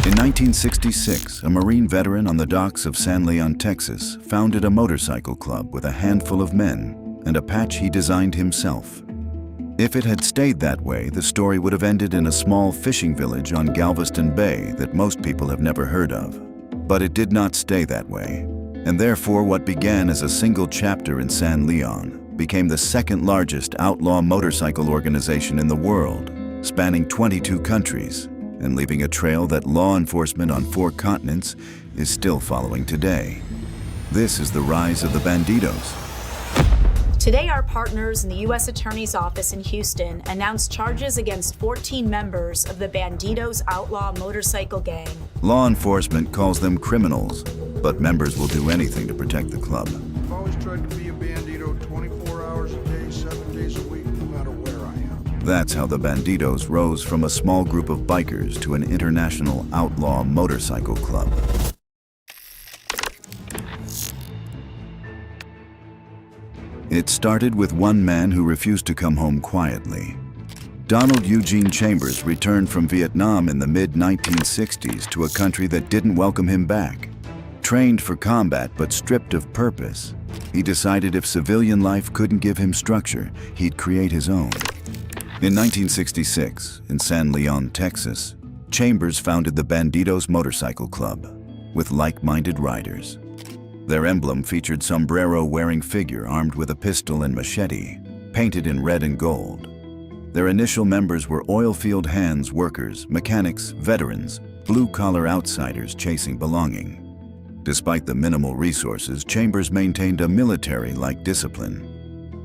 In 1966, a Marine veteran on the docks of San Leon, Texas, founded a motorcycle club with a handful of men and a patch he designed himself. If it had stayed that way, the story would have ended in a small fishing village on Galveston Bay that most people have never heard of. But it did not stay that way, and therefore what began as a single chapter in San Leon became the second largest outlaw motorcycle organization in the world, spanning 22 countries and leaving a trail that law enforcement on 4 continents is still following today. This is the rise of the Bandidos. Today, our partners in the U.S. Attorney's Office in Houston announced charges against 14 members of the Bandidos outlaw motorcycle gang. Law enforcement calls them criminals, but members will do anything to protect the club. I've always tried to be a Bandido 24 hours a day, 7 days a week, no matter where I am. That's how the Bandidos rose from a small group of bikers to an international outlaw motorcycle club. It started with one man who refused to come home quietly. Donald Eugene Chambers returned from Vietnam in the mid-1960s to a country that didn't welcome him back. Trained for combat but stripped of purpose, he decided if civilian life couldn't give him structure, he'd create his own. In 1966, in San Leon, Texas, Chambers founded the Bandidos Motorcycle Club with like-minded riders. Their emblem featured sombrero-wearing figure armed with a pistol and machete, painted in red and gold. Their initial members were oilfield hands workers, mechanics, veterans, blue-collar outsiders chasing belonging. Despite the minimal resources, Chambers maintained a military-like discipline.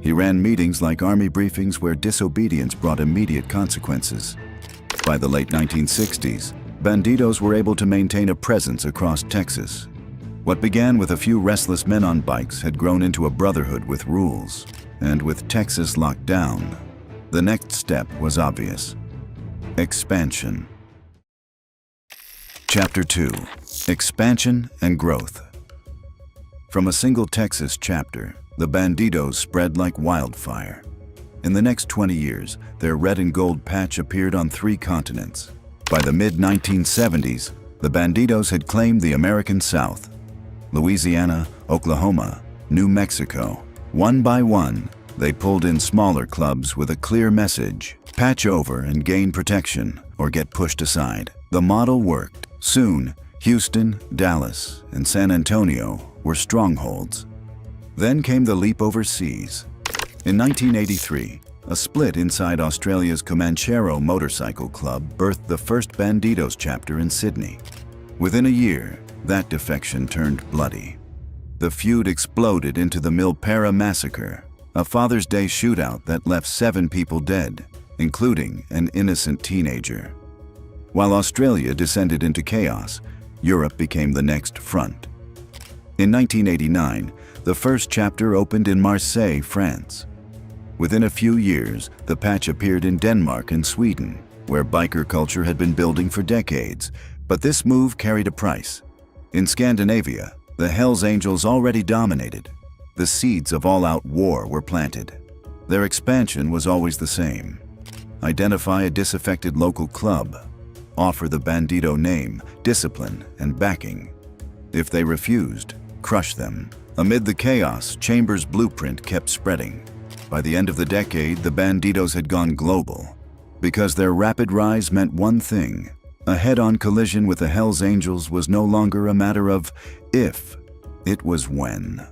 He ran meetings like army briefings where disobedience brought immediate consequences. By the late 1960s, Bandidos were able to maintain a presence across Texas. What began with a few restless men on bikes had grown into a brotherhood with rules. And with Texas locked down, the next step was obvious: expansion. Chapter 2: Expansion and Growth. From a single Texas chapter, the Bandidos spread like wildfire. In the next 20 years, their red and gold patch appeared on 3 continents. By the mid-1970s, the Bandidos had claimed the American South: Louisiana, Oklahoma, New Mexico. One by one, they pulled in smaller clubs with a clear message: patch over and gain protection, or get pushed aside. The model worked. Soon, Houston, Dallas, and San Antonio were strongholds. Then came the leap overseas. In 1983, a split inside Australia's Comanchero Motorcycle Club birthed the first Bandidos chapter in Sydney. Within a year, that defection turned bloody. The feud exploded into the Milpera Massacre, a Father's Day shootout that left 7 people dead, including an innocent teenager. While Australia descended into chaos, Europe became the next front. In 1989, the first chapter opened in Marseille, France. Within a few years, the patch appeared in Denmark and Sweden, where biker culture had been building for decades, but this move carried a price. In Scandinavia, the Hells Angels already dominated. The seeds of all-out war were planted. Their expansion was always the same: identify a disaffected local club, offer the Bandido name, discipline, and backing. If they refused, crush them. Amid the chaos, Chambers' blueprint kept spreading. By the end of the decade, the Bandidos had gone global, because their rapid rise meant one thing: a head-on collision with the Hells Angels was no longer a matter of if, it was when.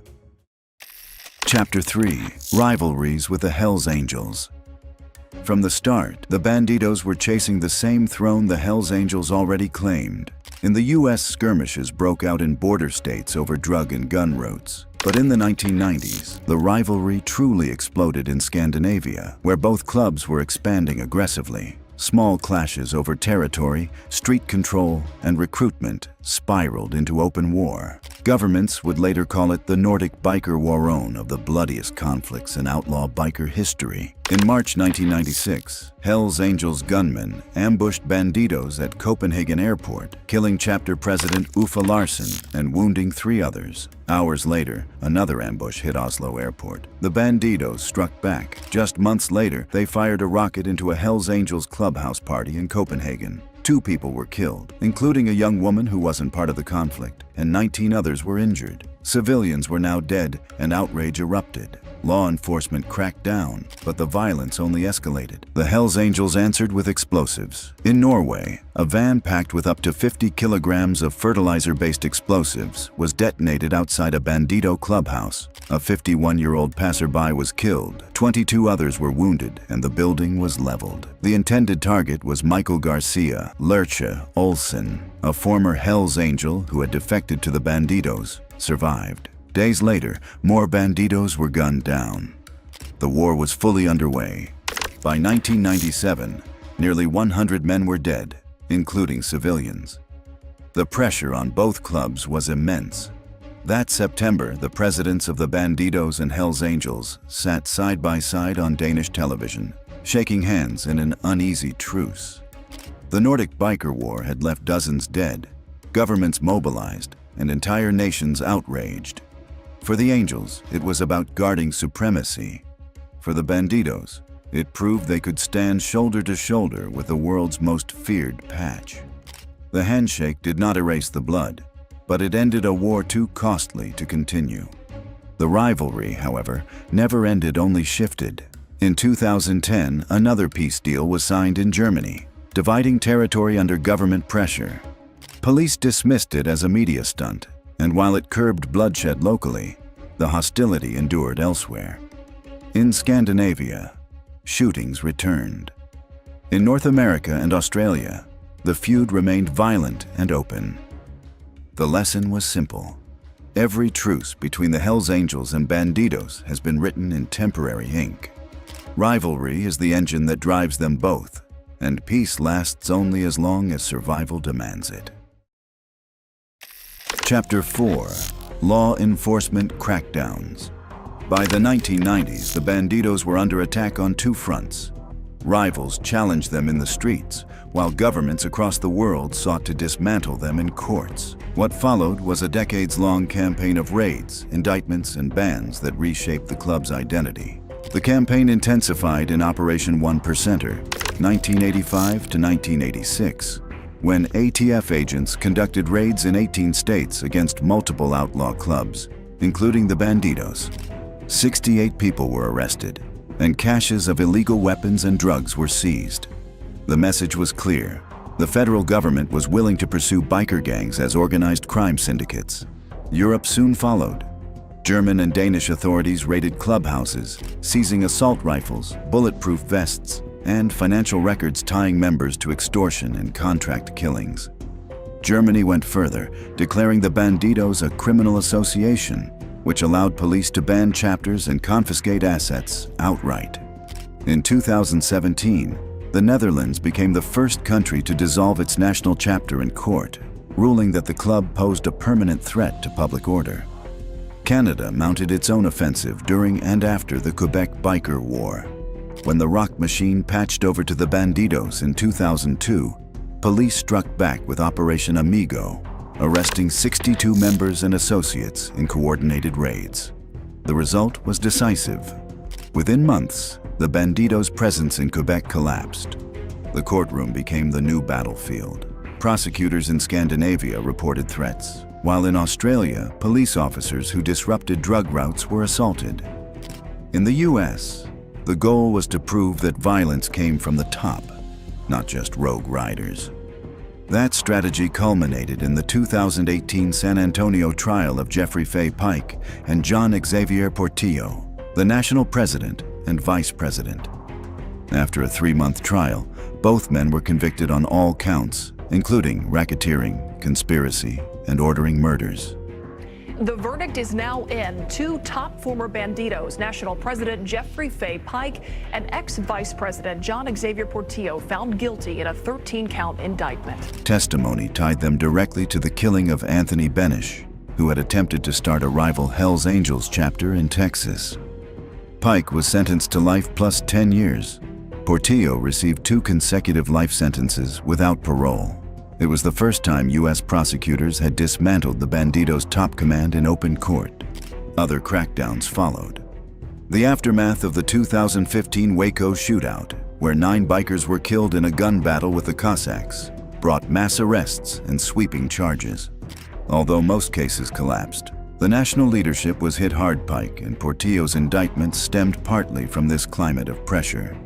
Chapter 3: Rivalries with the Hells Angels. From the start, the Bandidos were chasing the same throne the Hells Angels already claimed. In the U.S., skirmishes broke out in border states over drug and gun routes. But in the 1990s, the rivalry truly exploded in Scandinavia, where both clubs were expanding aggressively. Small clashes over territory, street control, and recruitment spiraled into open war. Governments would later call it the Nordic Biker Warone of the bloodiest conflicts in outlaw biker history. In March 1996, Hells Angels gunmen ambushed Bandidos at Copenhagen Airport, killing chapter president Uffe Larsson and wounding 3 others. Hours later, another ambush hit Oslo Airport. The Bandidos struck back. Just months later, they fired a rocket into a Hells Angels clubhouse party in Copenhagen. 2 people were killed, including a young woman who wasn't part of the conflict, and 19 others were injured. Civilians were now dead, and outrage erupted. Law enforcement cracked down, but the violence only escalated. The Hells Angels answered with explosives. In Norway, a van packed with up to 50 kilograms of fertilizer-based explosives was detonated outside a Bandido clubhouse. A 51-year-old passerby was killed, 22 others were wounded, and the building was leveled. The intended target was Michael Garcia Lerche Olsen, a former Hells Angel who had defected to the Bandidos, survived. Days later, more Bandidos were gunned down. The war was fully underway. By 1997, nearly 100 men were dead, including civilians. The pressure on both clubs was immense. That September, the presidents of the Bandidos and Hells Angels sat side by side on Danish television, shaking hands in an uneasy truce. The Nordic biker war had left dozens dead, governments mobilized, and entire nations outraged. For the Angels, it was about guarding supremacy. For the Bandidos, it proved they could stand shoulder to shoulder with the world's most feared patch. The handshake did not erase the blood, but it ended a war too costly to continue. The rivalry, however, never ended, only shifted. In 2010, another peace deal was signed in Germany, dividing territory under government pressure. Police dismissed it as a media stunt, and while it curbed bloodshed locally, the hostility endured elsewhere. In Scandinavia, shootings returned. In North America and Australia, the feud remained violent and open. The lesson was simple. Every truce between the Hells Angels and Bandidos has been written in temporary ink. Rivalry is the engine that drives them both, and peace lasts only as long as survival demands it. Chapter 4. Law Enforcement Crackdowns. By the 1990s, the Bandidos were under attack on 2 fronts. Rivals challenged them in the streets, while governments across the world sought to dismantle them in courts. What followed was a decades-long campaign of raids, indictments, and bans that reshaped the club's identity. The campaign intensified in Operation 1%er, 1985 to 1986, when ATF agents conducted raids in 18 states against multiple outlaw clubs, including the Bandidos. 68 people were arrested, and caches of illegal weapons and drugs were seized. The message was clear. The federal government was willing to pursue biker gangs as organized crime syndicates. Europe soon followed. German and Danish authorities raided clubhouses, seizing assault rifles, bulletproof vests, and financial records tying members to extortion and contract killings. Germany went further, declaring the Bandidos a criminal association, which allowed police to ban chapters and confiscate assets outright. In 2017, the Netherlands became the first country to dissolve its national chapter in court, ruling that the club posed a permanent threat to public order. Canada mounted its own offensive during and after the Quebec Biker War. When the rock machine patched over to the Bandidos in 2002, police struck back with Operation Amigo, arresting 62 members and associates in coordinated raids. The result was decisive. Within months, the Bandidos' presence in Quebec collapsed. The courtroom became the new battlefield. Prosecutors in Scandinavia reported threats, while in Australia, police officers who disrupted drug routes were assaulted. In the US, the goal was to prove that violence came from the top, not just rogue riders. That strategy culminated in the 2018 San Antonio trial of Jeffrey Fay Pike and John Xavier Portillo, the national president and vice president. After a 3-month trial, both men were convicted on all counts, including racketeering, conspiracy, and ordering murders. The verdict is now in. 2 top former Bandidos, National President Jeffrey Fay Pike and ex-Vice President John Xavier Portillo, found guilty in a 13-count indictment. Testimony tied them directly to the killing of Anthony Benish, who had attempted to start a rival Hells Angels chapter in Texas. Pike was sentenced to life plus 10 years. Portillo received 2 consecutive life sentences without parole. It was the first time U.S. prosecutors had dismantled the Bandidos' top command in open court. Other crackdowns followed. The aftermath of the 2015 Waco shootout, where 9 bikers were killed in a gun battle with the Cossacks, brought mass arrests and sweeping charges. Although most cases collapsed, the national leadership was hit hard. Pike and Portillo's indictments stemmed partly from this climate of pressure.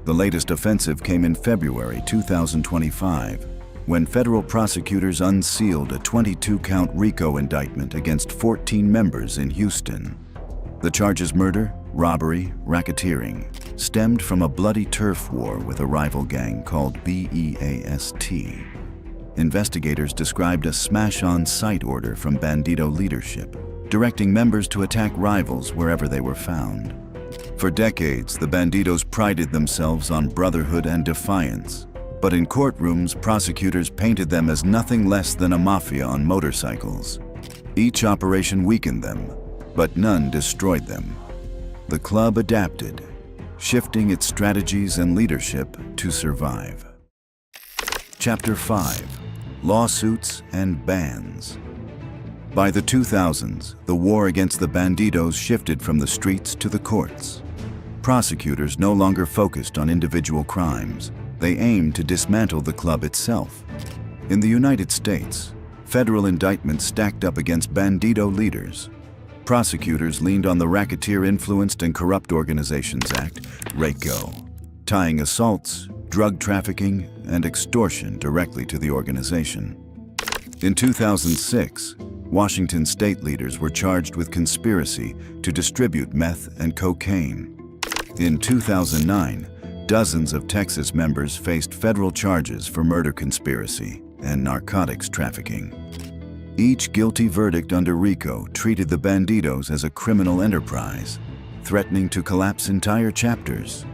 The latest offensive came in February 2025, when federal prosecutors unsealed a 22-count RICO indictment against 14 members in Houston. The charges murder, robbery, racketeering stemmed from a bloody turf war with a rival gang called BEAST. Investigators described a smash-on-sight order from Bandido leadership, directing members to attack rivals wherever they were found. For decades, the Bandidos prided themselves on brotherhood and defiance, but in courtrooms, prosecutors painted them as nothing less than a mafia on motorcycles. Each operation weakened them, but none destroyed them. The club adapted, shifting its strategies and leadership to survive. Chapter 5: Lawsuits and Bans. By the 2000s, the war against the Bandidos shifted from the streets to the courts. Prosecutors no longer focused on individual crimes. They aimed to dismantle the club itself. In the United States, federal indictments stacked up against Bandido leaders. Prosecutors leaned on the Racketeer-Influenced and Corrupt Organizations Act, RICO, tying assaults, drug trafficking, and extortion directly to the organization. In 2006, Washington state leaders were charged with conspiracy to distribute meth and cocaine. In 2009, dozens of Texas members faced federal charges for murder conspiracy and narcotics trafficking. Each guilty verdict under RICO treated the Bandidos as a criminal enterprise, threatening to collapse entire chapters.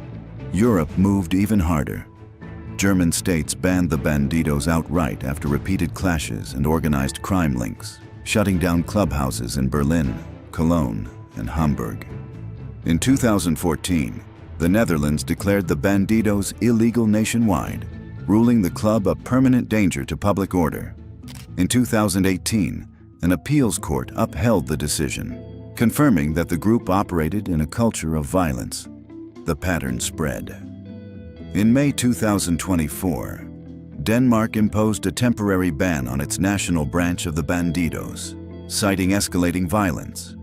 Europe moved even harder. German states banned the Bandidos outright after repeated clashes and organized crime links, shutting down clubhouses in Berlin, Cologne, and Hamburg. In 2014, the Netherlands declared the Bandidos illegal nationwide, ruling the club a permanent danger to public order. In 2018, an appeals court upheld the decision, confirming that the group operated in a culture of violence. The pattern spread. In May 2024, Denmark imposed a temporary ban on its national branch of the Bandidos, citing escalating violence.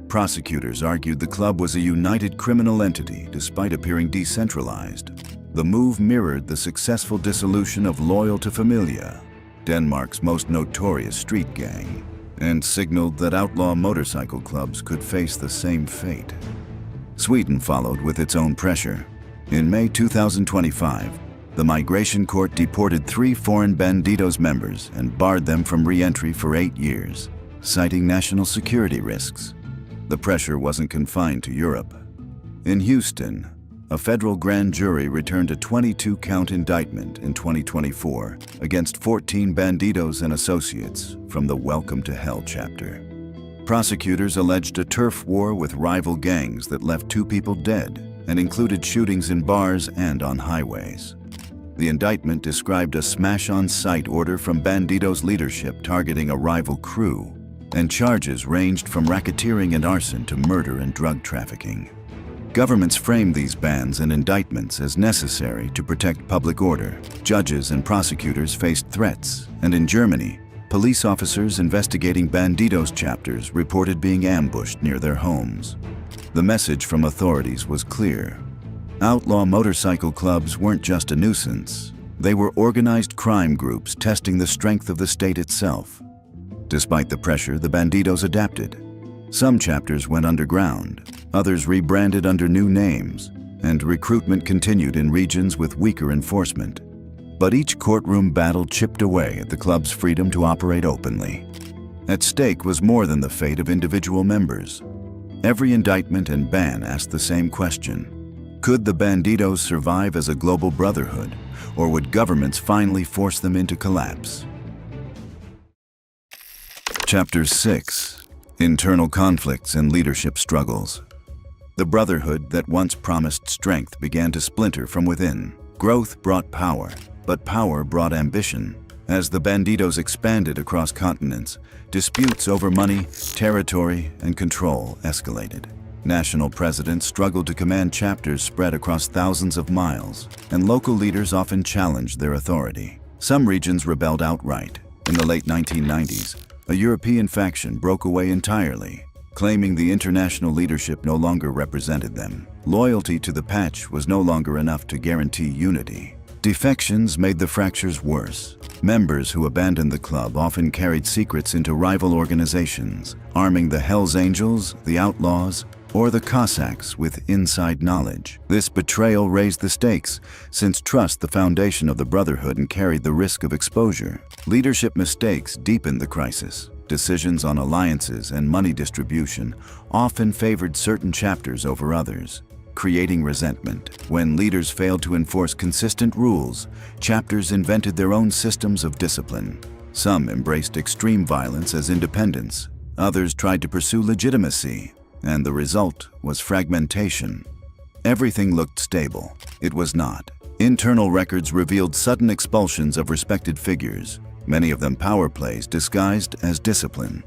Prosecutors argued the club was a united criminal entity despite appearing decentralized. The move mirrored the successful dissolution of Loyal to Familia, Denmark's most notorious street gang, and signaled that outlaw motorcycle clubs could face the same fate. Sweden followed with its own pressure. In May 2025, the Migration Court deported 3 foreign Bandidos members and barred them from re-entry for 8 years, citing national security risks. The pressure wasn't confined to Europe. In Houston, a federal grand jury returned a 22-count indictment in 2024 against 14 Bandidos and associates from the Welcome to Hell chapter. Prosecutors alleged a turf war with rival gangs that left 2 people dead and included shootings in bars and on highways. The indictment described a smash-on-sight order from Bandidos leadership targeting a rival crew, and charges ranged from racketeering and arson to murder and drug trafficking. Governments framed these bans and indictments as necessary to protect public order. Judges and prosecutors faced threats, and in Germany, police officers investigating Bandidos chapters reported being ambushed near their homes. The message from authorities was clear. Outlaw motorcycle clubs weren't just a nuisance. They were organized crime groups testing the strength of the state itself. Despite the pressure, the Bandidos adapted. Some chapters went underground, others rebranded under new names, and recruitment continued in regions with weaker enforcement. But each courtroom battle chipped away at the club's freedom to operate openly. At stake was more than the fate of individual members. Every indictment and ban asked the same question: could the Bandidos survive as a global brotherhood, or would governments finally force them into collapse? Chapter 6: Internal Conflicts and Leadership Struggles. The brotherhood that once promised strength began to splinter from within. Growth brought power, but power brought ambition. As the Bandidos expanded across continents, disputes over money, territory, and control escalated. National presidents struggled to command chapters spread across thousands of miles, and local leaders often challenged their authority. Some regions rebelled outright. In the late 1990s, a European faction broke away entirely, claiming the international leadership no longer represented them. Loyalty to the patch was no longer enough to guarantee unity. Defections made the fractures worse. Members who abandoned the club often carried secrets into rival organizations, arming the Hells Angels, the Outlaws, or the Cossacks with inside knowledge. This betrayal raised the stakes, since trust, the foundation of the Brotherhood, and carried the risk of exposure. Leadership mistakes deepened the crisis. Decisions on alliances and money distribution often favored certain chapters over others, creating resentment. When leaders failed to enforce consistent rules, chapters invented their own systems of discipline. Some embraced extreme violence as independence, others tried to pursue legitimacy, and the result was fragmentation. Everything looked stable. It was not. Internal records revealed sudden expulsions of respected figures, many of them power plays disguised as discipline.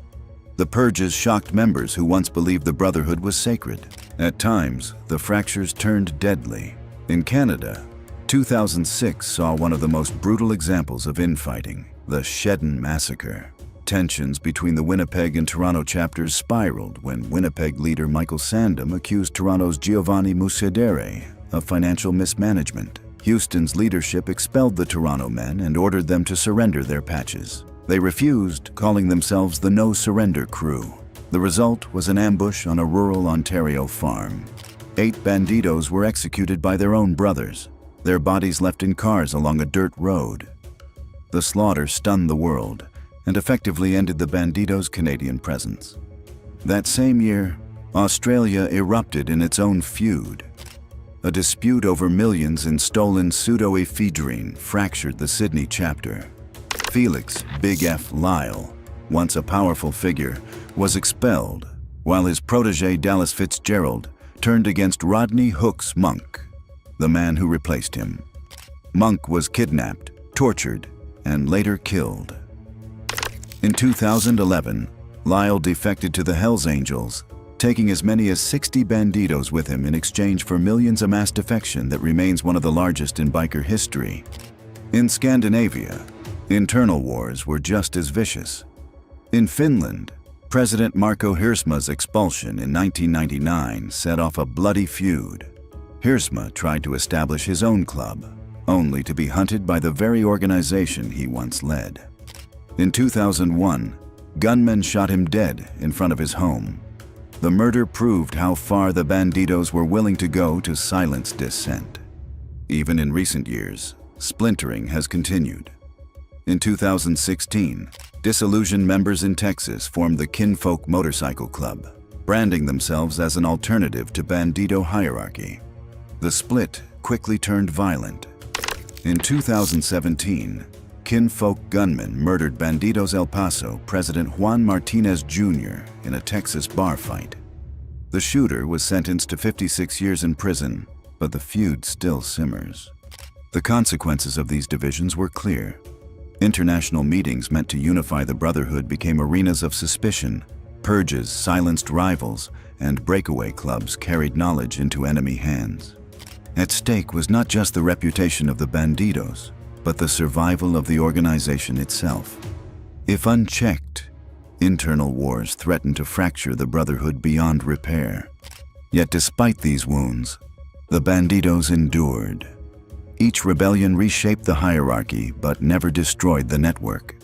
The purges shocked members who once believed the Brotherhood was sacred. At times, the fractures turned deadly. In Canada, 2006 saw one of the most brutal examples of infighting, the Shedden Massacre. Tensions between the Winnipeg and Toronto chapters spiraled when Winnipeg leader Michael Sandom accused Toronto's Giovanni Musadere of financial mismanagement. Houston's leadership expelled the Toronto men and ordered them to surrender their patches. They refused, calling themselves the No Surrender Crew. The result was an ambush on a rural Ontario farm. 8 Bandidos were executed by their own brothers, their bodies left in cars along a dirt road. The slaughter stunned the world and effectively ended the Bandidos' Canadian presence. That same year, Australia erupted in its own feud. A dispute over millions in stolen pseudoephedrine fractured the Sydney chapter. Felix Big F. Lyle, once a powerful figure, was expelled, while his protege Dallas Fitzgerald turned against Rodney Hooks Monk, the man who replaced him. Monk was kidnapped, tortured, and later killed. In 2011, Lyle defected to the Hells Angels, taking as many as 60 Bandidos with him in exchange for millions of mass defection that remains one of the largest in biker history. In Scandinavia, internal wars were just as vicious. In Finland, President Marco Hirsma's expulsion in 1999 set off a bloody feud. Hirsma tried to establish his own club, only to be hunted by the very organization he once led. In 2001, gunmen shot him dead in front of his home. The murder proved how far the Bandidos were willing to go to silence dissent. Even in recent years, splintering has continued. In 2016, disillusioned members in Texas formed the Kinfolk Motorcycle Club, branding themselves as an alternative to Bandido hierarchy. The split quickly turned violent. In 2017, Kinfolk gunmen murdered Bandidos El Paso President Juan Martinez Jr. in a Texas bar fight. The shooter was sentenced to 56 years in prison, but the feud still simmers. The consequences of these divisions were clear. International meetings meant to unify the Brotherhood became arenas of suspicion. Purges silenced rivals, and breakaway clubs carried knowledge into enemy hands. At stake was not just the reputation of the Bandidos, but the survival of the organization itself. If unchecked, internal wars threatened to fracture the Brotherhood beyond repair. Yet despite these wounds, the Bandidos endured. Each rebellion reshaped the hierarchy, but never destroyed the network.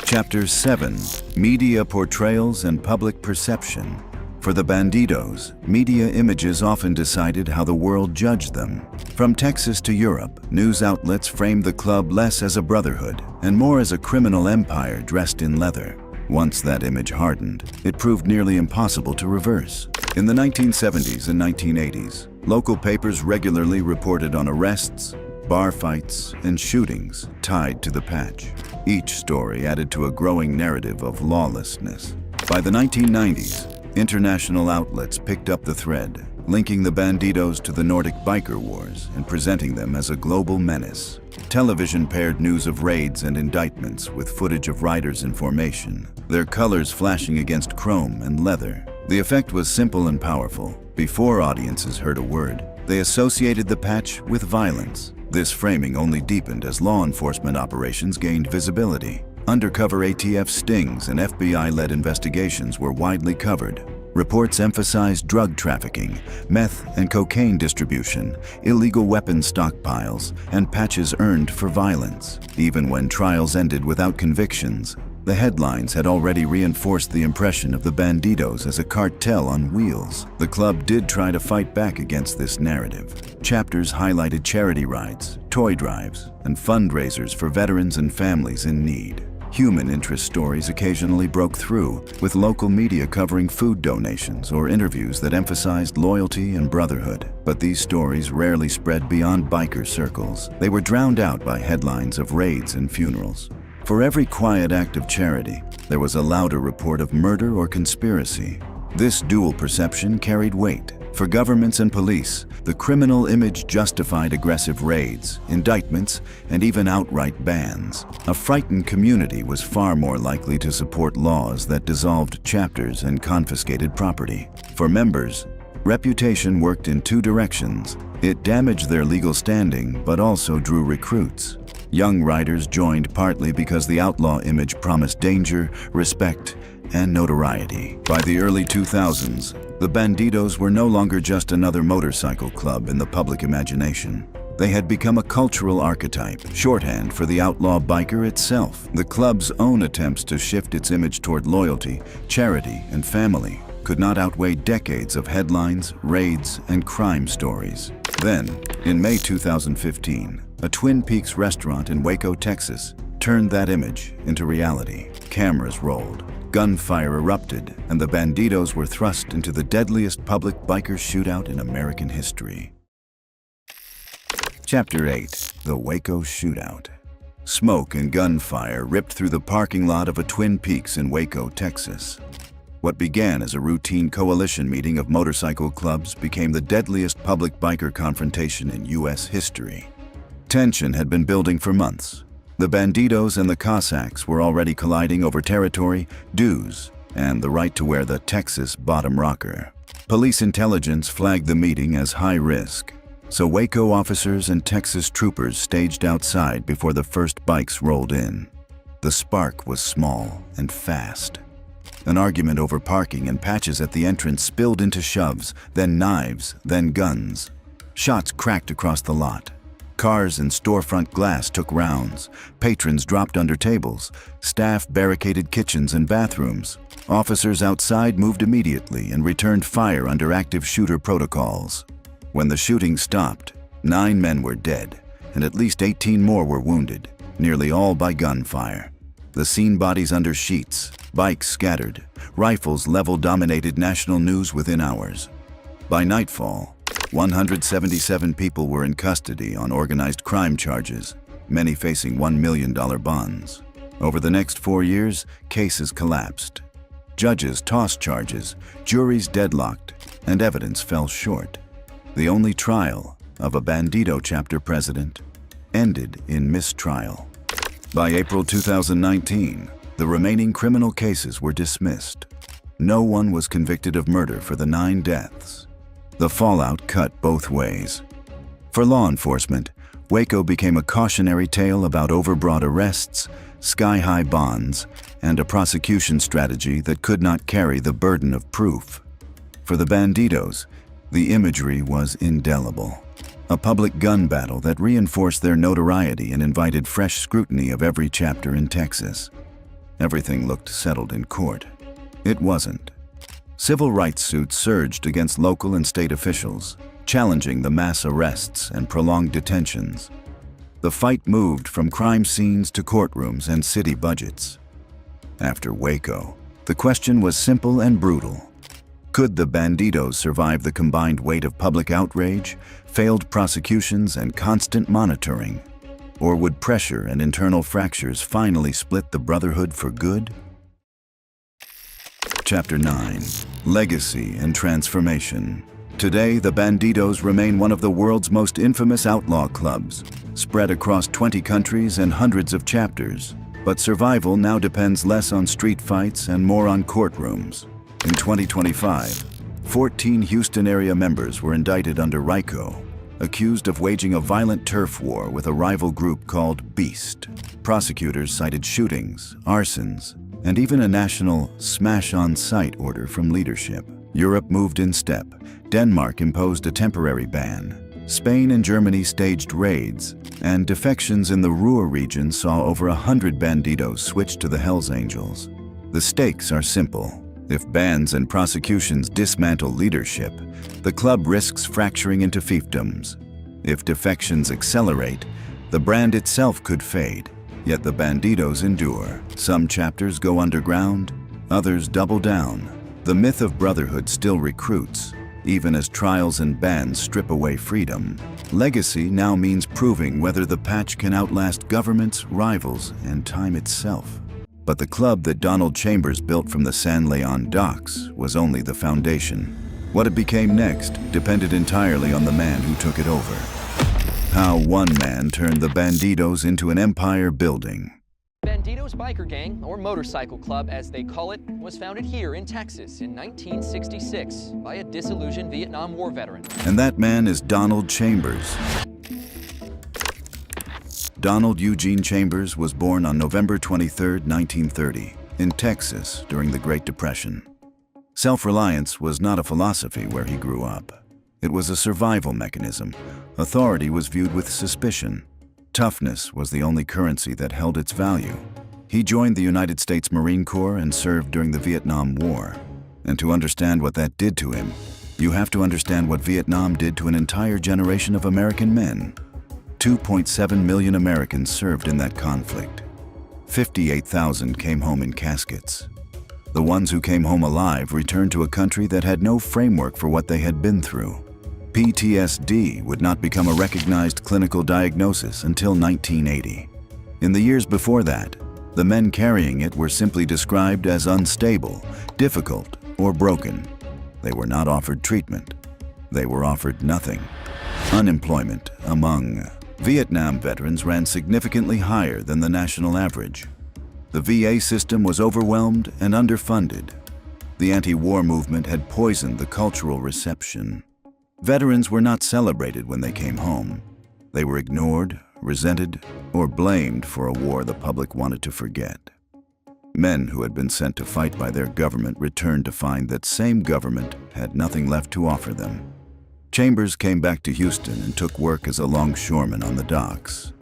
Chapter 7: Media Portrayals and Public Perception. For the Bandidos, media images often decided how the world judged them. From Texas to Europe, news outlets framed the club less as a brotherhood and more as a criminal empire dressed in leather. Once that image hardened, it proved nearly impossible to reverse. In the 1970s and 1980s, local papers regularly reported on arrests, bar fights, and shootings tied to the patch. Each story added to a growing narrative of lawlessness. By the 1990s, international outlets picked up the thread, linking the Bandidos to the Nordic biker wars and presenting them as a global menace. Television paired news of raids and indictments with footage of riders in formation, their colors flashing against chrome and leather. The effect was simple and powerful. Before audiences heard a word, they associated the patch with violence. This framing only deepened as law enforcement operations gained visibility. Undercover ATF stings and FBI-led investigations were widely covered. Reports emphasized drug trafficking, meth and cocaine distribution, illegal weapons stockpiles, and patches earned for violence. Even when trials ended without convictions, the headlines had already reinforced the impression of the Bandidos as a cartel on wheels. The club did try to fight back against this narrative. Chapters highlighted charity rides, toy drives, and fundraisers for veterans and families in need. Human interest stories occasionally broke through, with local media covering food donations or interviews that emphasized loyalty and brotherhood. But these stories rarely spread beyond biker circles. They were drowned out by headlines of raids and funerals. For every quiet act of charity, there was a louder report of murder or conspiracy. This dual perception carried weight. For governments and police, the criminal image justified aggressive raids, indictments, and even outright bans. A frightened community was far more likely to support laws that dissolved chapters and confiscated property. For members, reputation worked in two directions. It damaged their legal standing, but also drew recruits. Young riders joined partly because the outlaw image promised danger, respect, and notoriety. By the early 2000s, the Bandidos were no longer just another motorcycle club in the public imagination. They had become a cultural archetype, shorthand for the outlaw biker itself. The club's own attempts to shift its image toward loyalty, charity, and family could not outweigh decades of headlines, raids, and crime stories. Then, in May 2015, a Twin Peaks restaurant in Waco, Texas, turned that image into reality. Cameras rolled, gunfire erupted, and the Bandidos were thrust into the deadliest public biker shootout in American history. Chapter 8: The Waco Shootout. Smoke and gunfire ripped through the parking lot of a Twin Peaks in Waco, Texas. What began as a routine coalition meeting of motorcycle clubs became the deadliest public biker confrontation in U.S. history. Tension had been building for months. The Bandidos and the Cossacks were already colliding over territory, dues, and the right to wear the Texas bottom rocker. Police intelligence flagged the meeting as high risk, so Waco officers and Texas troopers staged outside before the first bikes rolled in. The spark was small and fast. An argument over parking and patches at the entrance spilled into shoves, then knives, then guns. Shots cracked across the lot. Cars and storefront glass took rounds. Patrons dropped under tables. Staff barricaded kitchens and bathrooms. Officers outside moved immediately and returned fire under active shooter protocols. When the shooting stopped, 9 men were dead, and at least 18 more were wounded, nearly all by gunfire. The scene bodies under sheets, bikes scattered, rifles level dominated national news within hours. By nightfall, 177 people were in custody on organized crime charges, many facing $1 million bonds. Over the next 4 years, cases collapsed. Judges tossed charges, juries deadlocked, and evidence fell short. The only trial of a Bandido chapter president ended in mistrial. By April 2019, the remaining criminal cases were dismissed. No one was convicted of murder for the 9 deaths. The fallout cut both ways. For law enforcement, Waco became a cautionary tale about overbroad arrests, sky-high bonds, and a prosecution strategy that could not carry the burden of proof. For the Bandidos, the imagery was indelible. A public gun battle that reinforced their notoriety and invited fresh scrutiny of every chapter in Texas. Everything looked settled in court. It wasn't. Civil rights suits surged against local and state officials, challenging the mass arrests and prolonged detentions. The fight moved from crime scenes to courtrooms and city budgets. After Waco, the question was simple and brutal. Could the Bandidos survive the combined weight of public outrage, failed prosecutions, and constant monitoring? Or would pressure and internal fractures finally split the brotherhood for good? Chapter 9: Legacy and Transformation. Today, the Bandidos remain one of the world's most infamous outlaw clubs, spread across 20 countries and hundreds of chapters. But survival now depends less on street fights and more on courtrooms. In 2025, 14 Houston area members were indicted under RICO, accused of waging a violent turf war with a rival group called Beast. Prosecutors cited shootings, arsons, and even a national smash-on-sight order from leadership. Europe moved in step. Denmark imposed a temporary ban. Spain and Germany staged raids, and defections in the Ruhr region saw over 100 Bandidos switch to the Hells Angels. The stakes are simple. If bans and prosecutions dismantle leadership, the club risks fracturing into fiefdoms. If defections accelerate, the brand itself could fade, yet the Bandidos endure. Some chapters go underground, others double down. The myth of brotherhood still recruits, even as trials and bans strip away freedom. Legacy now means proving whether the patch can outlast governments, rivals, and time itself. But the club that Donald Chambers built from the San Leon docks was only the foundation. What it became next depended entirely on the man who took it over. How one man turned the Bandidos into an empire building. Bandidos Biker Gang, or Motorcycle Club as they call it, was founded here in Texas in 1966 by a disillusioned Vietnam War veteran. And that man is Donald Chambers. Donald Eugene Chambers was born on November 23, 1930, in Texas during the Great Depression. Self-reliance was not a philosophy where he grew up. It was a survival mechanism. Authority was viewed with suspicion. Toughness was the only currency that held its value. He joined the United States Marine Corps and served during the Vietnam War. And to understand what that did to him, you have to understand what Vietnam did to an entire generation of American men. 2.7 million Americans served in that conflict. 58,000 came home in caskets. The ones who came home alive returned to a country that had no framework for what they had been through. PTSD would not become a recognized clinical diagnosis until 1980. In the years before that, the men carrying it were simply described as unstable, difficult, or broken. They were not offered treatment. They were offered nothing. Unemployment among Vietnam veterans ran significantly higher than the national average. The VA system was overwhelmed and underfunded. The anti-war movement had poisoned the cultural reception. Veterans were not celebrated when they came home. They were ignored, resented, or blamed for a war the public wanted to forget. Men who had been sent to fight by their government returned to find that same government had nothing left to offer them. Chambers came back to Houston and took work as a longshoreman on the docks.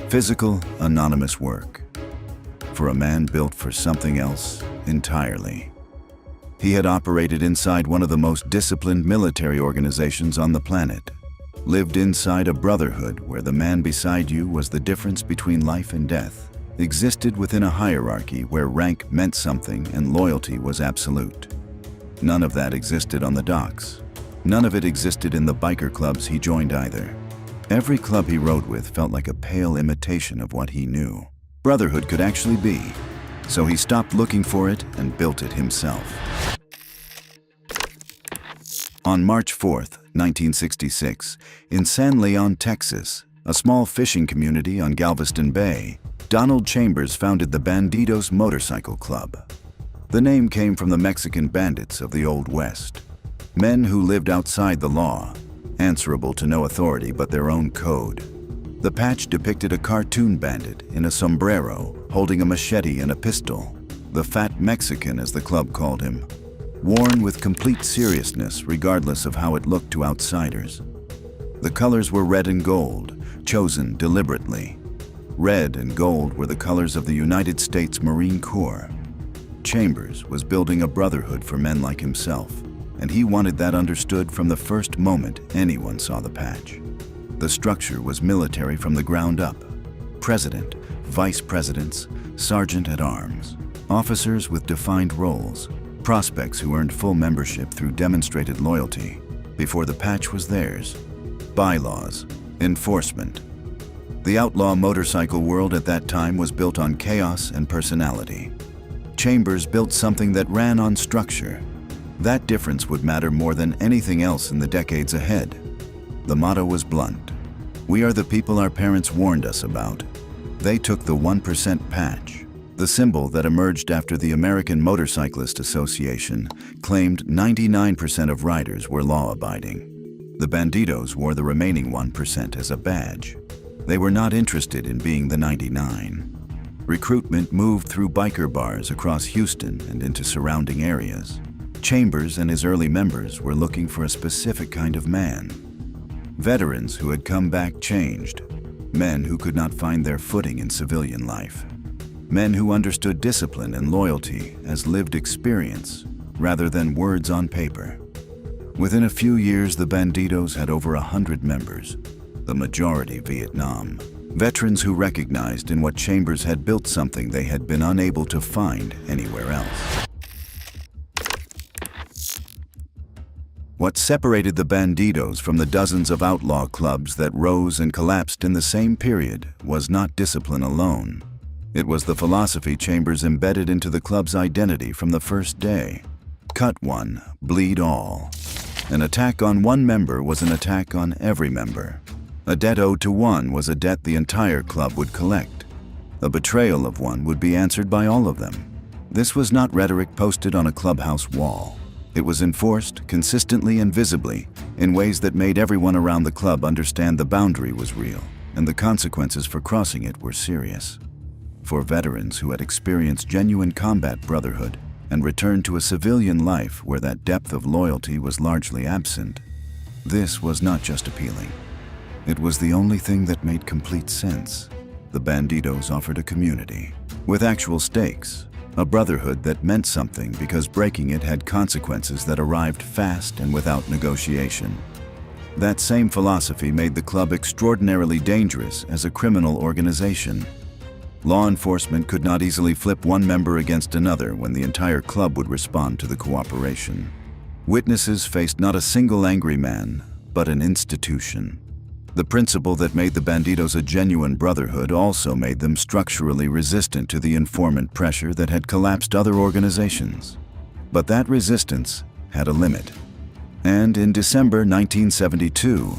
Physical, anonymous work. For a man built for something else entirely. He had operated inside one of the most disciplined military organizations on the planet. Lived inside a brotherhood where the man beside you was the difference between life and death. Existed within a hierarchy where rank meant something and loyalty was absolute. None of that existed on the docks. None of it existed in the biker clubs he joined either. Every club he rode with felt like a pale imitation of what he knew. Brotherhood could actually be, so he stopped looking for it and built it himself. On March 4, 1966, in San Leon, Texas, a small fishing community on Galveston Bay, Donald Chambers founded the Bandidos Motorcycle Club. The name came from the Mexican bandits of the Old West. Men who lived outside the law, answerable to no authority but their own code. The patch depicted a cartoon bandit in a sombrero, holding a machete and a pistol, the Fat Mexican as the club called him, worn with complete seriousness regardless of how it looked to outsiders. The colors were red and gold, chosen deliberately. Red and gold were the colors of the United States Marine Corps. Chambers was building a brotherhood for men like himself, and he wanted that understood from the first moment anyone saw the patch. The structure was military from the ground up. President, vice presidents, sergeant-at-arms, officers with defined roles, prospects who earned full membership through demonstrated loyalty before the patch was theirs, bylaws, enforcement. The outlaw motorcycle world at that time was built on chaos and personality. Chambers built something that ran on structure. That difference would matter more than anything else in the decades ahead. The motto was blunt. We are the people our parents warned us about. They took the 1% patch. The symbol that emerged after the American Motorcyclist Association claimed 99% of riders were law-abiding. The Bandidos wore the remaining 1% as a badge. They were not interested in being the 99. Recruitment moved through biker bars across Houston and into surrounding areas. Chambers and his early members were looking for a specific kind of man. Veterans who had come back changed. Men who could not find their footing in civilian life. Men who understood discipline and loyalty as lived experience rather than words on paper. Within a few years, the Bandidos had over 100 members, the majority Vietnam. Veterans who recognized in what Chambers had built something they had been unable to find anywhere else. What separated the Bandidos from the dozens of outlaw clubs that rose and collapsed in the same period was not discipline alone. It was the philosophy Chambers embedded into the club's identity from the first day. Cut one, bleed all. An attack on one member was an attack on every member. A debt owed to one was a debt the entire club would collect. A betrayal of one would be answered by all of them. This was not rhetoric posted on a clubhouse wall. It was enforced consistently and visibly in ways that made everyone around the club understand the boundary was real and the consequences for crossing it were serious. For veterans who had experienced genuine combat brotherhood and returned to a civilian life where that depth of loyalty was largely absent, this was not just appealing. It was the only thing that made complete sense. The Bandidos offered a community with actual stakes, a brotherhood that meant something because breaking it had consequences that arrived fast and without negotiation. That same philosophy made the club extraordinarily dangerous as a criminal organization. Law enforcement could not easily flip one member against another when the entire club would respond to the cooperation. Witnesses faced not a single angry man, but an institution. The principle that made the Bandidos a genuine brotherhood also made them structurally resistant to the informant pressure that had collapsed other organizations. But that resistance had a limit. And in December 1972,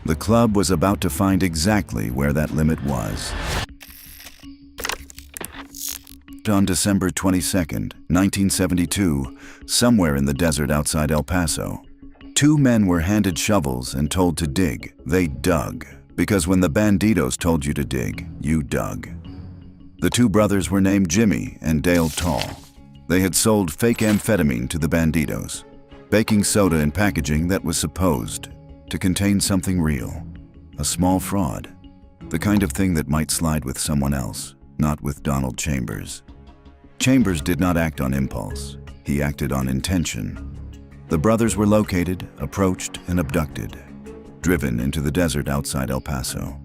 the club was about to find exactly where that limit was. On December 22, 1972, somewhere in the desert outside El Paso, two men were handed shovels and told to dig. They dug, because when the Bandidos told you to dig, you dug. The two brothers were named Jimmy and Dale Tall. They had sold fake amphetamine to the Bandidos, baking soda in packaging that was supposed to contain something real, a small fraud, the kind of thing that might slide with someone else, not with Donald Chambers. Chambers did not act on impulse. He acted on intention. The brothers were located, approached, and abducted, driven into the desert outside El Paso.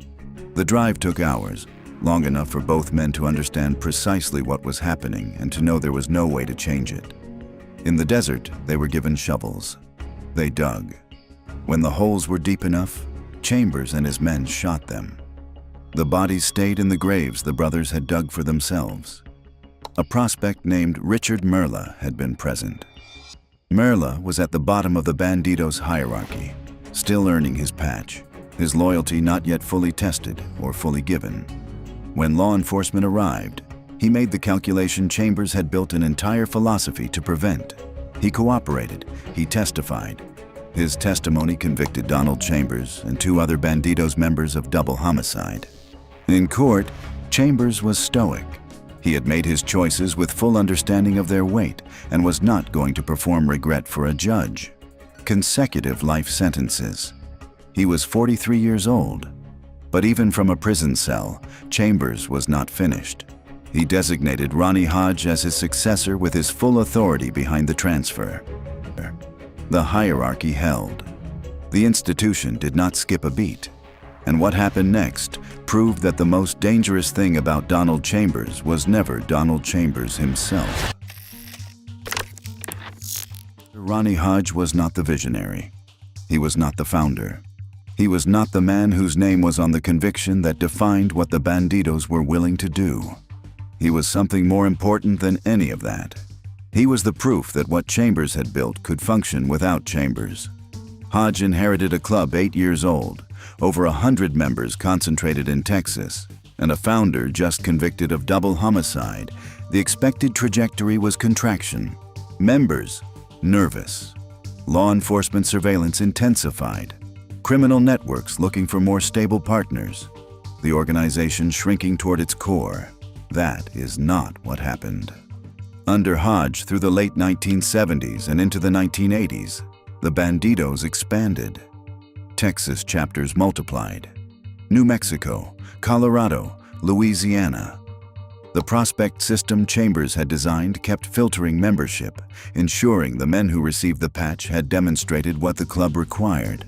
The drive took hours, long enough for both men to understand precisely what was happening and to know there was no way to change it. In the desert, they were given shovels. They dug. When the holes were deep enough, Chambers and his men shot them. The bodies stayed in the graves the brothers had dug for themselves. A prospect named Richard Merla had been present. Merla was at the bottom of the Bandidos hierarchy, still earning his patch, his loyalty not yet fully tested or fully given. When law enforcement arrived, he made the calculation Chambers had built an entire philosophy to prevent. He cooperated, he testified. His testimony convicted Donald Chambers and two other Bandidos members of double homicide. In court, Chambers was stoic. He had made his choices with full understanding of their weight and was not going to perform regret for a judge. Consecutive life sentences. He was 43 years old. But even from a prison cell, Chambers was not finished. He designated Ronnie Hodge as his successor with his full authority behind the transfer. The hierarchy held. The institution did not skip a beat. And what happened next proved that the most dangerous thing about Donald Chambers was never Donald Chambers himself. Ronnie Hodge was not the visionary. He was not the founder. He was not the man whose name was on the conviction that defined what the Bandidos were willing to do. He was something more important than any of that. He was the proof that what Chambers had built could function without Chambers. Hodge inherited a club 8 years old, over 100 members concentrated in Texas, and a founder just convicted of double homicide. The expected trajectory was contraction. Members, nervous. Law enforcement surveillance intensified. criminal networks looking for more stable partners, the organization shrinking toward its core. That is not what happened. Under Hodge through the late 1970s and into the 1980s, the Bandidos expanded. Texas chapters multiplied. New Mexico, Colorado, Louisiana. The prospect system Chambers had designed kept filtering membership, ensuring the men who received the patch had demonstrated what the club required.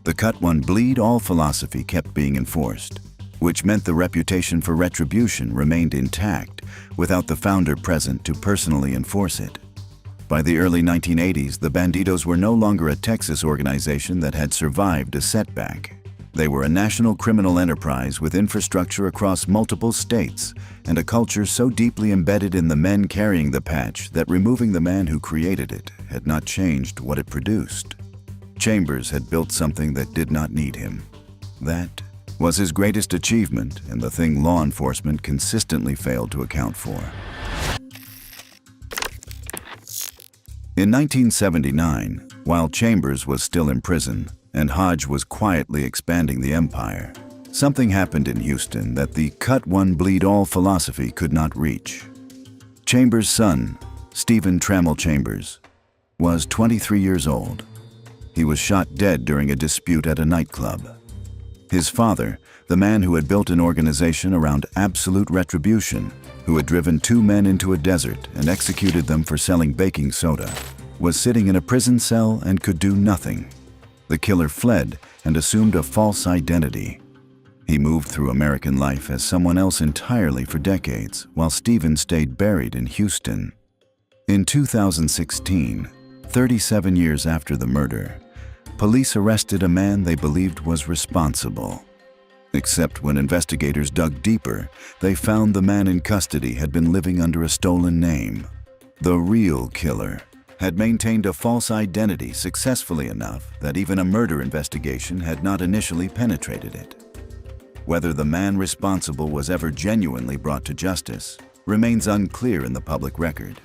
The cut one bleed all philosophy kept being enforced, which meant the reputation for retribution remained intact without the founder present to personally enforce it. By the early 1980s, the Bandidos were no longer a Texas organization that had survived a setback. They were a national criminal enterprise with infrastructure across multiple states and a culture so deeply embedded in the men carrying the patch that removing the man who created it had not changed what it produced. Chambers had built something that did not need him. That was his greatest achievement and the thing law enforcement consistently failed to account for. In 1979, while Chambers was still in prison and Hodge was quietly expanding the empire, something happened in Houston that the cut one bleed all philosophy could not reach. Chambers' son, Stephen Trammell Chambers, was 23 years old. He was shot dead during a dispute at a nightclub. His father, the man who had built an organization around absolute retribution, who had driven two men into a desert and executed them for selling baking soda, was sitting in a prison cell and could do nothing. The killer fled and assumed a false identity. He moved through American life as someone else entirely for decades, while Stephen stayed buried in Houston. In 2016, 37 years after the murder, police arrested a man they believed was responsible. Except when investigators dug deeper, they found the man in custody had been living under a stolen name. The real killer had maintained a false identity successfully enough that even a murder investigation had not initially penetrated it. Whether the man responsible was ever genuinely brought to justice remains unclear in the public record.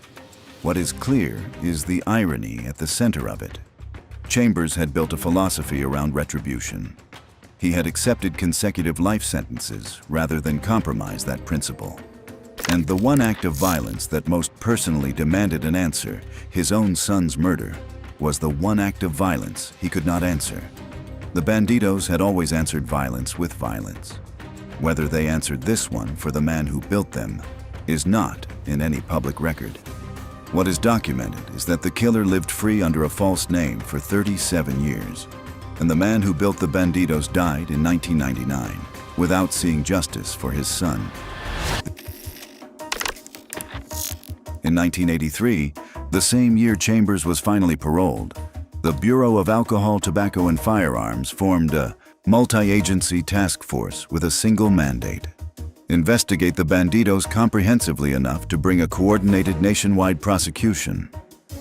What is clear is the irony at the center of it. Chambers had built a philosophy around retribution. He had accepted consecutive life sentences rather than compromise that principle. And the one act of violence that most personally demanded an answer, his own son's murder, was the one act of violence he could not answer. The Bandidos had always answered violence with violence. Whether they answered this one for the man who built them is not in any public record. What is documented is that the killer lived free under a false name for 37 years, and the man who built the Bandidos died in 1999 without seeing justice for his son. In 1983, the same year Chambers was finally paroled, the Bureau of Alcohol, Tobacco, and Firearms formed a multi-agency task force with a single mandate: investigate the Bandidos comprehensively enough to bring a coordinated nationwide prosecution.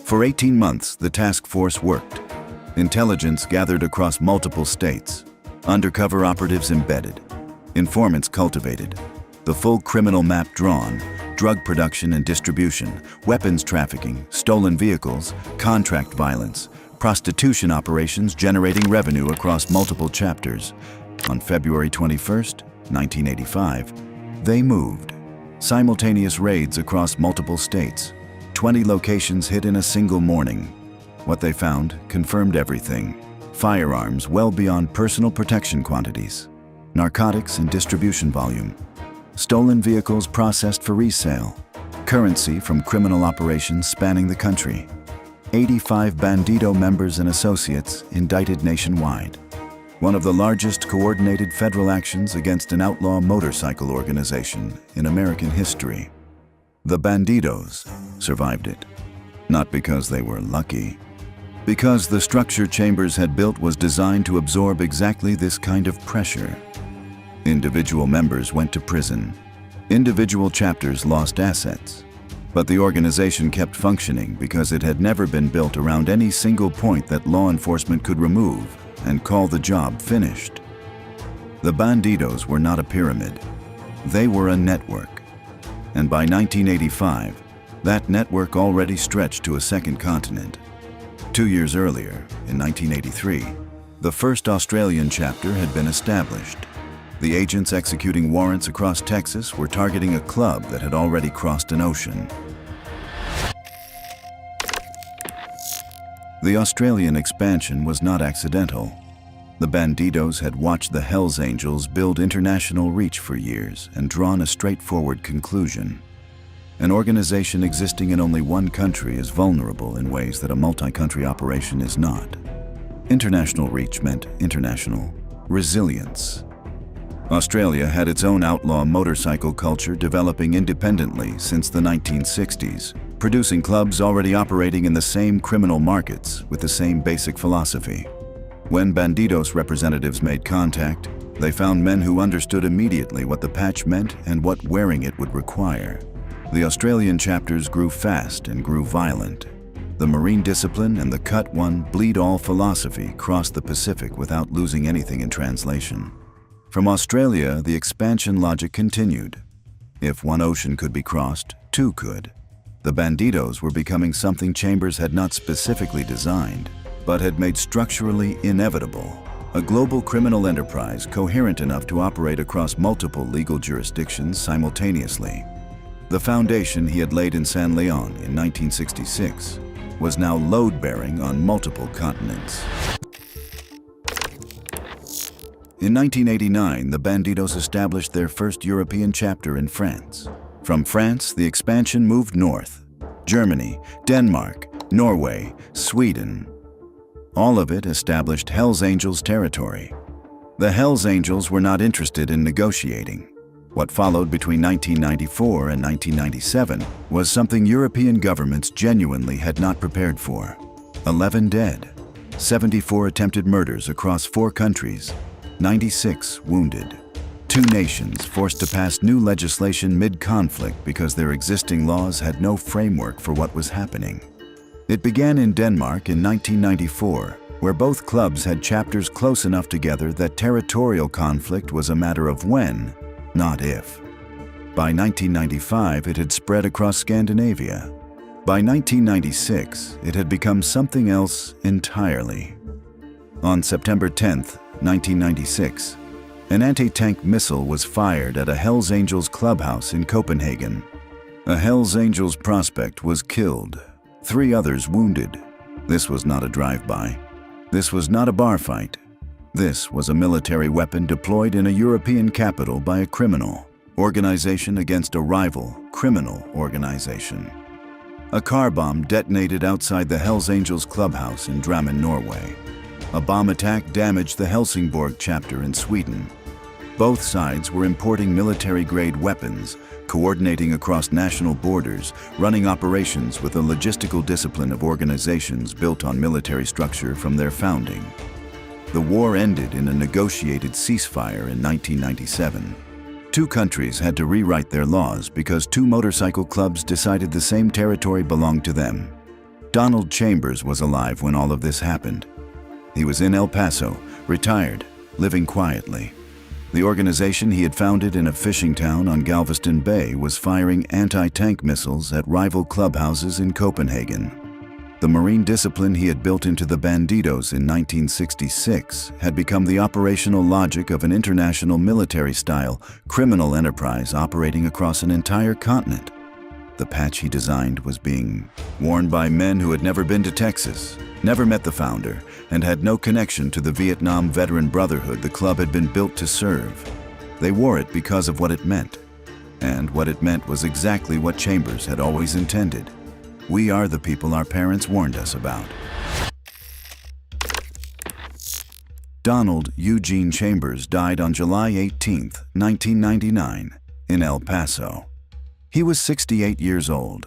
For 18 months, the task force worked. Intelligence gathered across multiple states, undercover operatives embedded, informants cultivated, the full criminal map drawn: drug production and distribution, weapons trafficking, stolen vehicles, contract violence, prostitution operations generating revenue across multiple chapters. On February 21st, 1985, they moved. Simultaneous raids across multiple states, 20 locations hit in a single morning. What they found confirmed everything: firearms well beyond personal protection quantities, narcotics and distribution volume, stolen vehicles processed for resale, currency from criminal operations spanning the country, 85 Bandido members and associates indicted nationwide. One of the largest coordinated federal actions against an outlaw motorcycle organization in American history. The Bandidos survived it, not because they were lucky, because the structure Chambers had built was designed to absorb exactly this kind of pressure. Individual members went to prison. Individual chapters lost assets. But the organization kept functioning because it had never been built around any single point that law enforcement could remove and call the job finished. The Bandidos were not a pyramid. They were a network. And by 1985, that network already stretched to a second continent. 2 years earlier, in 1983, The first Australian chapter had been established. The agents executing warrants across Texas were targeting a club that had already crossed an ocean. The Australian expansion was not accidental. The Bandidos had watched the Hells Angels build international reach for years and drawn a straightforward conclusion. An organization existing in only one country is vulnerable in ways that a multi-country operation is not. International reach meant international resilience. Australia had its own outlaw motorcycle culture developing independently since the 1960s, producing clubs already operating in the same criminal markets with the same basic philosophy. When Bandidos representatives made contact, they found men who understood immediately what the patch meant and what wearing it would require. The Australian chapters grew fast and grew violent. The Marine discipline and the cut one, bleed all philosophy crossed the Pacific without losing anything in translation. From Australia, the expansion logic continued. If one ocean could be crossed, two could. The Bandidos were becoming something Chambers had not specifically designed, but had made structurally inevitable. A global criminal enterprise coherent enough to operate across multiple legal jurisdictions simultaneously. The foundation he had laid in San Leon in 1966 was now load-bearing on multiple continents. In 1989, the Bandidos established their first European chapter in France. From France, the expansion moved north. Germany, Denmark, Norway, Sweden. All of it established Hells Angels territory. The Hells Angels were not interested in negotiating. What followed between 1994 and 1997 was something European governments genuinely had not prepared for. 11 dead, 74 attempted murders across 4 countries, 96 wounded. 2 nations forced to pass new legislation mid-conflict because their existing laws had no framework for what was happening. It began in Denmark in 1994, where both clubs had chapters close enough together that territorial conflict was a matter of when, not if. By 1995, it had spread across Scandinavia. By 1996, it had become something else entirely. On September 10, 1996, an anti-tank missile was fired at a Hells Angels clubhouse in Copenhagen. A Hells Angels prospect was killed, 3 others wounded. This was not a drive-by. This was not a bar fight. This was a military weapon deployed in a European capital by a criminal organization against a rival criminal organization. A car bomb detonated outside the Hells Angels clubhouse in Drammen, Norway. A bomb attack damaged the Helsingborg chapter in Sweden. Both sides were importing military-grade weapons, coordinating across national borders, running operations with a logistical discipline of organizations built on military structure from their founding. The war ended in a negotiated ceasefire in 1997. 2 countries had to rewrite their laws because 2 motorcycle clubs decided the same territory belonged to them. Donald Chambers was alive when all of this happened. He was in El Paso, retired, living quietly. The organization he had founded in a fishing town on Galveston Bay was firing anti-tank missiles at rival clubhouses in Copenhagen. The Marine discipline he had built into the Bandidos in 1966 had become the operational logic of an international military-style criminal enterprise operating across an entire continent. The patch he designed was being worn by men who had never been to Texas, never met the founder, and had no connection to the Vietnam veteran brotherhood the club had been built to serve. They wore it because of what it meant. And what it meant was exactly what Chambers had always intended. We are the people our parents warned us about. Donald Eugene Chambers died on July 18, 1999, in El Paso. He was 68 years old.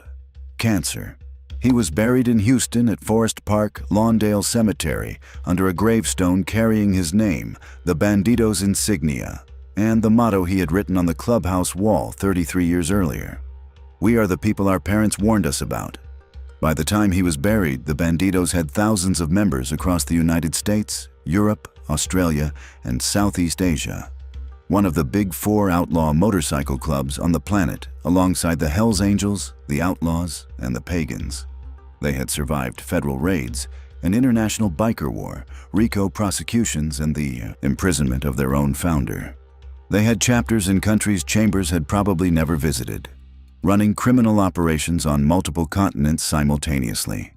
Cancer. He was buried in Houston at Forest Park, Lawndale Cemetery, under a gravestone carrying his name, the Bandidos insignia, and the motto he had written on the clubhouse wall 33 years earlier. We are the people our parents warned us about. By the time he was buried, the Bandidos had thousands of members across the United States, Europe, Australia, and Southeast Asia. One of the big 4 outlaw motorcycle clubs on the planet, alongside the Hells Angels, the Outlaws, and the Pagans. They had survived federal raids, an international biker war, RICO prosecutions, and the imprisonment of their own founder. They had chapters in countries Chambers had probably never visited, running criminal operations on multiple continents simultaneously.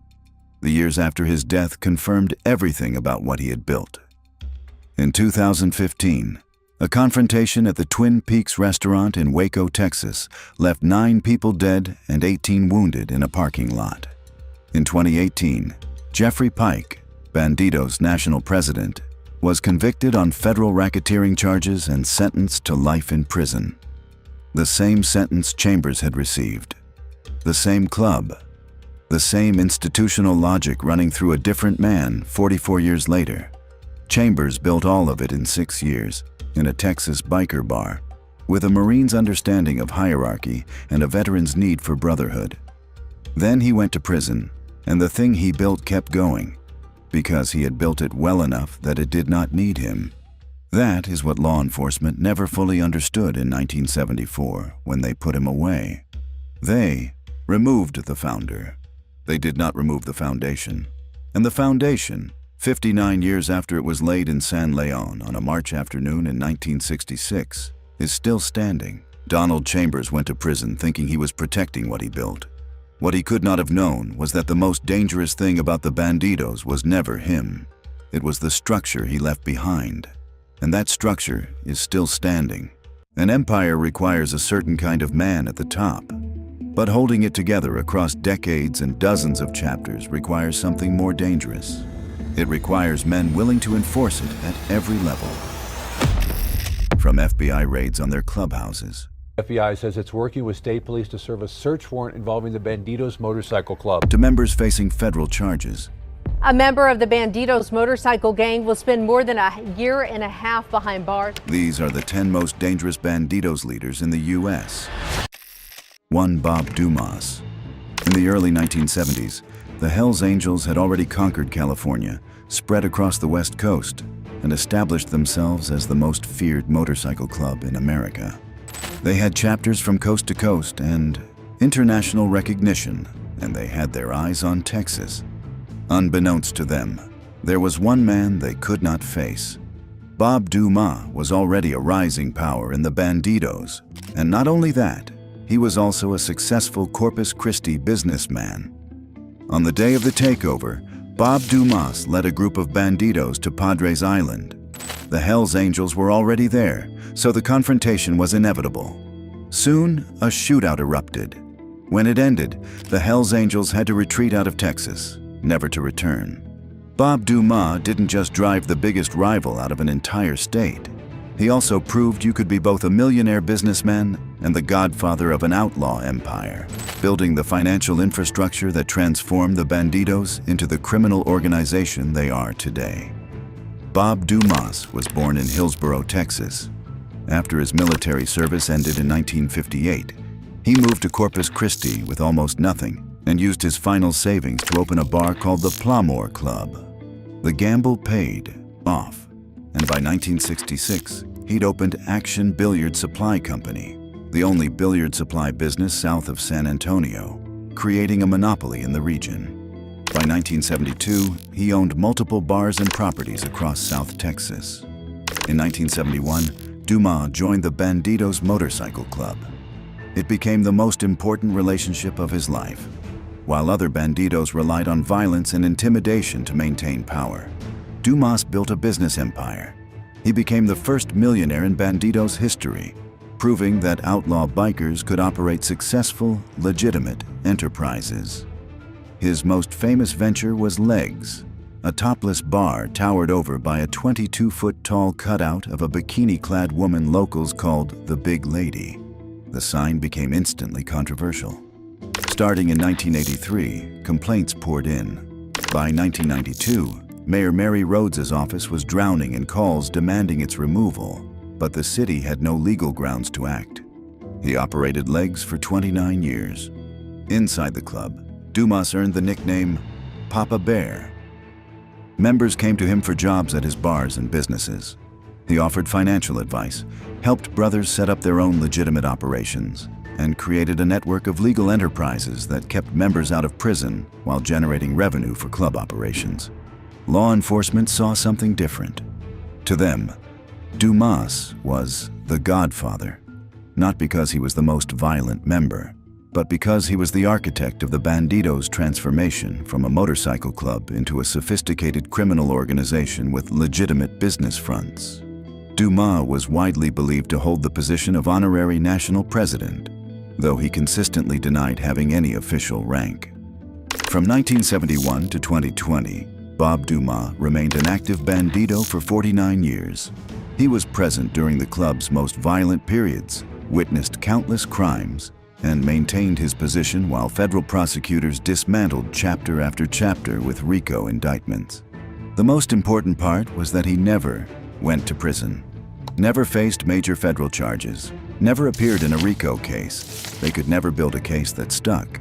The years after his death confirmed everything about what he had built. In 2015, a confrontation at the Twin Peaks restaurant in Waco, Texas, left 9 people dead and 18 wounded in a parking lot. In 2018, Jeffrey Pike, Bandidos' national president, was convicted on federal racketeering charges and sentenced to life in prison. The same sentence Chambers had received. The same club. The same institutional logic running through a different man 44 years later. Chambers built all of it in 6 years, in a Texas biker bar, with a Marine's understanding of hierarchy and a veteran's need for brotherhood. Then he went to prison, and the thing he built kept going, because he had built it well enough that it did not need him. That is what law enforcement never fully understood in 1974 when they put him away. They removed the founder. They did not remove the foundation. And the foundation, 59 years after it was laid in San Leon on a March afternoon in 1966, is still standing. Donald Chambers went to prison thinking he was protecting what he built. What he could not have known was that the most dangerous thing about the Bandidos was never him. It was the structure he left behind. And that structure is still standing. An empire requires a certain kind of man at the top. But holding it together across decades and dozens of chapters requires something more dangerous. It requires men willing to enforce it at every level. From FBI raids on their clubhouses, FBI says it's working with state police to serve a search warrant involving the Bandidos motorcycle club, to members facing federal charges. A member of the Bandidos motorcycle gang will spend more than a year and a half behind bars. These are the 10 most dangerous Bandidos leaders in the U.S. 1. Bob Dumas. In the early 1970s, the Hells Angels had already conquered California, spread across the West Coast, and established themselves as the most feared motorcycle club in America. They had chapters from coast to coast and international recognition, and they had their eyes on Texas. Unbeknownst to them, there was one man they could not face. Bob Dumas was already a rising power in the Bandidos, and not only that, he was also a successful Corpus Christi businessman. On the day of the takeover, Bob Dumas led a group of Bandidos to Padres Island. The Hells Angels were already there, so the confrontation was inevitable. Soon, a shootout erupted. When it ended, the Hells Angels had to retreat out of Texas, never to return. Bob Dumas didn't just drive the biggest rival out of an entire state. He also proved you could be both a millionaire businessman and the godfather of an outlaw empire, building the financial infrastructure that transformed the Bandidos into the criminal organization they are today. Bob Dumas was born in Hillsboro, Texas. After his military service ended in 1958, he moved to Corpus Christi with almost nothing and used his final savings to open a bar called the Plumore Club. The gamble paid off, and by 1966, he'd opened Action Billiard Supply Company, the only billiard supply business south of San Antonio, creating a monopoly in the region. By 1972, he owned multiple bars and properties across South Texas. In 1971, Dumas joined the Bandidos Motorcycle Club. It became the most important relationship of his life. While other Bandidos relied on violence and intimidation to maintain power, Dumas built a business empire. He became the first millionaire in Bandidos history, proving that outlaw bikers could operate successful, legitimate enterprises. His most famous venture was Legs, a topless bar towered over by a 22-foot-tall cutout of a bikini-clad woman locals called the Big Lady. The sign became instantly controversial. Starting in 1983, complaints poured in. By 1992, Mayor Mary Rhodes's office was drowning in calls demanding its removal, but the city had no legal grounds to act. He operated Legs for 29 years. Inside the club, Dumas earned the nickname Papa Bear. Members came to him for jobs at his bars and businesses. He offered financial advice, helped brothers set up their own legitimate operations, and created a network of legal enterprises that kept members out of prison while generating revenue for club operations. Law enforcement saw something different. To them, Dumas was the Godfather, not because he was the most violent member, but because he was the architect of the Bandidos' transformation from a motorcycle club into a sophisticated criminal organization with legitimate business fronts. Dumas was widely believed to hold the position of honorary national president, though he consistently denied having any official rank. From 1971 to 2020, Bob Dumas remained an active Bandido for 49 years. He was present during the club's most violent periods, witnessed countless crimes, and maintained his position while federal prosecutors dismantled chapter after chapter with RICO indictments. The most important part was that he never went to prison, never faced major federal charges, never appeared in a RICO case. They could never build a case that stuck.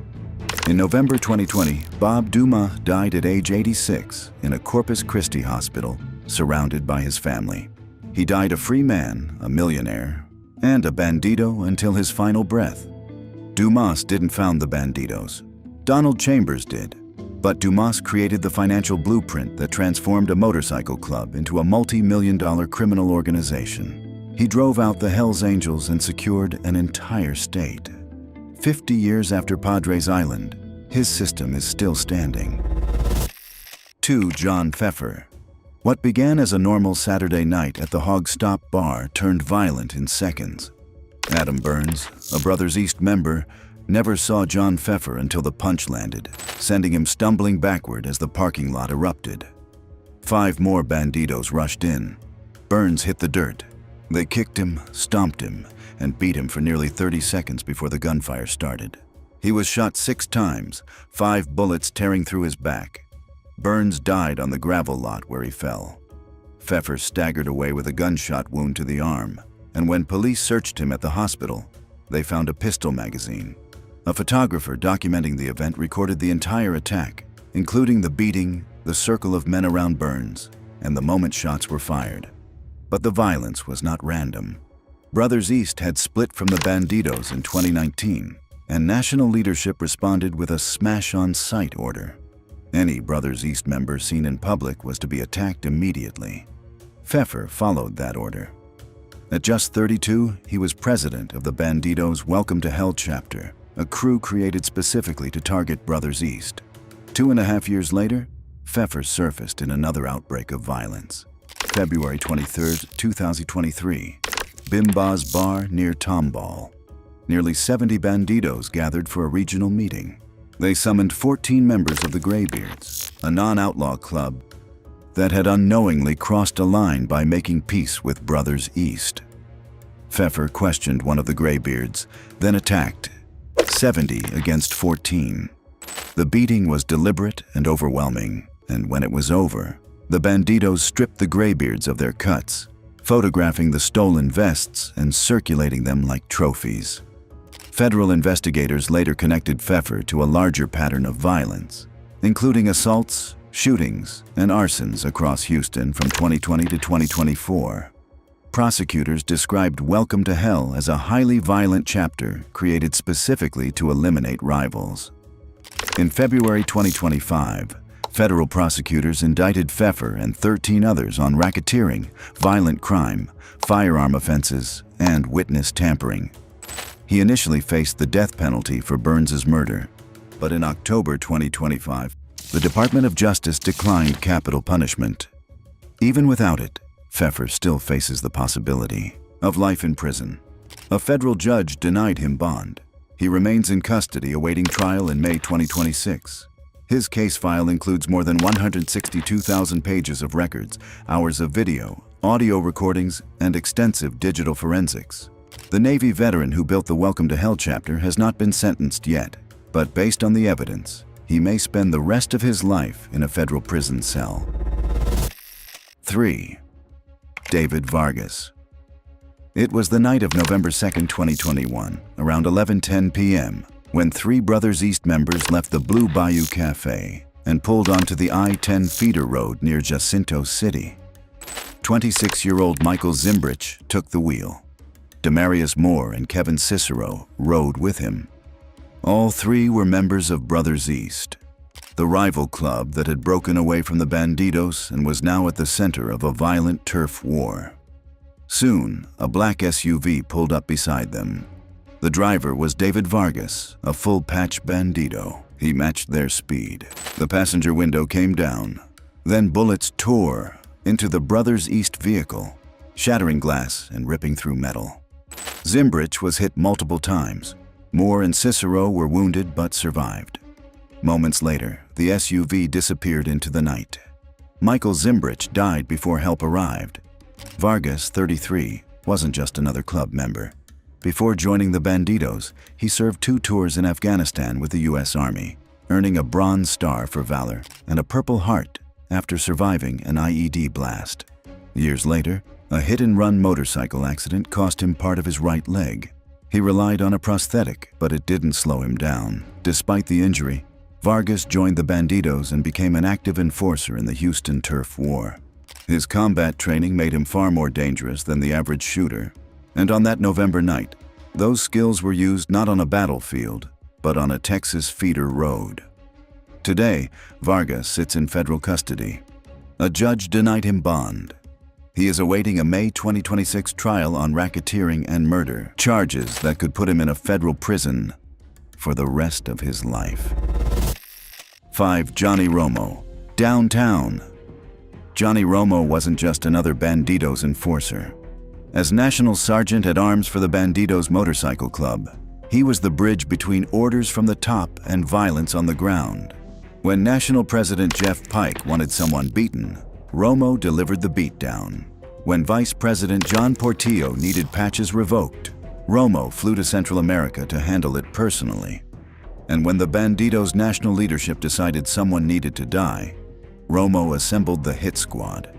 In November 2020, Bob Dumas died at age 86 in a Corpus Christi hospital, surrounded by his family. He died a free man, a millionaire, and a Bandido until his final breath. Dumas didn't found the Bandidos. Donald Chambers did. But Dumas created the financial blueprint that transformed a motorcycle club into a multi-million-dollar criminal organization. He drove out the Hells Angels and secured an entire state. 50 years after Padres Island, his system is still standing. 2. John Pfeffer. What began as a normal Saturday night at the Hog Stop bar turned violent in seconds. Adam Burns, a Brothers East member, never saw John Pfeffer until the punch landed, sending him stumbling backward as the parking lot erupted. 5 more Bandidos rushed in. Burns hit the dirt. They kicked him, stomped him, and beat him for nearly 30 seconds before the gunfire started. He was shot 6 times, 5 bullets tearing through his back. Burns died on the gravel lot where he fell. Pfeffer staggered away with a gunshot wound to the arm, and when police searched him at the hospital, they found a pistol magazine. A photographer documenting the event recorded the entire attack, including the beating, the circle of men around Burns, and the moment shots were fired. But the violence was not random. Brothers East had split from the Bandidos in 2019, and national leadership responded with a smash-on-sight order. Any Brothers East member seen in public was to be attacked immediately. Pfeffer followed that order. At just 32, he was president of the Bandidos' Welcome to Hell chapter, a crew created specifically to target Brothers East. 2.5 years later, Pfeffer surfaced in another outbreak of violence. February 23, 2023, Bimba's Bar near Tomball. Nearly 70 Bandidos gathered for a regional meeting. They summoned 14 members of the Graybeards, a non-outlaw club that had unknowingly crossed a line by making peace with Brothers East. Pfeffer questioned one of the Graybeards, then attacked. 70 against 14. The beating was deliberate and overwhelming, and when it was over, the Bandidos stripped the Graybeards of their cuts, photographing the stolen vests and circulating them like trophies. Federal investigators later connected Pfeffer to a larger pattern of violence, including assaults, shootings, and arsons across Houston from 2020 to 2024. Prosecutors described Welcome to Hell as a highly violent chapter created specifically to eliminate rivals. In February 2025, federal prosecutors indicted Pfeffer and 13 others on racketeering, violent crime, firearm offenses, and witness tampering. He initially faced the death penalty for Burns's murder, but in October 2025, the Department of Justice declined capital punishment. Even without it, Pfeffer still faces the possibility of life in prison. A federal judge denied him bond. He remains in custody awaiting trial in May 2026. His case file includes more than 162,000 pages of records, hours of video, audio recordings, and extensive digital forensics. The Navy veteran who built the Welcome to Hell chapter has not been sentenced yet, but based on the evidence, he may spend the rest of his life in a federal prison cell. 3. David Vargas. It was the night of November 2, 2021, around 11:10 p.m., when 3 Brothers East members left the Blue Bayou Cafe and pulled onto the I-10 feeder road near Jacinto City. 26-year-old Michael Zimbrich took the wheel. Demarius Moore and Kevin Cicero rode with him. All three were members of Brothers East, the rival club that had broken away from the Bandidos and was now at the center of a violent turf war. Soon, a black SUV pulled up beside them. The driver was David Vargas, a full-patch Bandido. He matched their speed. The passenger window came down. Then bullets tore into the Brothers East vehicle, shattering glass and ripping through metal. Zimbrich was hit multiple times. Moore and Cicero were wounded but survived. Moments later, the SUV disappeared into the night. Michael Zimbrich died before help arrived. Vargas, 33, wasn't just another club member. Before joining the Bandidos, he served 2 tours in Afghanistan with the U.S. Army, earning a Bronze Star for valor and a Purple Heart after surviving an IED blast. Years later, a hit-and-run motorcycle accident cost him part of his right leg. He relied on a prosthetic, but it didn't slow him down. Despite the injury, Vargas joined the Bandidos and became an active enforcer in the Houston Turf War. His combat training made him far more dangerous than the average shooter. And on that November night, those skills were used not on a battlefield, but on a Texas feeder road. Today, Vargas sits in federal custody. A judge denied him bond. He is awaiting a May 2026 trial on racketeering and murder, charges that could put him in a federal prison for the rest of his life. 5. Johnny Romo, downtown. Johnny Romo wasn't just another Bandidos enforcer. As National Sergeant at Arms for the Bandidos Motorcycle Club, he was the bridge between orders from the top and violence on the ground. When National President Jeff Pike wanted someone beaten, Romo delivered the beatdown. When Vice President John Portillo needed patches revoked, Romo flew to Central America to handle it personally. And when the Bandidos' national leadership decided someone needed to die, Romo assembled the hit squad.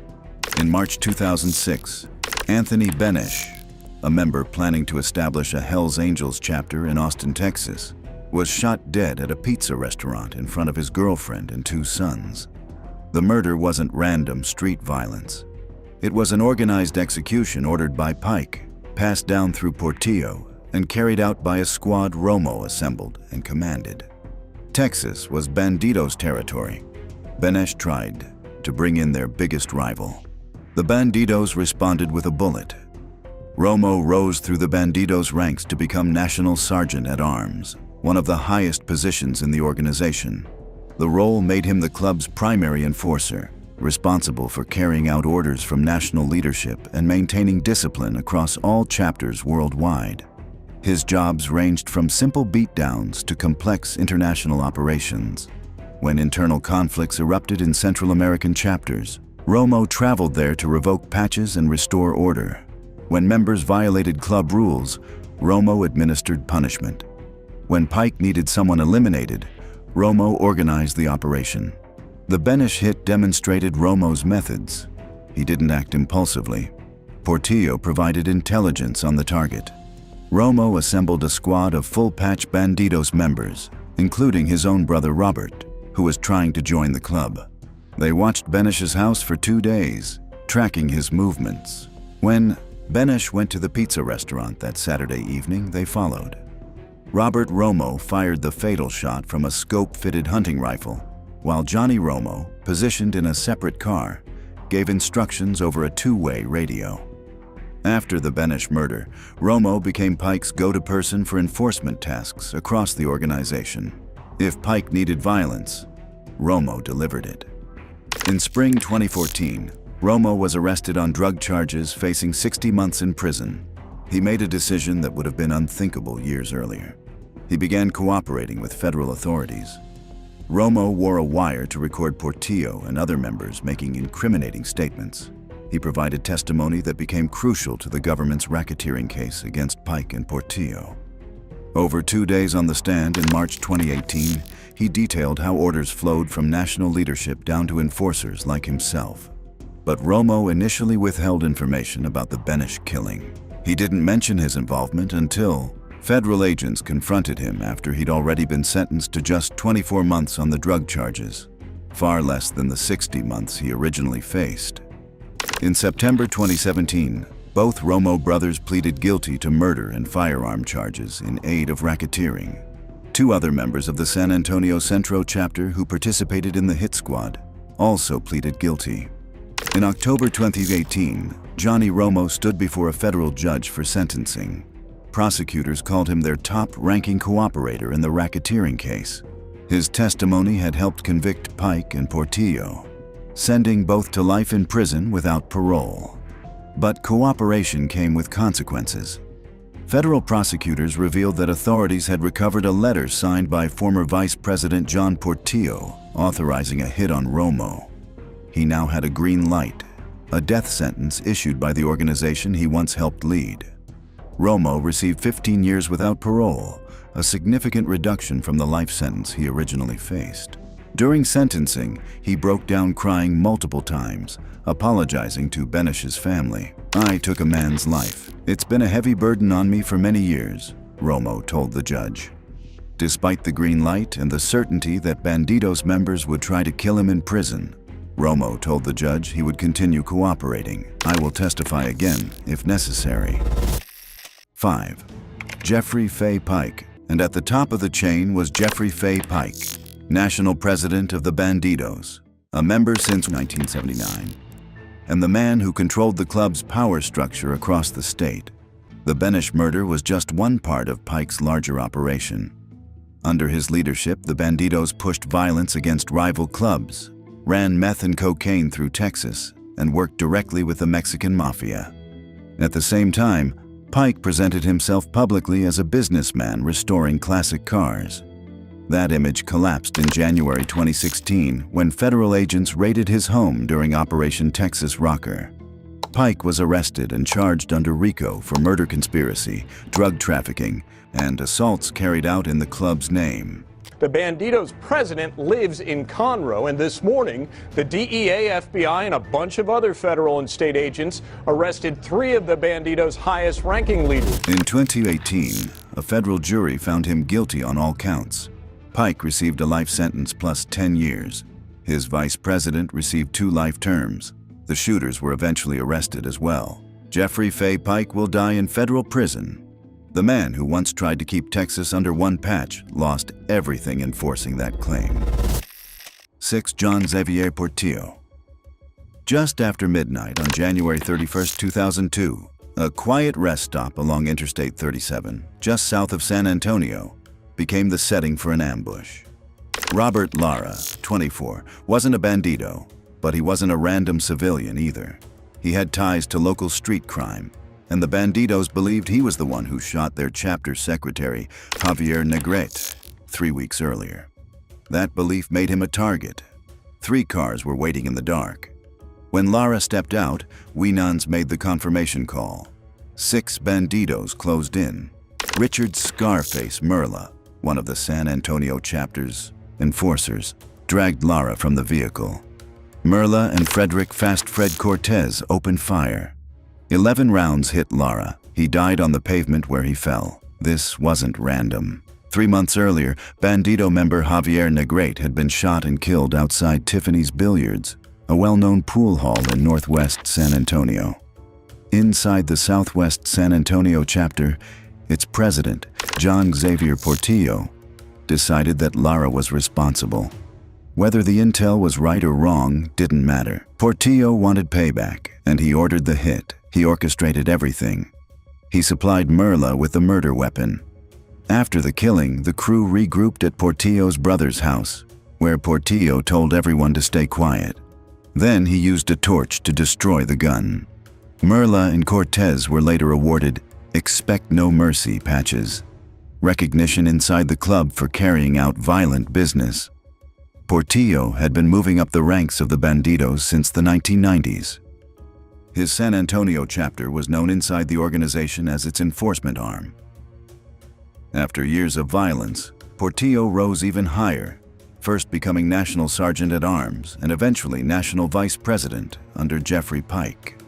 In March 2006, Anthony Benesch, a member planning to establish a Hells Angels chapter in Austin, Texas, was shot dead at a pizza restaurant in front of his girlfriend and 2 sons. The murder wasn't random street violence. It was an organized execution ordered by Pike, passed down through Portillo, and carried out by a squad Romo assembled and commanded. Texas was Bandidos' territory. Benesch tried to bring in their biggest rival. The Bandidos responded with a bullet. Romo rose through the Bandidos' ranks to become National Sergeant at Arms, one of the highest positions in the organization. The role made him the club's primary enforcer, responsible for carrying out orders from national leadership and maintaining discipline across all chapters worldwide. His jobs ranged from simple beatdowns to complex international operations. When internal conflicts erupted in Central American chapters, Romo traveled there to revoke patches and restore order. When members violated club rules, Romo administered punishment. When Pike needed someone eliminated, Romo organized the operation. The Benesch hit demonstrated Romo's methods. He didn't act impulsively. Portillo provided intelligence on the target. Romo assembled a squad of full-patch Bandidos members, including his own brother Robert, who was trying to join the club. They watched Benesch's house for 2 days, tracking his movements. When Benesch went to the pizza restaurant that Saturday evening, they followed. Robert Romo fired the fatal shot from a scope-fitted hunting rifle, while Johnny Romo, positioned in a separate car, gave instructions over a 2-way radio. After the Benesch murder, Romo became Pike's go-to person for enforcement tasks across the organization. If Pike needed violence, Romo delivered it. In spring 2014, Romo was arrested on drug charges, facing 60 months in prison. He made a decision that would have been unthinkable years earlier. He began cooperating with federal authorities. Romo wore a wire to record Portillo and other members making incriminating statements. He provided testimony that became crucial to the government's racketeering case against Pike and Portillo. Over 2 days on the stand in March 2018, he detailed how orders flowed from national leadership down to enforcers like himself. But Romo initially withheld information about the Benesch killing. He didn't mention his involvement until federal agents confronted him after he'd already been sentenced to just 24 months on the drug charges, far less than the 60 months he originally faced. In September 2017, Both Romo brothers pleaded guilty to murder and firearm charges in aid of racketeering. 2 other members of the San Antonio Centro chapter who participated in the hit squad also pleaded guilty. In October 2018, Johnny Romo stood before a federal judge for sentencing. Prosecutors called him their top-ranking cooperator in the racketeering case. His testimony had helped convict Pike and Portillo, sending both to life in prison without parole. But cooperation came with consequences. Federal prosecutors revealed that authorities had recovered a letter signed by former Vice President John Portillo authorizing a hit on Romo. He now had a green light, a death sentence issued by the organization he once helped lead. Romo received 15 years without parole, a significant reduction from the life sentence he originally faced. During sentencing, he broke down crying multiple times, apologizing to Benish's family. "I took a man's life. It's been a heavy burden on me for many years," Romo told the judge. Despite the green light and the certainty that Bandidos members would try to kill him in prison, Romo told the judge he would continue cooperating. "I will testify again, if necessary." 5. Jeffrey Fay Pike. And at the top of the chain was Jeffrey Fay Pike, national president of the Bandidos, a member since 1979, and the man who controlled the club's power structure across the state. The Benish murder was just one part of Pike's larger operation. Under his leadership, the Bandidos pushed violence against rival clubs, ran meth and cocaine through Texas, and worked directly with the Mexican mafia. At the same time, Pike presented himself publicly as a businessman restoring classic cars. That image collapsed in January 2016 when federal agents raided his home during Operation Texas Rocker. Pike was arrested and charged under RICO for murder conspiracy, drug trafficking, and assaults carried out in the club's name. The Bandidos president lives in Conroe, and this morning, the DEA, FBI, and a bunch of other federal and state agents arrested 3 of the Bandidos' highest-ranking leaders. In 2018, a federal jury found him guilty on all counts. Pike received a life sentence plus 10 years. His vice president received 2 life terms. The shooters were eventually arrested as well. Jeffrey Fay Pike will die in federal prison. The man who once tried to keep Texas under one patch lost everything enforcing that claim. 6. John Xavier Portillo. Just after midnight on January 31, 2002, a quiet rest stop along Interstate 37, just south of San Antonio, became the setting for an ambush. Robert Lara, 24, wasn't a bandido, but he wasn't a random civilian either. He had ties to local street crime, and the Bandidos believed he was the one who shot their chapter secretary, Javier Negrete, 3 weeks earlier. That belief made him a target. 3 cars were waiting in the dark. When Lara stepped out, Winans made the confirmation call. 6 Bandidos closed in. Richard Scarface Merla, one of the San Antonio chapter's enforcers, dragged Lara from the vehicle. Merla and Frederick Fast Fred Cortez opened fire. 11 rounds hit Lara. He died on the pavement where he fell. This wasn't random. 3 months earlier, Bandido member Javier Negrete had been shot and killed outside Tiffany's Billiards, a well-known pool hall in northwest San Antonio. Inside the southwest San Antonio chapter, its president, John Xavier Portillo, decided that Lara was responsible. Whether the intel was right or wrong didn't matter. Portillo wanted payback, and he ordered the hit. He orchestrated everything. He supplied Merla with the murder weapon. After the killing, the crew regrouped at Portillo's brother's house, where Portillo told everyone to stay quiet. Then he used a torch to destroy the gun. Merla and Cortez were later awarded "Expect No Mercy" patches, recognition inside the club for carrying out violent business. Portillo had been moving up the ranks of the Bandidos since the 1990s. His San Antonio chapter was known inside the organization as its enforcement arm. After years of violence, Portillo rose even higher, first becoming National Sergeant at Arms and eventually National Vice President under Jeffrey Pike.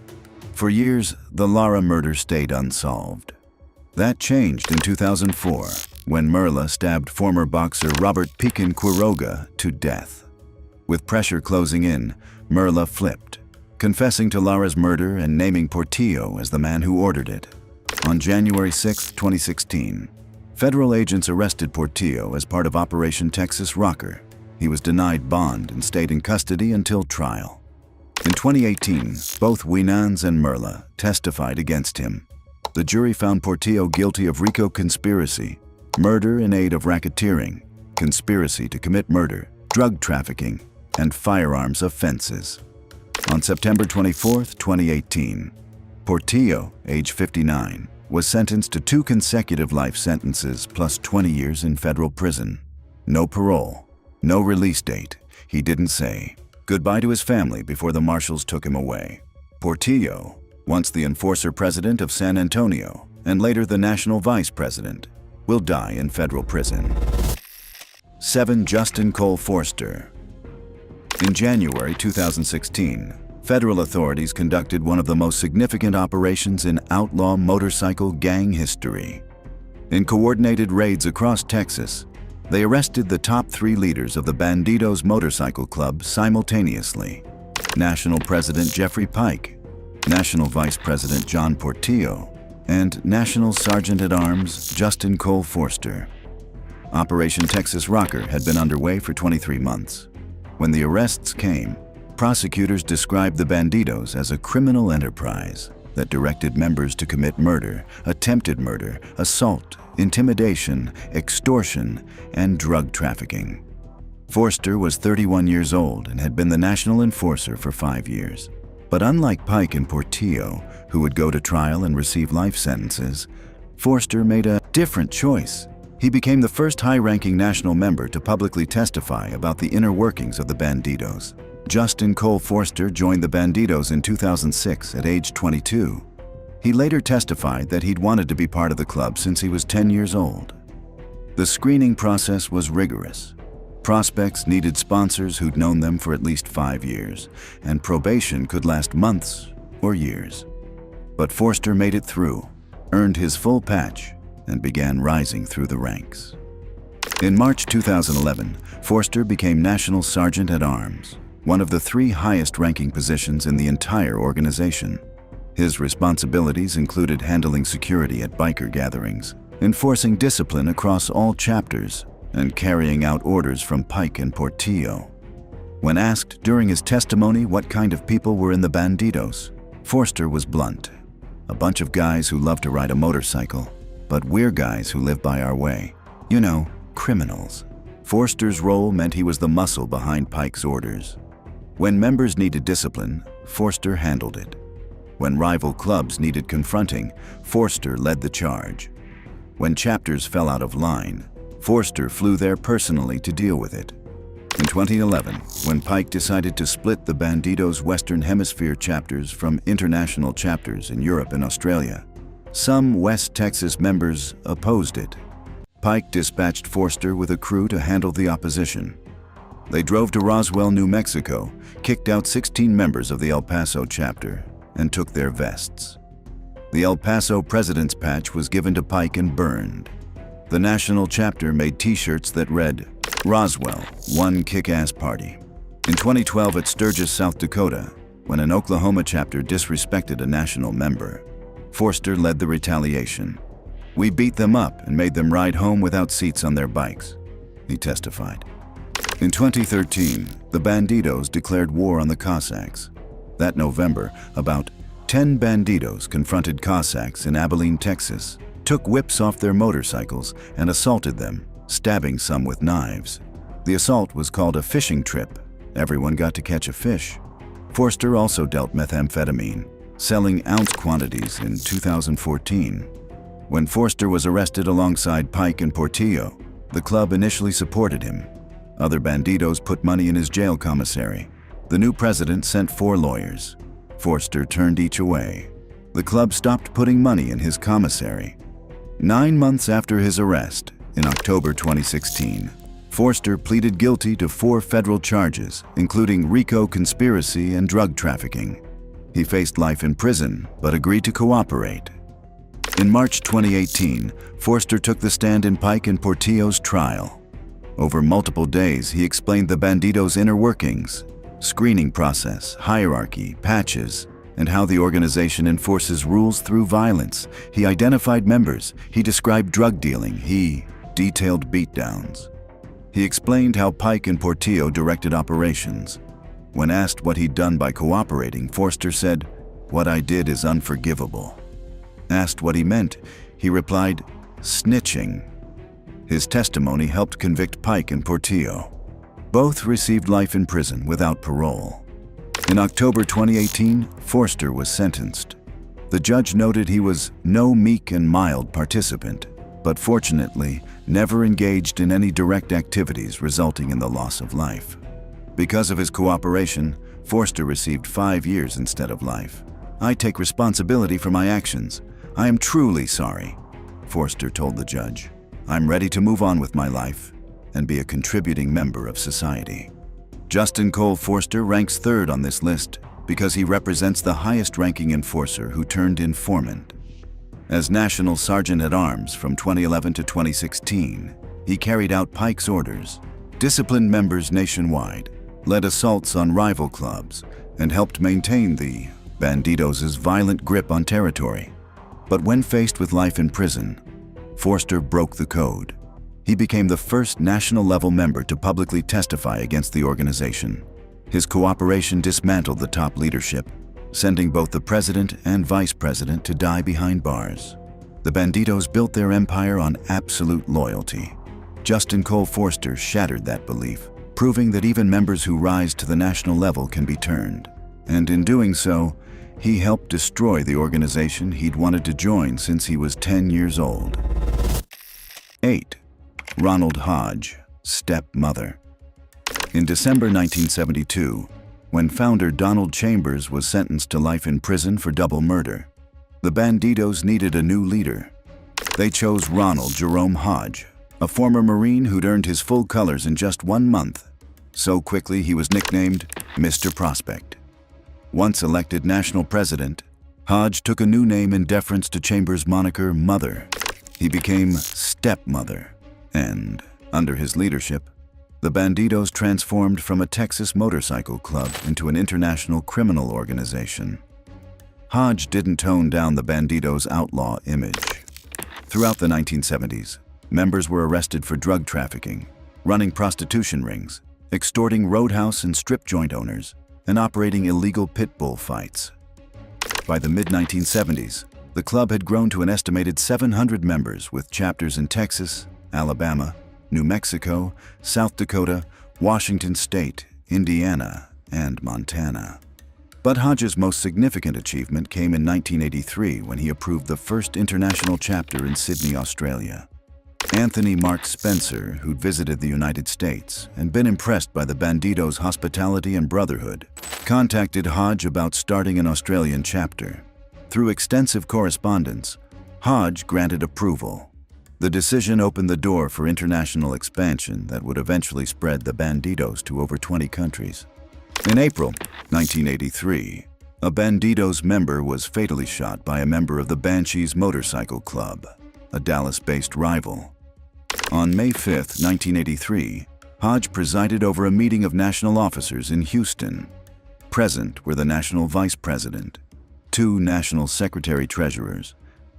For years, the Lara murder stayed unsolved. That changed in 2004, when Merla stabbed former boxer Robert Pekin Quiroga to death. With pressure closing in, Merla flipped. confessing to Lara's murder and naming Portillo as the man who ordered it. On January 6, 2016, federal agents arrested Portillo as part of Operation Texas Rocker. He was denied bond and stayed in custody until trial. In 2018, both Winans and Merla testified against him. The jury found Portillo guilty of RICO conspiracy, murder in aid of racketeering, conspiracy to commit murder, drug trafficking, and firearms offenses. On September 24, 2018, Portillo, age 59, was sentenced to 2 consecutive life sentences plus 20 years in federal prison. No parole, no release date. He didn't say goodbye to his family before the marshals took him away. Portillo, once the enforcer president of San Antonio and later the national vice president, will die in federal prison. 7. Justin Cole Forster. In January 2016, federal authorities conducted one of the most significant operations in outlaw motorcycle gang history. In coordinated raids across Texas, they arrested the top 3 leaders of the Bandidos Motorcycle Club simultaneously: National President Jeffrey Pike, National Vice President John Portillo, and National Sergeant-at-Arms Justin Cole Forster. Operation Texas Rocker had been underway for 23 months. When the arrests came, prosecutors described the Bandidos as a criminal enterprise that directed members to commit murder, attempted murder, assault, intimidation, extortion, and drug trafficking. Forster was 31 years old and had been the national enforcer for 5 years. But unlike Pike and Portillo, who would go to trial and receive life sentences, Forster made a different choice. He became the first high-ranking national member to publicly testify about the inner workings of the Bandidos. Justin Cole Forster joined the Bandidos in 2006 at age 22. He later testified that he'd wanted to be part of the club since he was 10 years old. The screening process was rigorous. Prospects needed sponsors who'd known them for at least 5 years, and probation could last months or years. But Forster made it through, earned his full patch, and began rising through the ranks. In March 2011, Forster became National Sergeant-at-Arms, one of the 3 highest-ranking positions in the entire organization. His responsibilities included handling security at biker gatherings, enforcing discipline across all chapters, and carrying out orders from Pike and Portillo. When asked during his testimony what kind of people were in the Bandidos, Forster was blunt. A bunch of guys who love to ride a motorcycle, but we're guys who live by our way. You know, criminals. Forster's role meant he was the muscle behind Pike's orders. When members needed discipline, Forster handled it. When rival clubs needed confronting, Forster led the charge. When chapters fell out of line, Forster flew there personally to deal with it. In 2011, when Pike decided to split the Bandidos' Western Hemisphere chapters from international chapters in Europe and Australia, some West Texas members opposed it. Pike dispatched Forster with a crew to handle the opposition. They drove to Roswell, New Mexico, kicked out 16 members of the El Paso chapter, and took their vests. The El Paso President's patch was given to Pike and burned. The national chapter made t-shirts that read, "Roswell, one kick-ass party." In 2012 at Sturgis, South Dakota, when an Oklahoma chapter disrespected a national member, Forster led the retaliation. "We beat them up and made them ride home without seats on their bikes," he testified. In 2013, the Bandidos declared war on the Cossacks. That November, about 10 Bandidos confronted Cossacks in Abilene, Texas, took whips off their motorcycles and assaulted them, stabbing some with knives. The assault was called a fishing trip. Everyone got to catch a fish. Forster also dealt methamphetamine, selling ounce quantities in 2014. When Forster was arrested alongside Pike and Portillo, the club initially supported him. Other Bandidos put money in his jail commissary. The new president sent 4 lawyers. Forster turned each away. The club stopped putting money in his commissary. 9 months after his arrest, in October 2016, Forster pleaded guilty to 4 federal charges, including RICO conspiracy and drug trafficking. He faced life in prison, but agreed to cooperate. In March 2018, Forster took the stand in Pike and Portillo's trial. Over multiple days, he explained the Bandidos' inner workings, screening process, hierarchy, patches, and how the organization enforces rules through violence. He identified members. He described drug dealing. He detailed beatdowns. He explained how Pike and Portillo directed operations. When asked what he'd done by cooperating, Forster said, "What I did is unforgivable." Asked what he meant, he replied, "Snitching." His testimony helped convict Pike and Portillo. Both received life in prison without parole. In October 2018, Forster was sentenced. The judge noted he was no meek and mild participant, but fortunately never engaged in any direct activities resulting in the loss of life. Because of his cooperation, Forster received 5 years instead of life. "I take responsibility for my actions. I am truly sorry," Forster told the judge. "I'm ready to move on with my life and be a contributing member of society." Justin Cole Forster ranks third on this list because he represents the highest-ranking enforcer who turned informant. As National Sergeant-at-Arms from 2011 to 2016, he carried out Pike's orders, disciplined members nationwide, led assaults on rival clubs, and helped maintain the Bandidos' violent grip on territory. But when faced with life in prison, Forster broke the code. He became the first national-level member to publicly testify against the organization. His cooperation dismantled the top leadership, sending both the president and vice president to die behind bars. The Bandidos built their empire on absolute loyalty. Justin Cole Forster shattered that belief, proving that even members who rise to the national level can be turned. And in doing so, he helped destroy the organization he'd wanted to join since he was 10 years old. 8. Ronald Hodge, stepmother. In December 1972, when founder Donald Chambers was sentenced to life in prison for double murder, the Bandidos needed a new leader. They chose Ronald Jerome Hodge, a former Marine who'd earned his full colors in just 1 month. So quickly he was nicknamed Mr. Prospect. Once elected national president, Hodge took a new name in deference to Chambers' moniker Mother. He became Stepmother, and, under his leadership, the Bandidos transformed from a Texas motorcycle club into an international criminal organization. Hodge didn't tone down the Bandidos' outlaw image. Throughout the 1970s, members were arrested for drug trafficking, running prostitution rings, extorting roadhouse and strip joint owners, and operating illegal pit bull fights. By the mid-1970s, the club had grown to an estimated 700 members with chapters in Texas, Alabama, New Mexico, South Dakota, Washington State, Indiana, and Montana. But Hodge's most significant achievement came in 1983 when he approved the first international chapter in Sydney, Australia. Anthony Mark Spencer, who'd visited the United States and been impressed by the Bandidos' hospitality and brotherhood, contacted Hodge about starting an Australian chapter. Through extensive correspondence, Hodge granted approval. The decision opened the door for international expansion that would eventually spread the Bandidos to over 20 countries. In April 1983, a Bandidos member was fatally shot by a member of the Banshees Motorcycle Club, a Dallas-based rival. On May 5, 1983, Hodge presided over a meeting of national officers in Houston. Present were the national vice president, 2 national secretary-treasurers,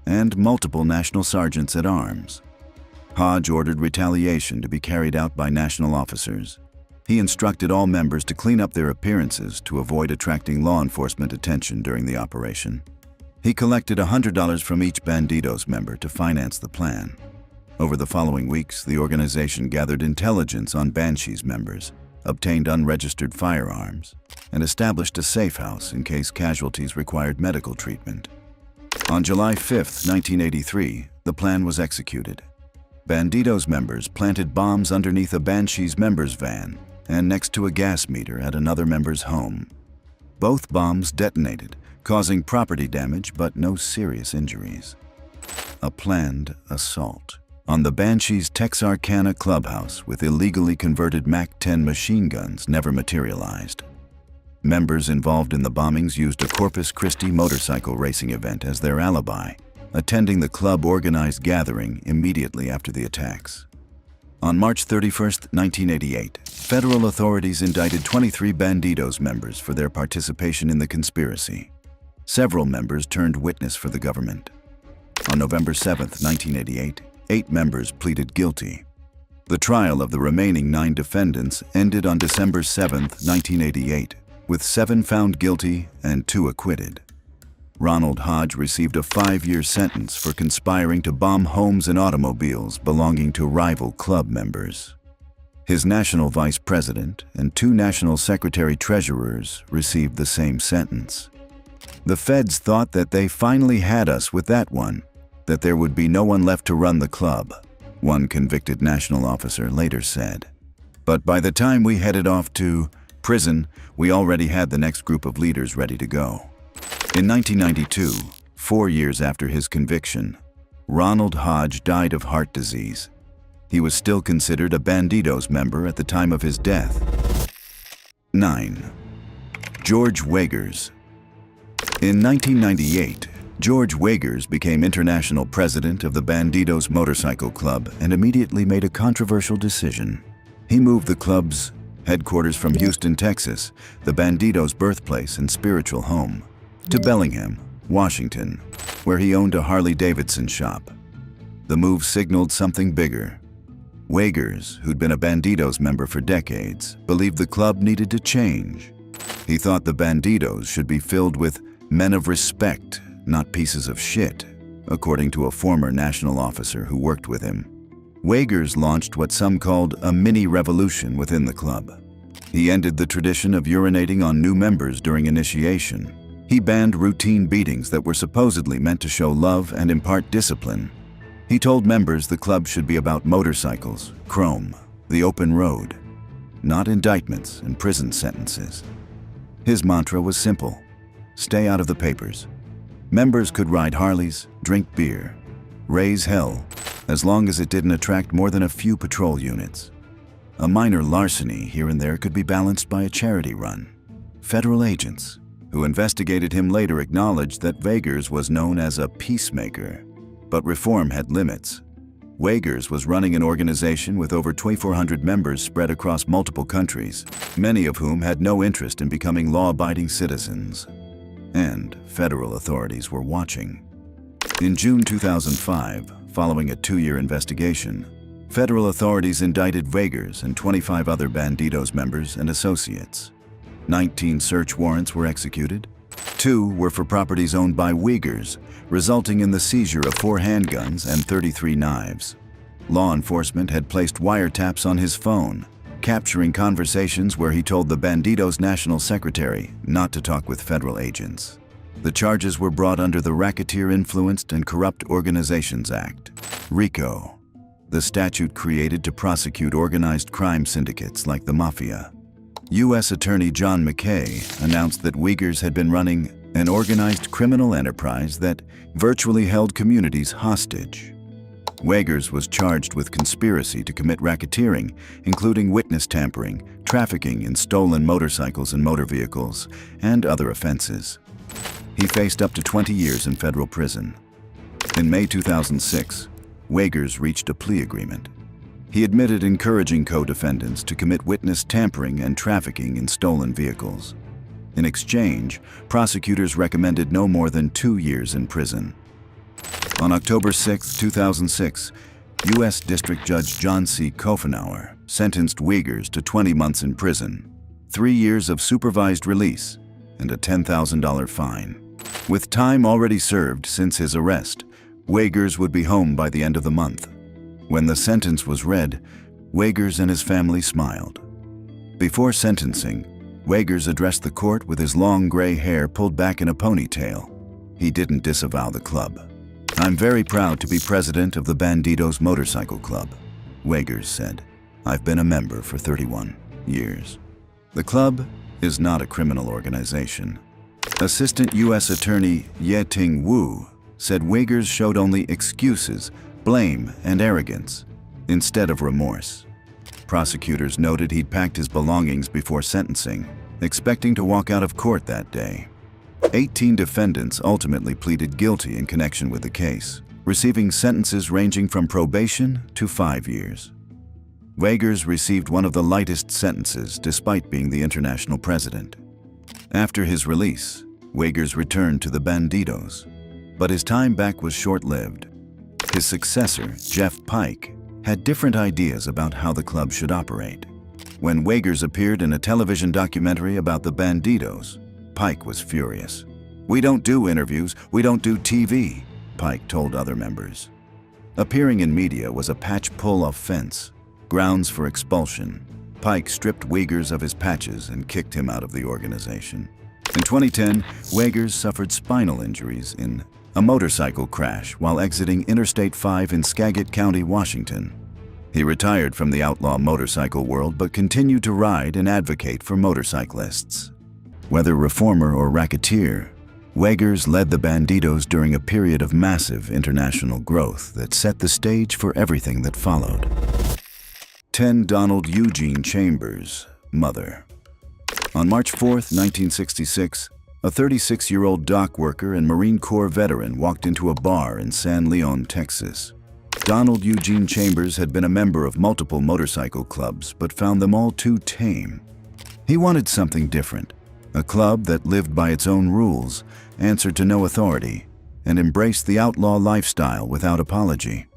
and multiple national sergeants-at-arms. Hodge ordered retaliation to be carried out by national officers. He instructed all members to clean up their appearances to avoid attracting law enforcement attention during the operation. He collected $100 from each Bandidos member to finance the plan. Over the following weeks, the organization gathered intelligence on Banshees members, obtained unregistered firearms, and established a safe house in case casualties required medical treatment. On July 5, 1983, the plan was executed. Bandidos members planted bombs underneath a Banshees member's van and next to a gas meter at another member's home. Both bombs detonated, causing property damage but no serious injuries. A planned assault on the Banshees Texarkana clubhouse with illegally converted MAC-10 machine guns never materialized. Members involved in the bombings used a Corpus Christi motorcycle racing event as their alibi, attending the club organized gathering immediately after the attacks. On March 31, 1988, federal authorities indicted 23 Bandidos members for their participation in the conspiracy. Several members turned witness for the government. On November 7, 1988, 8 members pleaded guilty. The trial of the remaining 9 defendants ended on December 7, 1988, with 7 found guilty and 2 acquitted. Ronald Hodge received a 5-year sentence for conspiring to bomb homes and automobiles belonging to rival club members. His national vice president and 2 national secretary-treasurers received the same sentence. The feds thought that they finally had us with that one, that there would be no one left to run the club, one convicted national officer later said. But by the time we headed off to prison, we already had the next group of leaders ready to go. In 1992, 4 years after his conviction, Ronald Hodge died of heart disease. He was still considered a Bandidos member at the time of his death. 9. George Wagers. In 1998, George Wagers became international president of the Bandidos Motorcycle Club and immediately made a controversial decision. He moved the club's headquarters from Houston, Texas, the Bandidos' birthplace and spiritual home, to Bellingham, Washington, where he owned a Harley-Davidson shop. The move signaled something bigger. Wagers, who'd been a Bandidos member for decades, believed the club needed to change. He thought the Bandidos should be filled with men of respect, not pieces of shit, according to a former national officer who worked with him. Wagers launched what some called a mini-revolution within the club. He ended the tradition of urinating on new members during initiation. He banned routine beatings that were supposedly meant to show love and impart discipline. He told members the club should be about motorcycles, chrome, the open road, not indictments and prison sentences. His mantra was simple: stay out of the papers. Members could ride Harleys, drink beer, raise hell, as long as it didn't attract more than a few patrol units. A minor larceny here and there could be balanced by a charity run. Federal agents, who investigated him, later acknowledged that Wagers was known as a peacemaker, but reform had limits. Wagers was running an organization with over 2,400 members spread across multiple countries, many of whom had no interest in becoming law-abiding citizens. And federal authorities were watching. In June 2005, following a 2-year investigation, federal authorities indicted Wagers and 25 other Bandidos members and associates. 19 search warrants were executed. 2 were for properties owned by Wagers, resulting in the seizure of 4 handguns and 33 knives. Law enforcement had placed wiretaps on his phone, capturing conversations where he told the Bandidos' national secretary not to talk with federal agents. The charges were brought under the Racketeer Influenced and Corrupt Organizations Act, RICO, the statute created to prosecute organized crime syndicates like the Mafia. U.S. Attorney John McKay announced that Wagers had been running an organized criminal enterprise that virtually held communities hostage. Wagers was charged with conspiracy to commit racketeering, including witness tampering, trafficking in stolen motorcycles and motor vehicles, and other offenses. He faced up to 20 years in federal prison. In May 2006, Wagers reached a plea agreement. He admitted encouraging co-defendants to commit witness tampering and trafficking in stolen vehicles. In exchange, prosecutors recommended no more than 2 years in prison. On October 6, 2006, U.S. District Judge John C. Kofenauer sentenced Wagers to 20 months in prison, 3 years of supervised release, and a $10,000 fine. With time already served since his arrest, Wagers would be home by the end of the month. When the sentence was read, Wagers and his family smiled. Before sentencing, Wagers addressed the court with his long gray hair pulled back in a ponytail. He didn't disavow the club. "I'm very proud to be president of the Bandidos Motorcycle Club," Wagers said. "I've been a member for 31 years. The club is not a criminal organization." Assistant U.S. Attorney Ye-Ting Wu said Wagers showed only excuses, blame, and arrogance, instead of remorse. Prosecutors noted he'd packed his belongings before sentencing, expecting to walk out of court that day. 18 defendants ultimately pleaded guilty in connection with the case, receiving sentences ranging from probation to 5 years. Wagers received one of the lightest sentences despite being the international president. After his release, Wagers returned to the Bandidos, but his time back was short-lived. His successor, Jeff Pike, had different ideas about how the club should operate. When Wagers appeared in a television documentary about the Bandidos, Pike was furious. "We don't do interviews, we don't do TV," Pike told other members. Appearing in media was a patch-pull offense, grounds for expulsion. Pike stripped Wagers of his patches and kicked him out of the organization. In 2010, Wagers suffered spinal injuries in a motorcycle crash while exiting Interstate 5 in Skagit County, Washington. He retired from the outlaw motorcycle world but continued to ride and advocate for motorcyclists. Whether reformer or racketeer, Wagers led the Bandidos during a period of massive international growth that set the stage for everything that followed. 10. Donald Eugene Chambers, mother. On March 4, 1966, a 36-year-old dock worker and Marine Corps veteran walked into a bar in San Leon, Texas. Donald Eugene Chambers had been a member of multiple motorcycle clubs but found them all too tame. He wanted something different, a club that lived by its own rules, answered to no authority, and embraced the outlaw lifestyle without apology.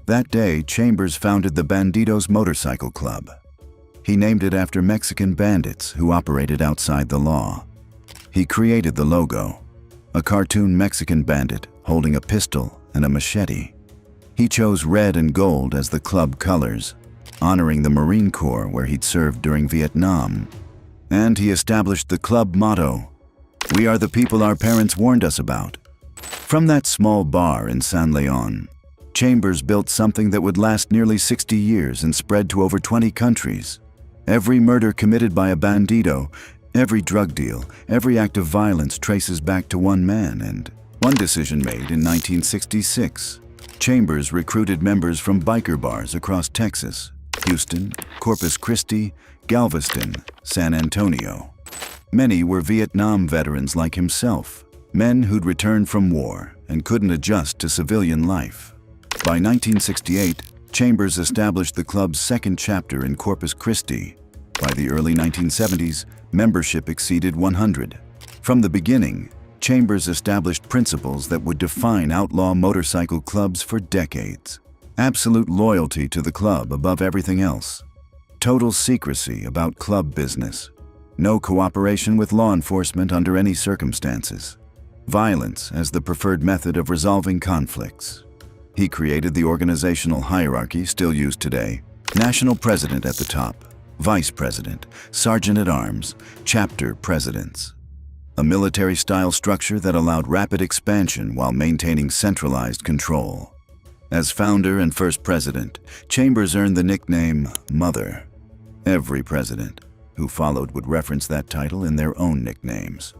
That day, Chambers founded the Bandidos Motorcycle Club. He named it after Mexican bandits who operated outside the law. He created the logo, a cartoon Mexican bandit holding a pistol and a machete. He chose red and gold as the club colors, honoring the Marine Corps where he'd served during Vietnam. And he established the club motto, "We are the people our parents warned us about." From that small bar in San Leon, Chambers built something that would last nearly 60 years and spread to over 20 countries. Every murder committed by a bandido, every drug deal, every act of violence traces back to one man and one decision made in 1966. Chambers recruited members from biker bars across Texas, Houston, Corpus Christi, Galveston, San Antonio. Many were Vietnam veterans like himself, men who'd returned from war and couldn't adjust to civilian life. By 1968, Chambers established the club's second chapter in Corpus Christi. By the early 1970s, membership exceeded 100. From the beginning, Chambers established principles that would define outlaw motorcycle clubs for decades. Absolute loyalty to the club above everything else. Total secrecy about club business. No cooperation with law enforcement under any circumstances. Violence as the preferred method of resolving conflicts. He created the organizational hierarchy still used today. National president at the top, vice president, sergeant-at-arms, chapter presidents. A military-style structure that allowed rapid expansion while maintaining centralized control. As founder and first president, Chambers earned the nickname Mother. Every president who followed would reference that title in their own nicknames.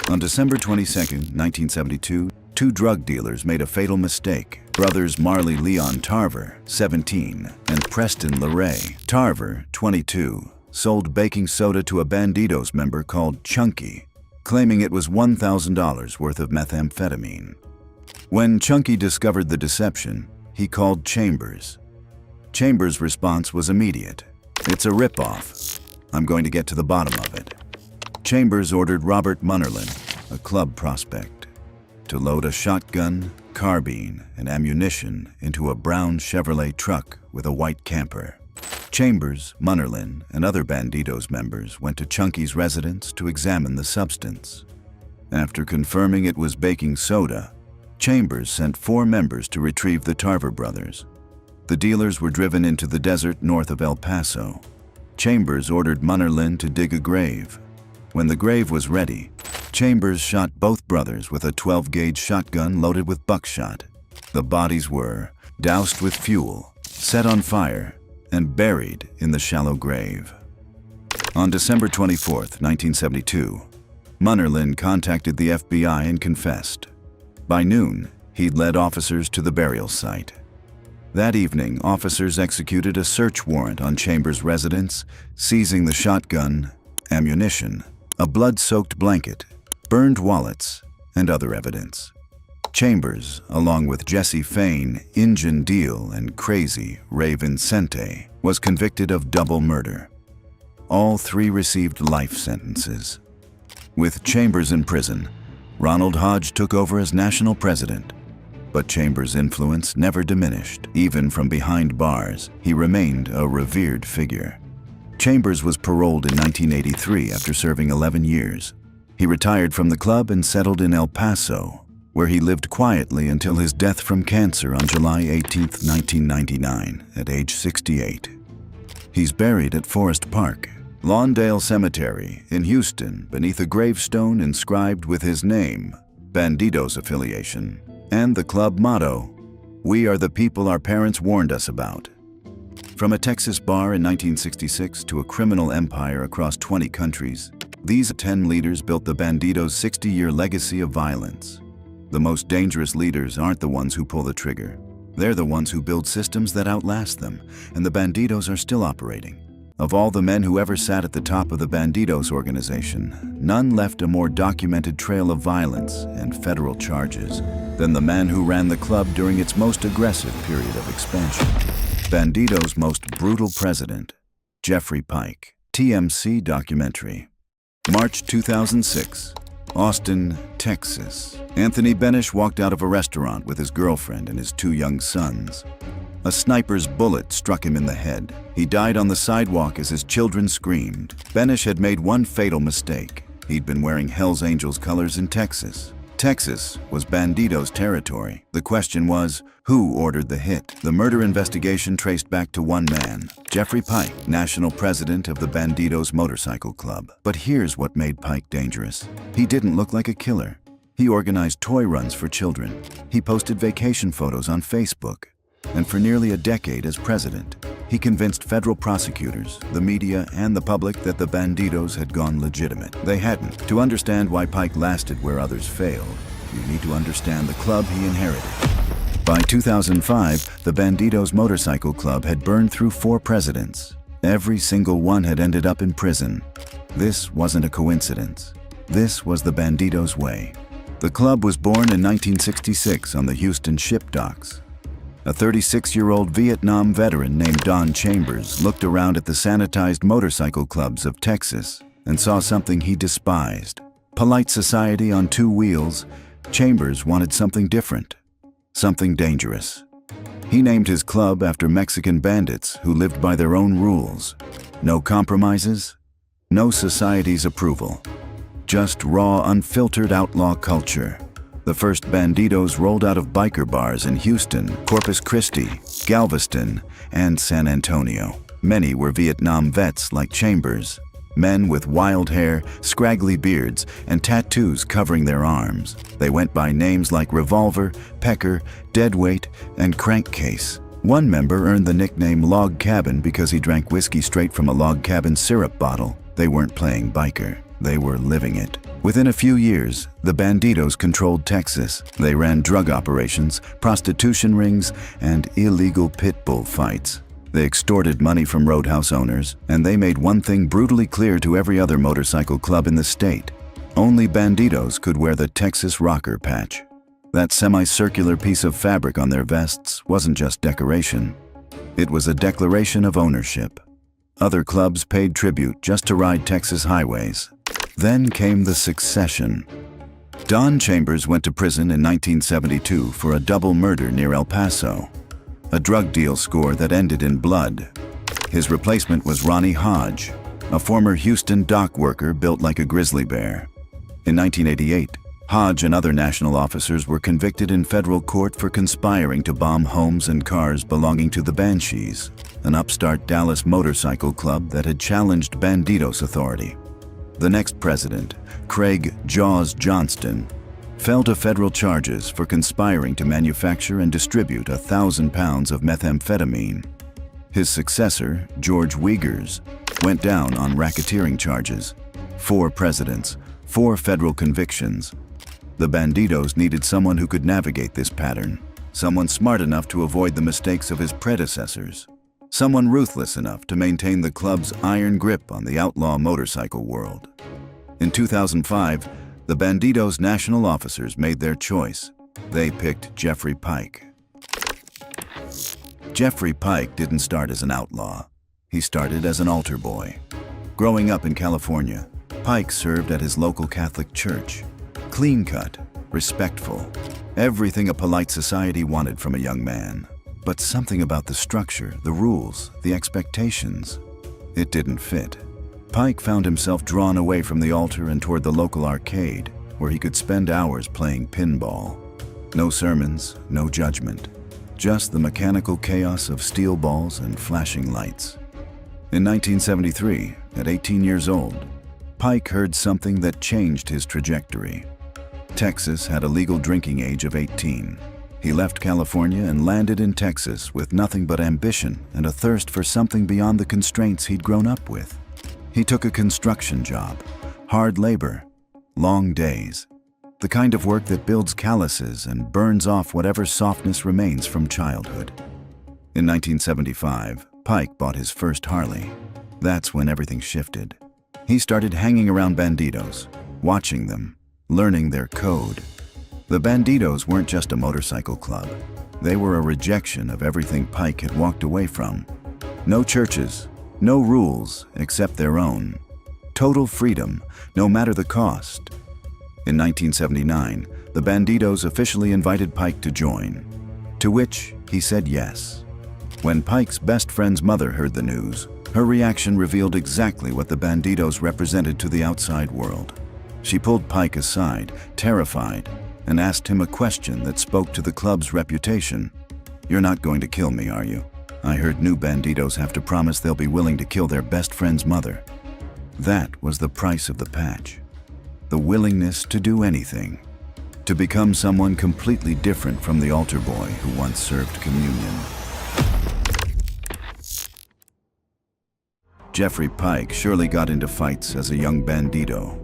On December 22, 1972, two drug dealers made a fatal mistake. Brothers Marley Leon Tarver, 17, and Preston LeRae Tarver, 22, sold baking soda to a Bandidos member called Chunky, claiming it was $1,000 worth of methamphetamine. When Chunky discovered the deception, he called Chambers. Chambers' response was immediate. "It's a ripoff. I'm going to get to the bottom of it." Chambers ordered Robert Munnerlyn, a club prospect, to load a shotgun, carbine, and ammunition into a brown Chevrolet truck with a white camper. Chambers, Munnerlyn, and other Bandidos members went to Chunky's residence to examine the substance. After confirming it was baking soda, Chambers sent 4 members to retrieve the Tarver brothers. The dealers were driven into the desert north of El Paso. Chambers ordered Munnerlyn to dig a grave. When the grave was ready, Chambers shot both brothers with a 12-gauge shotgun loaded with buckshot. The bodies were doused with fuel, set on fire, and buried in the shallow grave. On December 24, 1972, Munnerlyn contacted the FBI and confessed. By noon, he'd led officers to the burial site. That evening, officers executed a search warrant on Chambers' residence, seizing the shotgun, ammunition, a blood-soaked blanket, burned wallets, and other evidence. Chambers, along with Jesse Fain, Injun Deal, and Crazy Ray Vincente, was convicted of double murder. All three received life sentences. With Chambers in prison, Ronald Hodge took over as national president. But Chambers' influence never diminished. Even from behind bars, he remained a revered figure. Chambers was paroled in 1983 after serving 11 years. He retired from the club and settled in El Paso, where he lived quietly until his death from cancer on July 18, 1999, at age 68. He's buried at Forest Park, Lawndale Cemetery in Houston, beneath a gravestone inscribed with his name, Bandidos affiliation, and the club motto, "We are the people our parents warned us about." From a Texas bar in 1966 to a criminal empire across 20 countries, these 10 leaders built the Bandidos' 60-year legacy of violence. The most dangerous leaders aren't the ones who pull the trigger. They're the ones who build systems that outlast them, and the Bandidos are still operating. Of all the men who ever sat at the top of the Bandidos organization, none left a more documented trail of violence and federal charges than the man who ran the club during its most aggressive period of expansion. Bandidos' most brutal president, Jeffrey Pike. TMC documentary. March 2006, Austin, Texas. Anthony Benish walked out of a restaurant with his girlfriend and his 2 young sons. A sniper's bullet struck him in the head. He died on the sidewalk as his children screamed. Benish had made one fatal mistake. He'd been wearing Hell's Angels colors in Texas. Texas was Bandidos' territory. The question was, who ordered the hit? The murder investigation traced back to one man, Jeffrey Pike, national president of the Bandidos Motorcycle Club. But here's what made Pike dangerous. He didn't look like a killer. He organized toy runs for children. He posted vacation photos on Facebook. And for nearly a decade as president, he convinced federal prosecutors, the media, and the public that the Bandidos had gone legitimate. They hadn't. To understand why Pike lasted where others failed, you need to understand the club he inherited. By 2005, the Bandidos Motorcycle Club had burned through 4 presidents. Every single one had ended up in prison. This wasn't a coincidence. This was the Bandidos way. The club was born in 1966 on the Houston ship docks. A 36-year-old Vietnam veteran named Don Chambers looked around at the sanitized motorcycle clubs of Texas and saw something he despised. Polite society on 2 wheels, Chambers wanted something different, something dangerous. He named his club after Mexican bandits who lived by their own rules. No compromises, no society's approval. Just raw, unfiltered outlaw culture. The first Bandidos rolled out of biker bars in Houston, Corpus Christi, Galveston, and San Antonio. Many were Vietnam vets like Chambers, men with wild hair, scraggly beards, and tattoos covering their arms. They went by names like Revolver, Pecker, Deadweight, and Crankcase. One member earned the nickname Log Cabin because he drank whiskey straight from a log cabin syrup bottle. They weren't playing biker. They were living it. Within a few years, the Bandidos controlled Texas. They ran drug operations, prostitution rings, and illegal pit bull fights. They extorted money from roadhouse owners, and they made one thing brutally clear to every other motorcycle club in the state. Only Bandidos could wear the Texas rocker patch. That semicircular piece of fabric on their vests wasn't just decoration. It was a declaration of ownership. Other clubs paid tribute just to ride Texas highways. Then came the succession. Don Chambers went to prison in 1972 for a double murder near El Paso, a drug deal score that ended in blood. His replacement was Ronnie Hodge, a former Houston dock worker built like a grizzly bear. In 1988, Hodge and other national officers were convicted in federal court for conspiring to bomb homes and cars belonging to the Banshees, an upstart Dallas motorcycle club that had challenged Bandidos authority. The next president, Craig "Jaws" Johnston, fell to federal charges for conspiring to manufacture and distribute 1,000 pounds of methamphetamine. His successor, George Wiegers, went down on racketeering charges. 4 presidents, 4 federal convictions. The Bandidos needed someone who could navigate this pattern, someone smart enough to avoid the mistakes of his predecessors, someone ruthless enough to maintain the club's iron grip on the outlaw motorcycle world. In 2005, the Bandidos national officers made their choice. They picked Jeffrey Pike. Jeffrey Pike didn't start as an outlaw. He started as an altar boy. Growing up in California, Pike served at his local Catholic church. Clean-cut, respectful, everything a polite society wanted from a young man. But something about the structure, the rules, the expectations, it didn't fit. Pike found himself drawn away from the altar and toward the local arcade, where he could spend hours playing pinball. No sermons, no judgment, just the mechanical chaos of steel balls and flashing lights. In 1973, at 18 years old, Pike heard something that changed his trajectory. Texas had a legal drinking age of 18. He left California and landed in Texas with nothing but ambition and a thirst for something beyond the constraints he'd grown up with. He took a construction job, hard labor, long days, the kind of work that builds calluses and burns off whatever softness remains from childhood. In 1975, Pike bought his first Harley. That's when everything shifted. He started hanging around Bandidos, watching them, learning their code. The Bandidos weren't just a motorcycle club. They were a rejection of everything Pike had walked away from. No churches, no rules except their own. Total freedom, no matter the cost. In 1979, the Bandidos officially invited Pike to join, to which he said yes. When Pike's best friend's mother heard the news, her reaction revealed exactly what the Bandidos represented to the outside world. She pulled Pike aside, terrified, and asked him a question that spoke to the club's reputation. "You're not going to kill me, are you? I heard new Bandidos have to promise they'll be willing to kill their best friend's mother." That was the price of the patch. The willingness to do anything, to become someone completely different from the altar boy who once served communion. Jeffrey Pike surely got into fights as a young Bandido.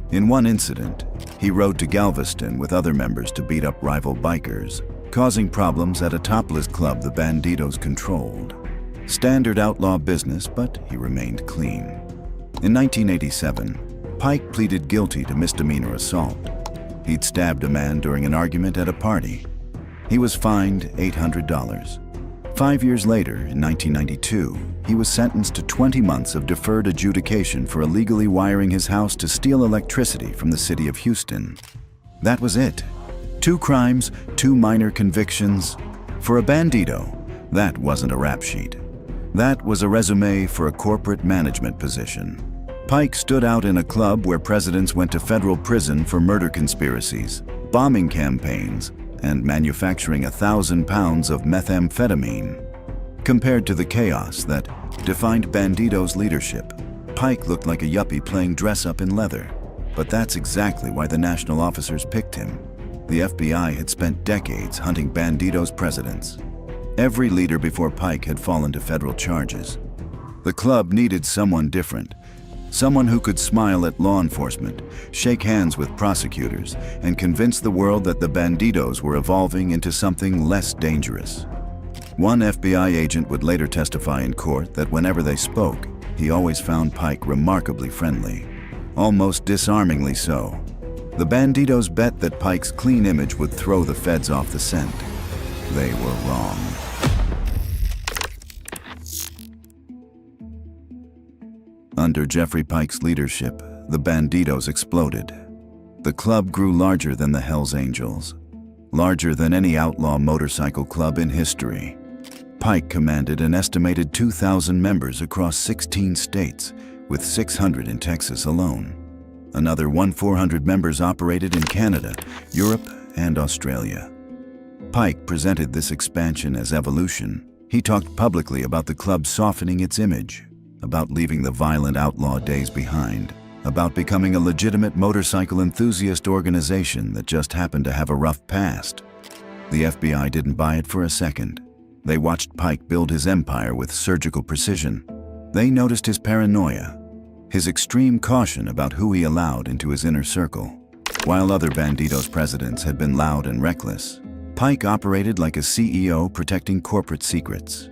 In one incident, he rode to Galveston with other members to beat up rival bikers, causing problems at a topless club the Bandidos controlled. Standard outlaw business, but he remained clean. In 1987, Pike pleaded guilty to misdemeanor assault. He'd stabbed a man during an argument at a party. He was fined $800. 5 years later, in 1992, he was sentenced to 20 months of deferred adjudication for illegally wiring his house to steal electricity from the city of Houston. That was it. 2 crimes, 2 minor convictions. For a Bandido, that wasn't a rap sheet. That was a resume for a corporate management position. Pike stood out in a club where presidents went to federal prison for murder conspiracies, bombing campaigns, and manufacturing 1,000 pounds of methamphetamine. Compared to the chaos that defined Bandido's leadership, Pike looked like a yuppie playing dress-up in leather. But that's exactly why the national officers picked him. The FBI had spent decades hunting Bandido's presidents. Every leader before Pike had fallen to federal charges. The club needed someone different, someone who could smile at law enforcement, shake hands with prosecutors, and convince the world that the Bandidos were evolving into something less dangerous. One FBI agent would later testify in court that whenever they spoke, he always found Pike remarkably friendly, almost disarmingly so. The Bandidos bet that Pike's clean image would throw the feds off the scent. They were wrong. Under Jeffrey Pike's leadership, the Bandidos exploded. The club grew larger than the Hells Angels, larger than any outlaw motorcycle club in history. Pike commanded an estimated 2,000 members across 16 states, with 600 in Texas alone. Another 1,400 members operated in Canada, Europe, and Australia. Pike presented this expansion as evolution. He talked publicly about the club softening its image, about leaving the violent outlaw days behind, about becoming a legitimate motorcycle enthusiast organization that just happened to have a rough past. The FBI didn't buy it for a second. They watched Pike build his empire with surgical precision. They noticed his paranoia, his extreme caution about who he allowed into his inner circle. While other Bandidos presidents had been loud and reckless, Pike operated like a CEO protecting corporate secrets.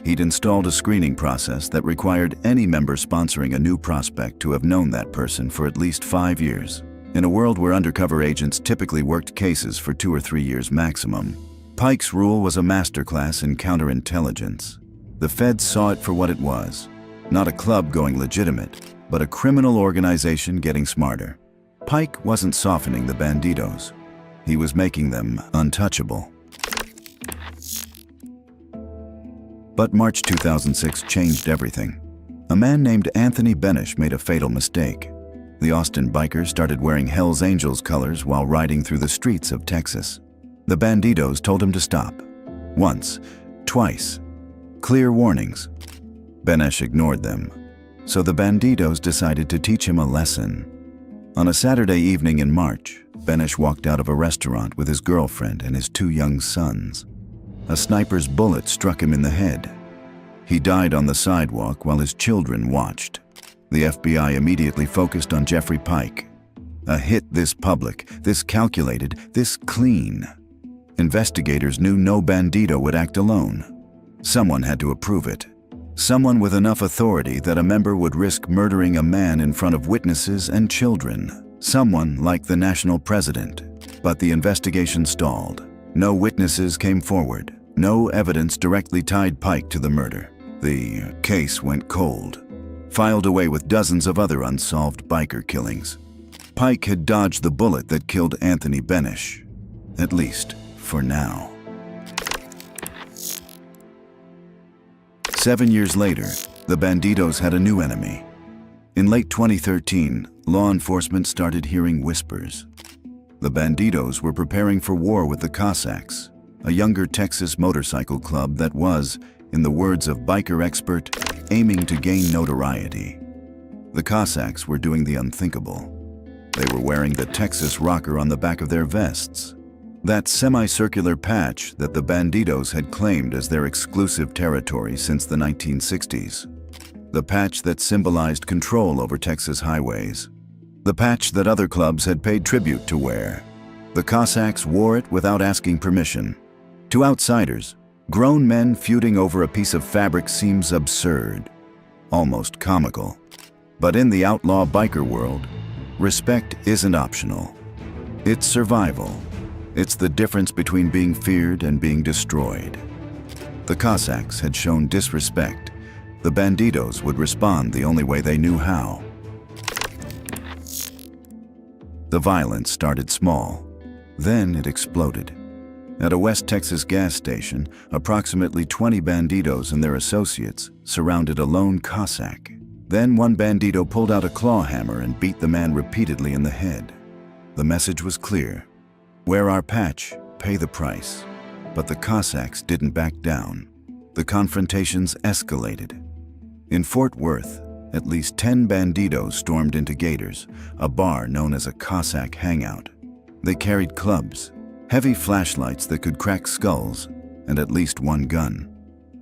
He'd installed a screening process that required any member sponsoring a new prospect to have known that person for at least 5 years. In a world where undercover agents typically worked cases for 2 or 3 years maximum, Pike's rule was a masterclass in counterintelligence. The feds saw it for what it was, not a club going legitimate, but a criminal organization getting smarter. Pike wasn't softening the Bandidos. He was making them untouchable. But March 2006 changed everything. A man named Anthony Benesch made a fatal mistake. The Austin biker started wearing Hell's Angels colors while riding through the streets of Texas. The Bandidos told him to stop. Once, twice. Clear warnings. Benesch ignored them. So the Bandidos decided to teach him a lesson. On a Saturday evening in March, Benesch walked out of a restaurant with his girlfriend and his 2 young sons. A sniper's bullet struck him in the head. He died on the sidewalk while his children watched. The FBI immediately focused on Jeffrey Pike. A hit this public, this calculated, this clean. Investigators knew no Bandido would act alone. Someone had to approve it. Someone with enough authority that a member would risk murdering a man in front of witnesses and children. Someone like the national president. But the investigation stalled. No witnesses came forward. No evidence directly tied Pike to the murder. The case went cold, filed away with dozens of other unsolved biker killings. Pike had dodged the bullet that killed Anthony Benesch, at least for now. 7 years later, the Bandidos had a new enemy. In late 2013, law enforcement started hearing whispers. The Bandidos were preparing for war with the Cossacks, a younger Texas motorcycle club that was, in the words of biker expert, aiming to gain notoriety. The Cossacks were doing the unthinkable. They were wearing the Texas rocker on the back of their vests, that semicircular patch that the Bandidos had claimed as their exclusive territory since the 1960s. The patch that symbolized control over Texas highways. The patch that other clubs had paid tribute to wear. The Cossacks wore it without asking permission. To outsiders, grown men feuding over a piece of fabric seems absurd, almost comical. But in the outlaw biker world, respect isn't optional. It's survival. It's the difference between being feared and being destroyed. The Cossacks had shown disrespect. The Bandidos would respond the only way they knew how. The violence started small. Then it exploded. At a West Texas gas station, approximately 20 Bandidos and their associates surrounded a lone Cossack. Then one Bandido pulled out a claw hammer and beat the man repeatedly in the head. The message was clear. Wear our patch, pay the price. But the Cossacks didn't back down. The confrontations escalated. In Fort Worth, at least 10 Bandidos stormed into Gators, a bar known as a Cossack hangout. They carried clubs, heavy flashlights that could crack skulls, and at least one gun.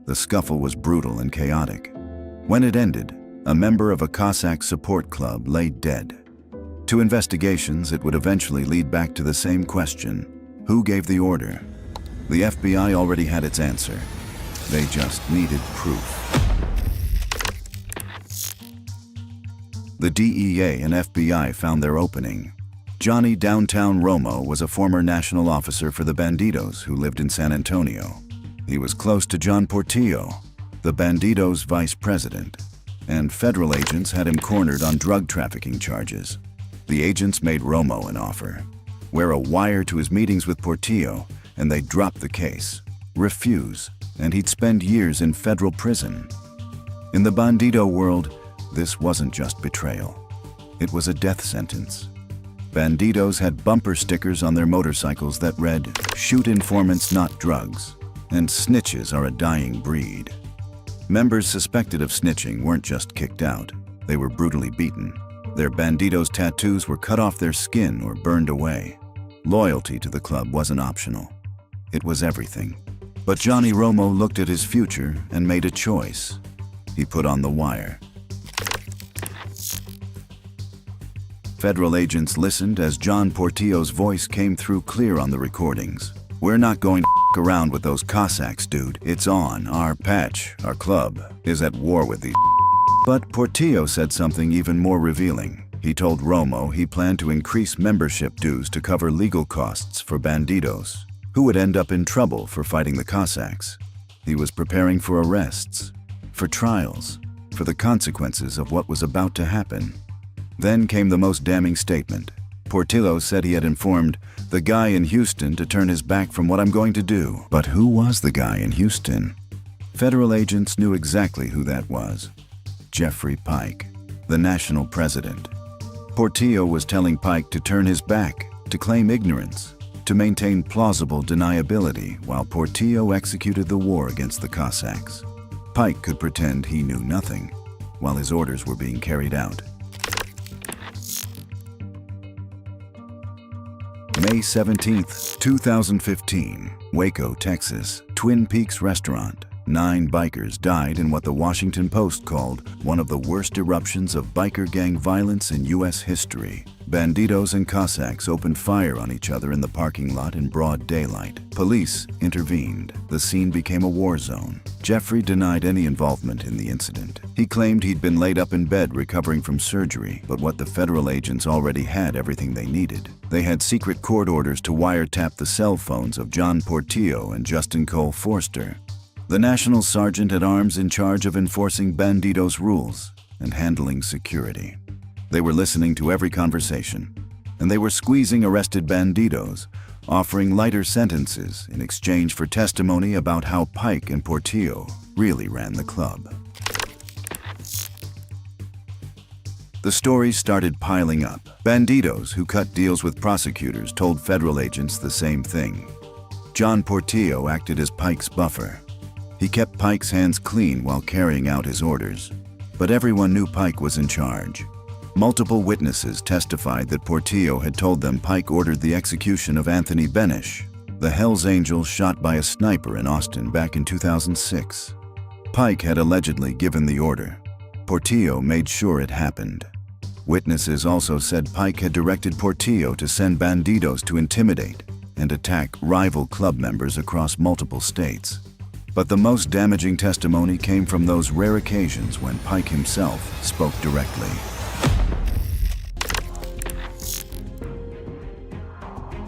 The scuffle was brutal and chaotic. When it ended, a member of a Cossack support club lay dead. To investigations, it would eventually lead back to the same question: who gave the order? The FBI already had its answer. They just needed proof. The DEA and FBI found their opening. Johnny Downtown Romo was a former national officer for the Bandidos who lived in San Antonio. He was close to John Portillo, the Bandidos' vice president, and federal agents had him cornered on drug trafficking charges. The agents made Romo an offer: wear a wire to his meetings with Portillo, and they'd drop the case. Refuse, and he'd spend years in federal prison. In the Bandido world, this wasn't just betrayal. It was a death sentence. Bandidos had bumper stickers on their motorcycles that read, "Shoot informants, not drugs," and "Snitches are a dying breed." Members suspected of snitching weren't just kicked out, they were brutally beaten. Their Bandidos tattoos were cut off their skin or burned away. Loyalty to the club wasn't optional. It was everything. But Johnny Romo looked at his future and made a choice. He put on the wire. Federal agents listened as John Portillo's voice came through clear on the recordings. "We're not going to f*** around with those Cossacks, dude. It's on. Our patch, our club, is at war with these." But Portillo said something even more revealing. He told Romo he planned to increase membership dues to cover legal costs for Bandidos, who would end up in trouble for fighting the Cossacks. He was preparing for arrests, for trials, for the consequences of what was about to happen. Then came the most damning statement. Portillo said he had informed the guy in Houston to turn his back from what I'm going to do. But who was the guy in Houston? Federal agents knew exactly who that was. Jeffrey Pike, the national president. Portillo was telling Pike to turn his back, to claim ignorance, to maintain plausible deniability while Portillo executed the war against the Cossacks. Pike could pretend he knew nothing while his orders were being carried out. May 17, 2015, Waco, Texas, Twin Peaks restaurant. 9 bikers died in what the Washington Post called one of the worst eruptions of biker gang violence in U.S. history. Bandidos and Cossacks opened fire on each other in the parking lot in broad daylight. Police intervened. The scene became a war zone. Jeffrey denied any involvement in the incident. He claimed he'd been laid up in bed recovering from surgery, but what the federal agents already had everything they needed. They had secret court orders to wiretap the cell phones of John Portillo and Justin Cole Forster, the national sergeant at arms in charge of enforcing Bandidos rules and handling security. They were listening to every conversation, and they were squeezing arrested Bandidos, offering lighter sentences in exchange for testimony about how Pike and Portillo really ran the club. The stories started piling up. Bandidos who cut deals with prosecutors told federal agents the same thing. John Portillo acted as Pike's buffer. He kept Pike's hands clean while carrying out his orders, but everyone knew Pike was in charge. Multiple witnesses testified that Portillo had told them Pike ordered the execution of Anthony Benish, the Hells Angel shot by a sniper in Austin back in 2006. Pike had allegedly given the order. Portillo made sure it happened. Witnesses also said Pike had directed Portillo to send Bandidos to intimidate and attack rival club members across multiple states. But the most damaging testimony came from those rare occasions when Pike himself spoke directly.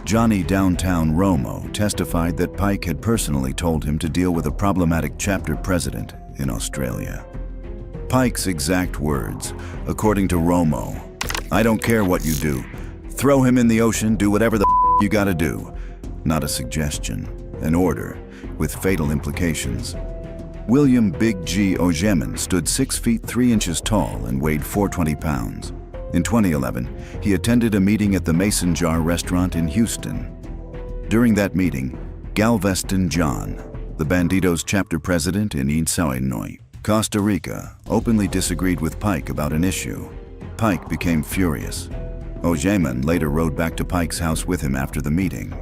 Johnny Downtown Romo testified that Pike had personally told him to deal with a problematic chapter president in Australia. Pike's exact words, according to Romo, "I don't care what you do. Throw him in the ocean, do whatever the you gotta do." Not a suggestion, an order, with fatal implications. William Big G. Ojeman stood 6 feet 3 inches tall and weighed 420 pounds. In 2011, he attended a meeting at the Mason Jar restaurant in Houston. During that meeting, Galveston John, the Bandidos chapter president in Insainoy, Costa Rica, openly disagreed with Pike about an issue. Pike became furious. Ojeman later rode back to Pike's house with him after the meeting.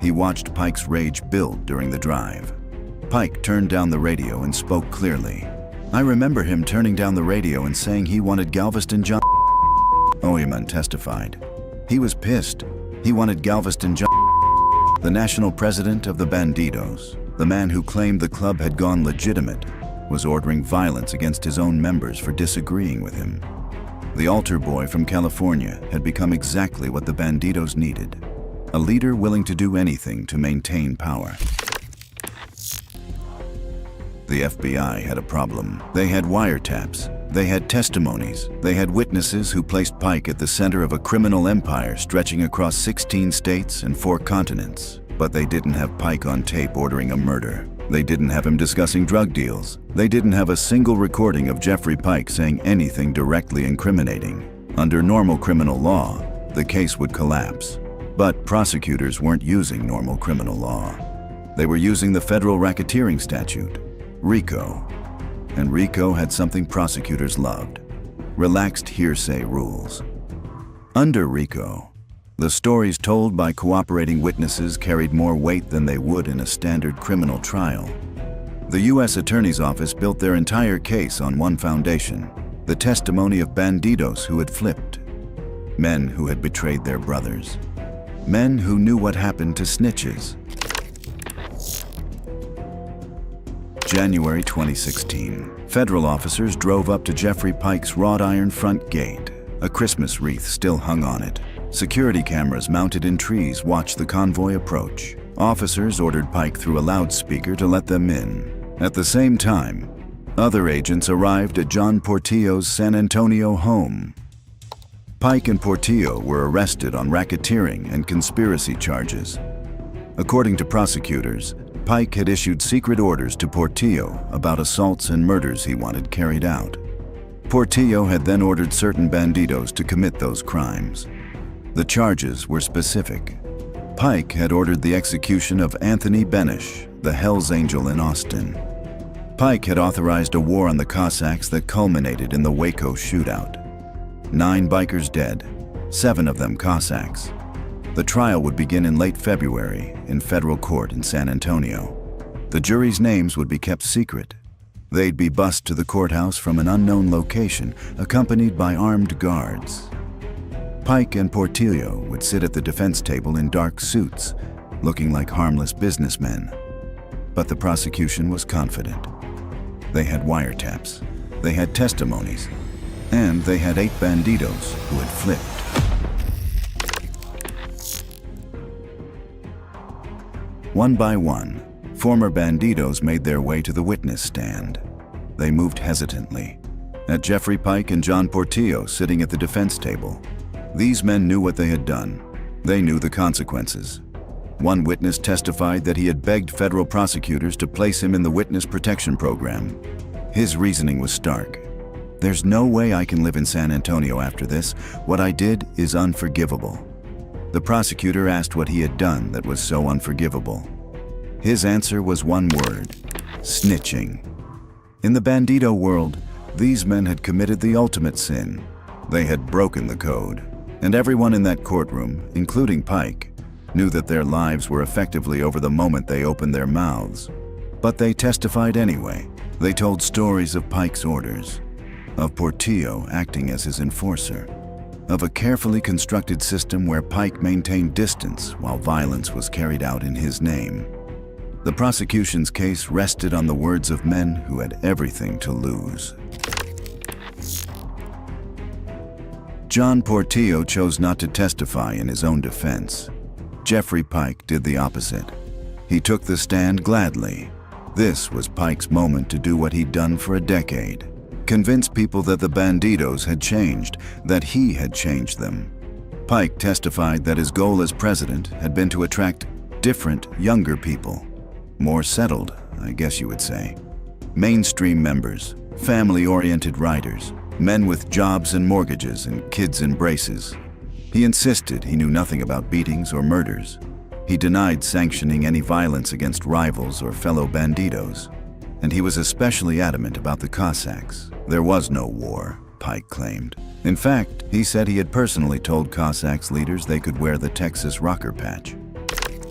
He watched Pike's rage build during the drive. Pike turned down the radio and spoke clearly. "I remember him turning down the radio and saying he wanted Galveston John." Ojeman testified. He was pissed. He wanted Galveston John, the national president of the Bandidos, the man who claimed the club had gone legitimate, was ordering violence against his own members for disagreeing with him. The altar boy from California had become exactly what the Bandidos needed. A leader willing to do anything to maintain power. The FBI had a problem. They had wiretaps. They had testimonies. They had witnesses who placed Pike at the center of a criminal empire stretching across 16 states and 4 continents. But they didn't have Pike on tape ordering a murder. They didn't have him discussing drug deals. They didn't have a single recording of Jeffrey Pike saying anything directly incriminating. Under normal criminal law, the case would collapse. But prosecutors weren't using normal criminal law. They were using the federal racketeering statute, RICO. And RICO had something prosecutors loved: relaxed hearsay rules. Under RICO, the stories told by cooperating witnesses carried more weight than they would in a standard criminal trial. The U.S. Attorney's Office built their entire case on one foundation: the testimony of Bandidos who had flipped, men who had betrayed their brothers, men who knew what happened to snitches. January 2016, federal officers drove up to Jeffrey Pike's wrought iron front gate, A Christmas wreath still hung on it. Security cameras mounted in trees watched the convoy approach. Officers ordered Pike through a loudspeaker to let them in. At the same time, other agents arrived at John Portillo's San Antonio home. Pike and Portillo were arrested on racketeering and conspiracy charges. According to prosecutors, Pike had issued secret orders to Portillo about assaults and murders he wanted carried out. Portillo had then ordered certain bandidos to commit those crimes. The charges were specific. Pike had ordered the execution of Anthony Benish, the Hells Angel in Austin. Pike had authorized a war on the Cossacks that culminated in the Waco shootout. 9 bikers dead, 7 of them Cossacks. The trial would begin in late February in federal court in San Antonio. The jury's names would be kept secret. They'd be bused to the courthouse from an unknown location, accompanied by armed guards. Pike and Portillo would sit at the defense table in dark suits, looking like harmless businessmen. But the prosecution was confident. They had wiretaps, they had testimonies, and they had 8 bandidos who had flipped. One by one, former bandidos made their way to the witness stand. They moved hesitantly. At Jeffrey Pike and John Portillo sitting at the defense table, these men knew what they had done. They knew the consequences. One witness testified that he had begged federal prosecutors to place him in the witness protection program. His reasoning was stark. There's no way I can live in San Antonio after this. What I did is unforgivable. The prosecutor asked what he had done that was so unforgivable. His answer was one word: snitching. In the bandido world, these men had committed the ultimate sin. They had broken the code. And everyone in that courtroom, including Pike, knew that their lives were effectively over the moment they opened their mouths. But they testified anyway. They told stories of Pike's orders, of Portillo acting as his enforcer, of a carefully constructed system where Pike maintained distance while violence was carried out in his name. The prosecution's case rested on the words of men who had everything to lose. John Portillo chose not to testify in his own defense. Jeffrey Pike did the opposite. He took the stand gladly. This was Pike's moment to do what he'd done for a decade: convince people that the bandidos had changed, that he had changed them. Pike testified that his goal as president had been to attract different, younger people. More settled, I guess you would say. Mainstream members, family-oriented riders, men with jobs and mortgages and kids in braces. He insisted he knew nothing about beatings or murders. He denied sanctioning any violence against rivals or fellow bandidos. And he was especially adamant about the Cossacks. There was no war, Pike claimed. In fact, he said he had personally told Cossacks leaders they could wear the Texas rocker patch.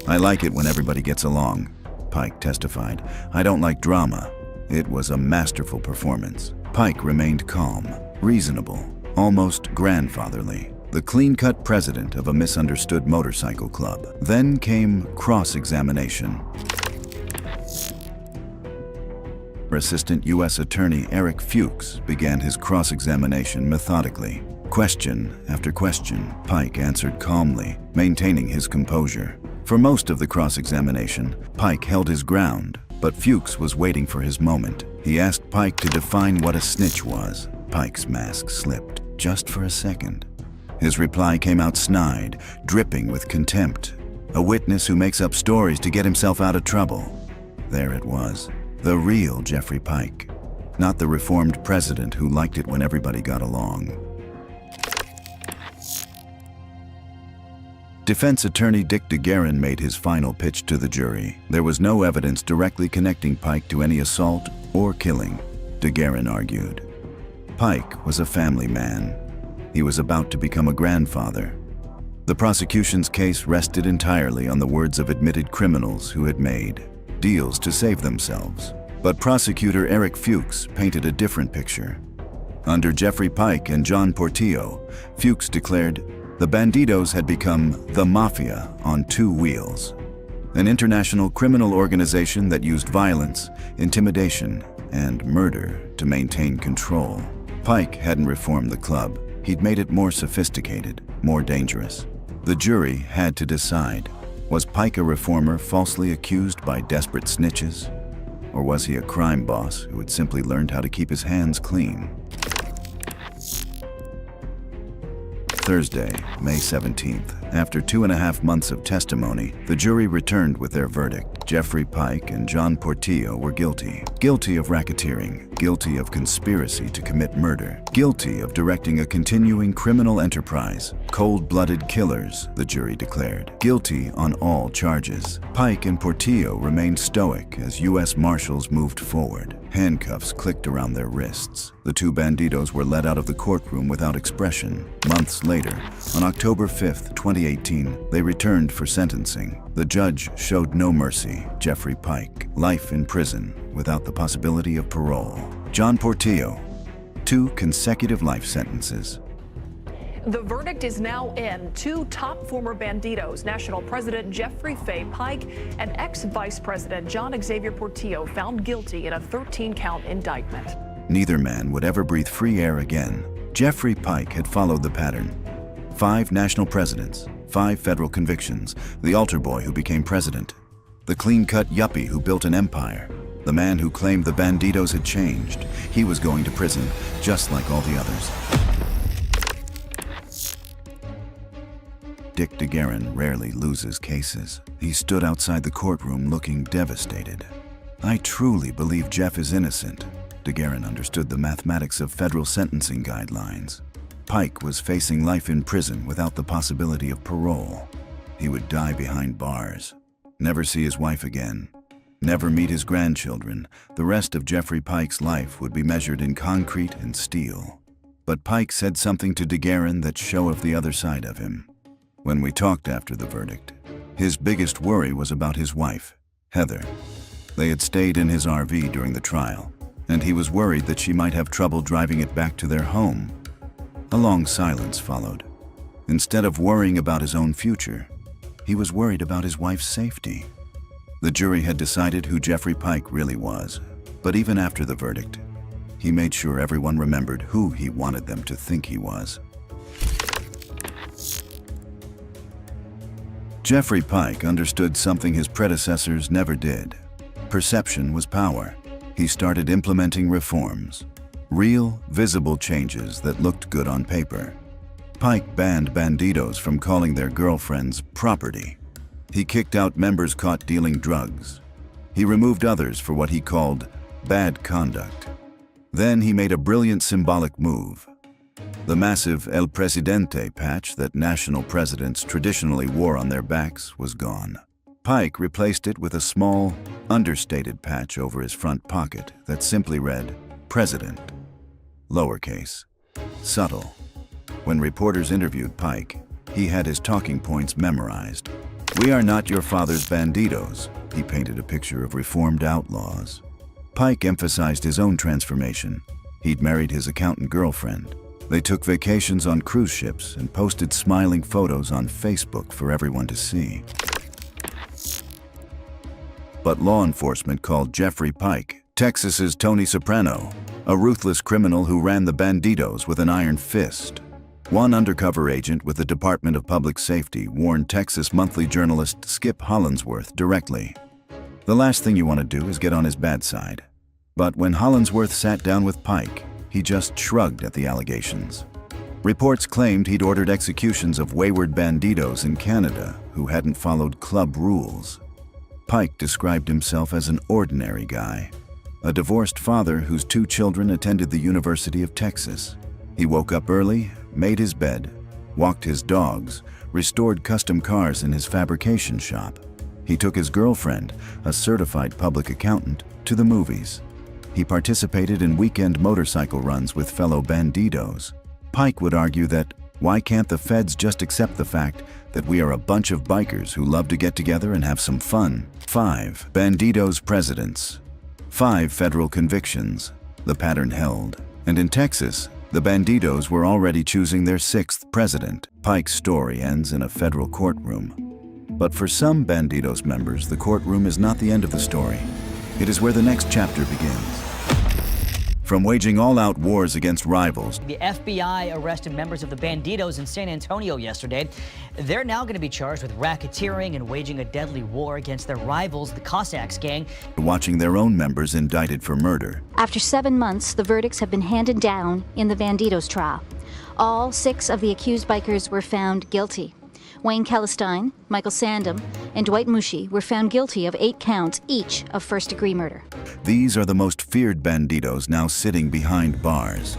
"I like it when everybody gets along," Pike testified. "I don't like drama." It was a masterful performance. Pike remained calm, reasonable, almost grandfatherly, the clean-cut president of a misunderstood motorcycle club. Then came cross-examination. Assistant U.S. Attorney Eric Fuchs began his cross-examination methodically. Question after question, Pike answered calmly, maintaining his composure. For most of the cross-examination, Pike held his ground, but Fuchs was waiting for his moment. He asked Pike to define what a snitch was. Pike's mask slipped, just for a second. His reply came out snide, dripping with contempt. A witness who makes up stories to get himself out of trouble. There it was. The real Jeffrey Pike, not the reformed president who liked it when everybody got along. Defense attorney Dick DeGuerin made his final pitch to the jury. There was no evidence directly connecting Pike to any assault or killing, DeGuerin argued. Pike was a family man. He was about to become a grandfather. The prosecution's case rested entirely on the words of admitted criminals who had made deals to save themselves. But prosecutor Eric Fuchs painted a different picture. Under Jeffrey Pike and John Portillo, Fuchs declared the Bandidos had become the Mafia on 2 wheels, an international criminal organization that used violence, intimidation, and murder to maintain control. Pike hadn't reformed the club. He'd made it more sophisticated, more dangerous. The jury had to decide, was Pike a reformer falsely accused by desperate snitches? Or was he a crime boss who had simply learned how to keep his hands clean? Thursday, May 17th. After 2.5 months of testimony, the jury returned with their verdict. Jeffrey Pike and John Portillo were guilty. Guilty of racketeering, guilty of conspiracy to commit murder, guilty of directing a continuing criminal enterprise. Cold-blooded killers, the jury declared. Guilty on all charges. Pike and Portillo remained stoic as U.S. Marshals moved forward. Handcuffs clicked around their wrists. The two bandidos were led out of the courtroom without expression. Months later, on October 5th, 2018, they returned for sentencing. The judge showed no mercy. Jeffrey Pike, life in prison without the possibility of parole. John Portillo, 2 consecutive life sentences. The verdict is now in. 2 top former Bandidos, National President Jeffrey Fay Pike and ex-Vice President John Xavier Portillo, found guilty in a 13-count indictment. Neither man would ever breathe free air again. Jeffrey Pike had followed the pattern. 5 national presidents, 5 federal convictions, the altar boy who became president, the clean-cut yuppie who built an empire, the man who claimed the Bandidos had changed. He was going to prison, just like all the others. Dick DeGuerin rarely loses cases. He stood outside the courtroom looking devastated. I truly believe Jeff is innocent. DeGuerin understood the mathematics of federal sentencing guidelines. Pike was facing life in prison without the possibility of parole. He would die behind bars, never see his wife again, never meet his grandchildren. The rest of Jeffrey Pike's life would be measured in concrete and steel. But Pike said something to DeGuerin that showed the other side of him. When we talked after the verdict, his biggest worry was about his wife, Heather. They had stayed in his RV during the trial, and he was worried that she might have trouble driving it back to their home. A long silence followed. Instead of worrying about his own future, he was worried about his wife's safety. The jury had decided who Jeffrey Pike really was, but even after the verdict, he made sure everyone remembered who he wanted them to think he was. Jeffrey Pike understood something his predecessors never did. Perception was power. He started implementing reforms. Real, visible changes that looked good on paper. Pike banned Bandidos from calling their girlfriends property. He kicked out members caught dealing drugs. He removed others for what he called bad conduct. Then he made a brilliant symbolic move. The massive El Presidente patch that national presidents traditionally wore on their backs was gone. Pike replaced it with a small, understated patch over his front pocket that simply read, President. Lowercase. Subtle. When reporters interviewed Pike, he had his talking points memorized. We are not your father's Bandidos. He painted a picture of reformed outlaws. Pike emphasized his own transformation. He'd married his accountant girlfriend. They took vacations on cruise ships and posted smiling photos on Facebook for everyone to see. But law enforcement called Jeffrey Pike Texas's Tony Soprano, a ruthless criminal who ran the Bandidos with an iron fist. One undercover agent with the Department of Public Safety warned Texas Monthly journalist Skip Hollandsworth directly. The last thing you want to do is get on his bad side. But when Hollandsworth sat down with Pike, he just shrugged at the allegations. Reports claimed he'd ordered executions of wayward Bandidos in Canada who hadn't followed club rules. Pike described himself as an ordinary guy, a divorced father whose 2 children attended the University of Texas. He woke up early, made his bed, walked his dogs, restored custom cars in his fabrication shop. He took his girlfriend, a certified public accountant, to the movies. He participated in weekend motorcycle runs with fellow Bandidos. Pike would argue that, why can't the feds just accept the fact that we are a bunch of bikers who love to get together and have some fun? 5 Bandidos presidents. 5 federal convictions. The pattern held. And in Texas, the Bandidos were already choosing their 6th president. Pike's story ends in a federal courtroom. But for some Bandidos members, the courtroom is not the end of the story. It is where the next chapter begins. From waging all-out wars against rivals, The FBI arrested members of the Bandidos in San Antonio yesterday. They're now going to be charged with racketeering and waging a deadly war against their rivals, the Cossacks gang. watching their own members indicted for murder. After 7 months, the verdicts have been handed down in the Bandidos trial. All 6 of the accused bikers were found guilty. Wayne Kellestein, Michael Sandom, and Dwight Mushi were found guilty of 8 counts each of first-degree murder. These are the most feared bandidos now sitting behind bars.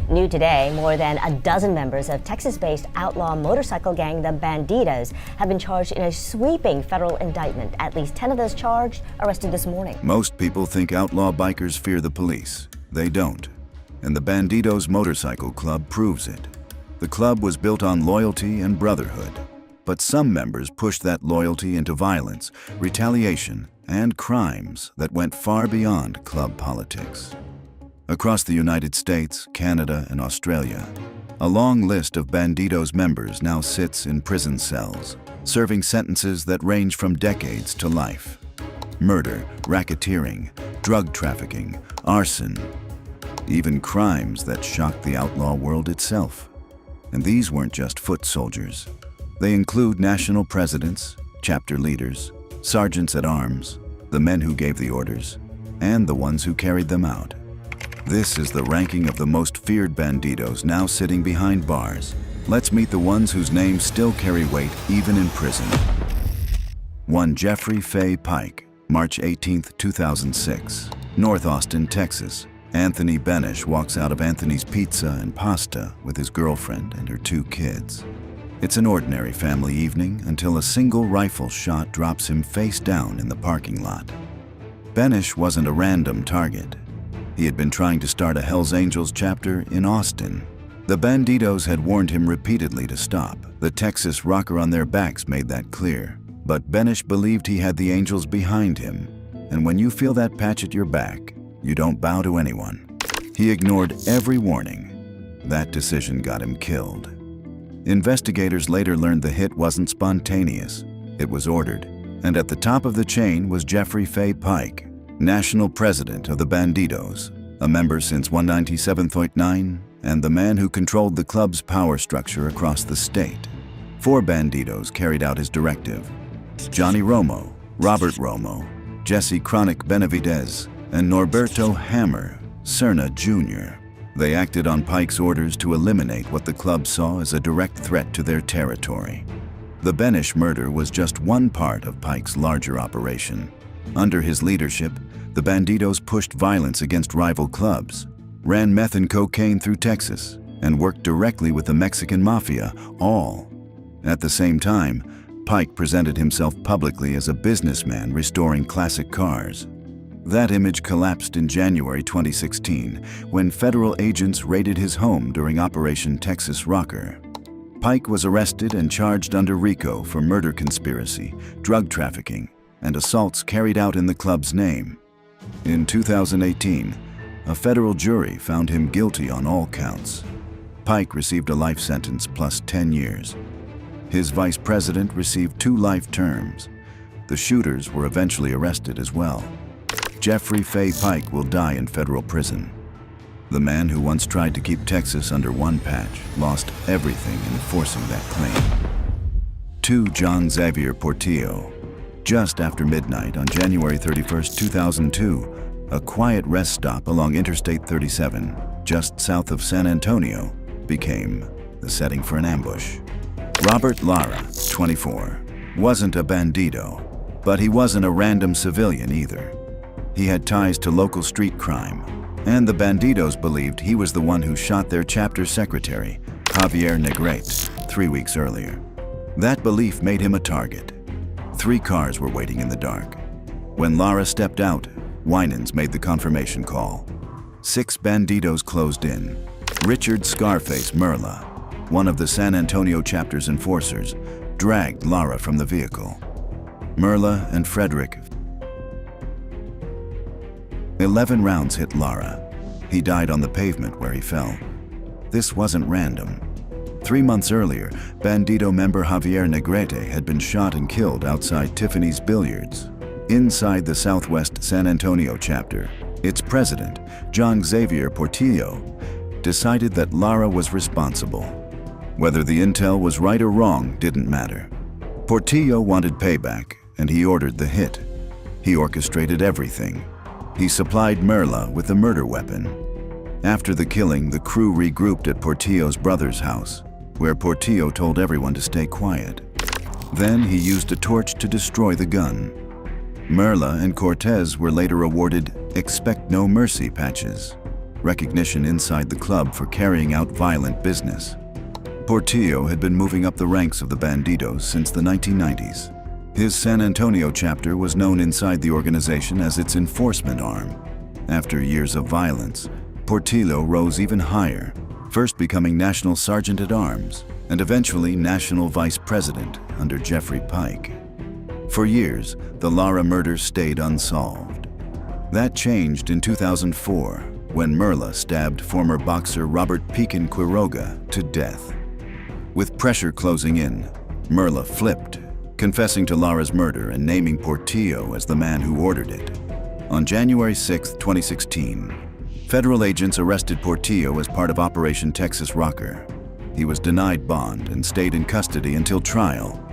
New today, more than a dozen members of Texas-based outlaw motorcycle gang, the Bandidos, have been charged in a sweeping federal indictment. At least 10 of those charged arrested this morning. Most people think outlaw bikers fear the police. They don't. And the Bandidos Motorcycle Club proves it. The club was built on loyalty and brotherhood. But some members pushed that loyalty into violence, retaliation, and crimes that went far beyond club politics. Across the United States, Canada, and Australia, a long list of Bandidos members now sits in prison cells, serving sentences that range from decades to life. Murder, racketeering, drug trafficking, arson, even crimes that shocked the outlaw world itself. And these weren't just foot soldiers. They include national presidents, chapter leaders, sergeants at arms, the men who gave the orders, and the ones who carried them out. This is the ranking of the most feared Bandidos now sitting behind bars. Let's meet the ones whose names still carry weight even in prison. 1. Jeffrey Fay Pike, March 18, 2006, North Austin, Texas. Anthony Benish walks out of Anthony's Pizza and Pasta with his girlfriend and her 2 kids. It's an ordinary family evening until a single rifle shot drops him face down in the parking lot. Benish wasn't a random target. He had been trying to start a Hells Angels chapter in Austin. The Bandidos had warned him repeatedly to stop. The Texas rocker on their backs made that clear. But Benish believed he had the Angels behind him. And when you feel that patch at your back, you don't bow to anyone. He ignored every warning. That decision got him killed. Investigators later learned the hit wasn't spontaneous. It was ordered. And at the top of the chain was Jeffrey Fay Pike, national president of the Bandidos, a member since 197.9, and the man who controlled the club's power structure across the state. 4 Bandidos carried out his directive: Johnny Romo, Robert Romo, Jesse Chronic Benavidez, and Norberto Hammer Cerna Jr. They acted on Pike's orders to eliminate what the club saw as a direct threat to their territory. The Benish murder was just one part of Pike's larger operation. Under his leadership, the Bandidos pushed violence against rival clubs, ran meth and cocaine through Texas, and worked directly with the Mexican mafia, all. At the same time, Pike presented himself publicly as a businessman restoring classic cars. That image collapsed in January 2016 when federal agents raided his home during Operation Texas Rocker. Pike was arrested and charged under RICO for murder conspiracy, drug trafficking, and assaults carried out in the club's name. In 2018, a federal jury found him guilty on all counts. Pike received a life sentence plus 10 years. His vice president received 2 life terms. The shooters were eventually arrested as well. Jeffrey Fay Pike will die in federal prison. The man who once tried to keep Texas under one patch lost everything in enforcing that claim. 2. John Xavier Portillo. Just after midnight on January 31, 2002, a quiet rest stop along Interstate 37, just south of San Antonio, became the setting for an ambush. Robert Lara, 24, wasn't a bandido, but he wasn't a random civilian either. He had ties to local street crime, and the Bandidos believed he was the one who shot their chapter secretary, Javier Negrete, 3 weeks earlier. That belief made him a target. 3 cars were waiting in the dark. When Lara stepped out, Winans made the confirmation call. 6 Bandidos closed in. Richard Scarface Merla, one of the San Antonio chapter's enforcers, dragged Lara from the vehicle. Merla and Frederick. 11 rounds hit Lara. He died on the pavement where he fell. This wasn't random. 3 months earlier, Bandido member Javier Negrete had been shot and killed outside Tiffany's Billiards. Inside the Southwest San Antonio chapter, its president, John Xavier Portillo, decided that Lara was responsible. Whether the intel was right or wrong didn't matter. Portillo wanted payback, and he ordered the hit. He orchestrated everything. He supplied Merla with the murder weapon. After the killing, the crew regrouped at Portillo's brother's house, where Portillo told everyone to stay quiet. Then he used a torch to destroy the gun. Merla and Cortez were later awarded Expect No Mercy patches, recognition inside the club for carrying out violent business. Portillo had been moving up the ranks of the Bandidos since the 1990s. His San Antonio chapter was known inside the organization as its enforcement arm. After years of violence, Portillo rose even higher, first becoming National Sergeant at Arms and eventually National Vice President under Jeffrey Pike. For years, the Lara murder stayed unsolved. That changed in 2004 when Merla stabbed former boxer Robert Pekin Quiroga to death. With pressure closing in, Merla flipped, confessing to Lara's murder and naming Portillo as the man who ordered it. On January 6, 2016, federal agents arrested Portillo as part of Operation Texas Rocker. He was denied bond and stayed in custody until trial.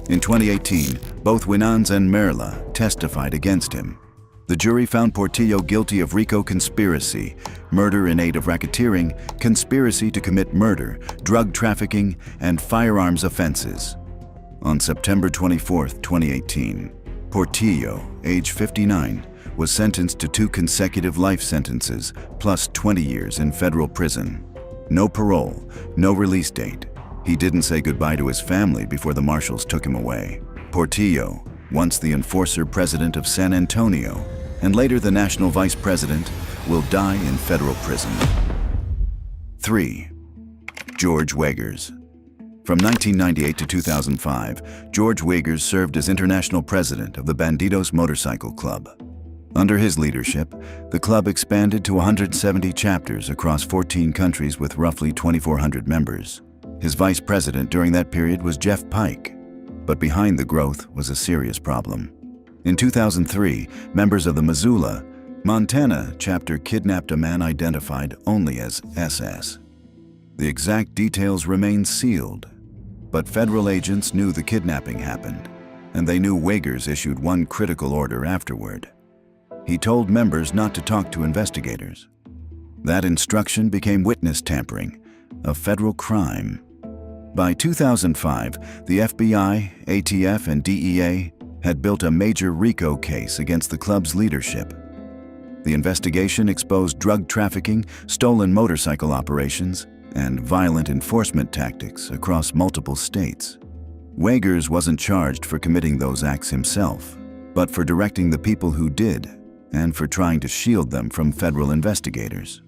In 2018, both Winans and Merla testified against him. The jury found Portillo guilty of RICO conspiracy, murder in aid of racketeering, conspiracy to commit murder, drug trafficking, and firearms offenses. On September 24, 2018, Portillo, age 59, was sentenced to 2 consecutive life sentences, plus 20 years in federal prison. No parole, no release date. He didn't say goodbye to his family before the marshals took him away. Portillo, once the enforcer president of San Antonio, and later the national vice president, will die in federal prison. 3. George Wagers. From 1998 to 2005, George Wagers served as international president of the Bandidos Motorcycle Club. Under his leadership, the club expanded to 170 chapters across 14 countries with roughly 2,400 members. His vice president during that period was Jeff Pike, but behind the growth was a serious problem. In 2003, members of the Missoula, Montana chapter kidnapped a man identified only as SS. The exact details remain sealed, but federal agents knew the kidnapping happened, and they knew Wagers issued one critical order afterward. He told members not to talk to investigators. That instruction became witness tampering, a federal crime. By 2005, the FBI, ATF, and DEA had built a major RICO case against the club's leadership. The investigation exposed drug trafficking, stolen motorcycle operations, and violent enforcement tactics across multiple states. Wagers wasn't charged for committing those acts himself, but for directing the people who did, and for trying to shield them from federal investigators.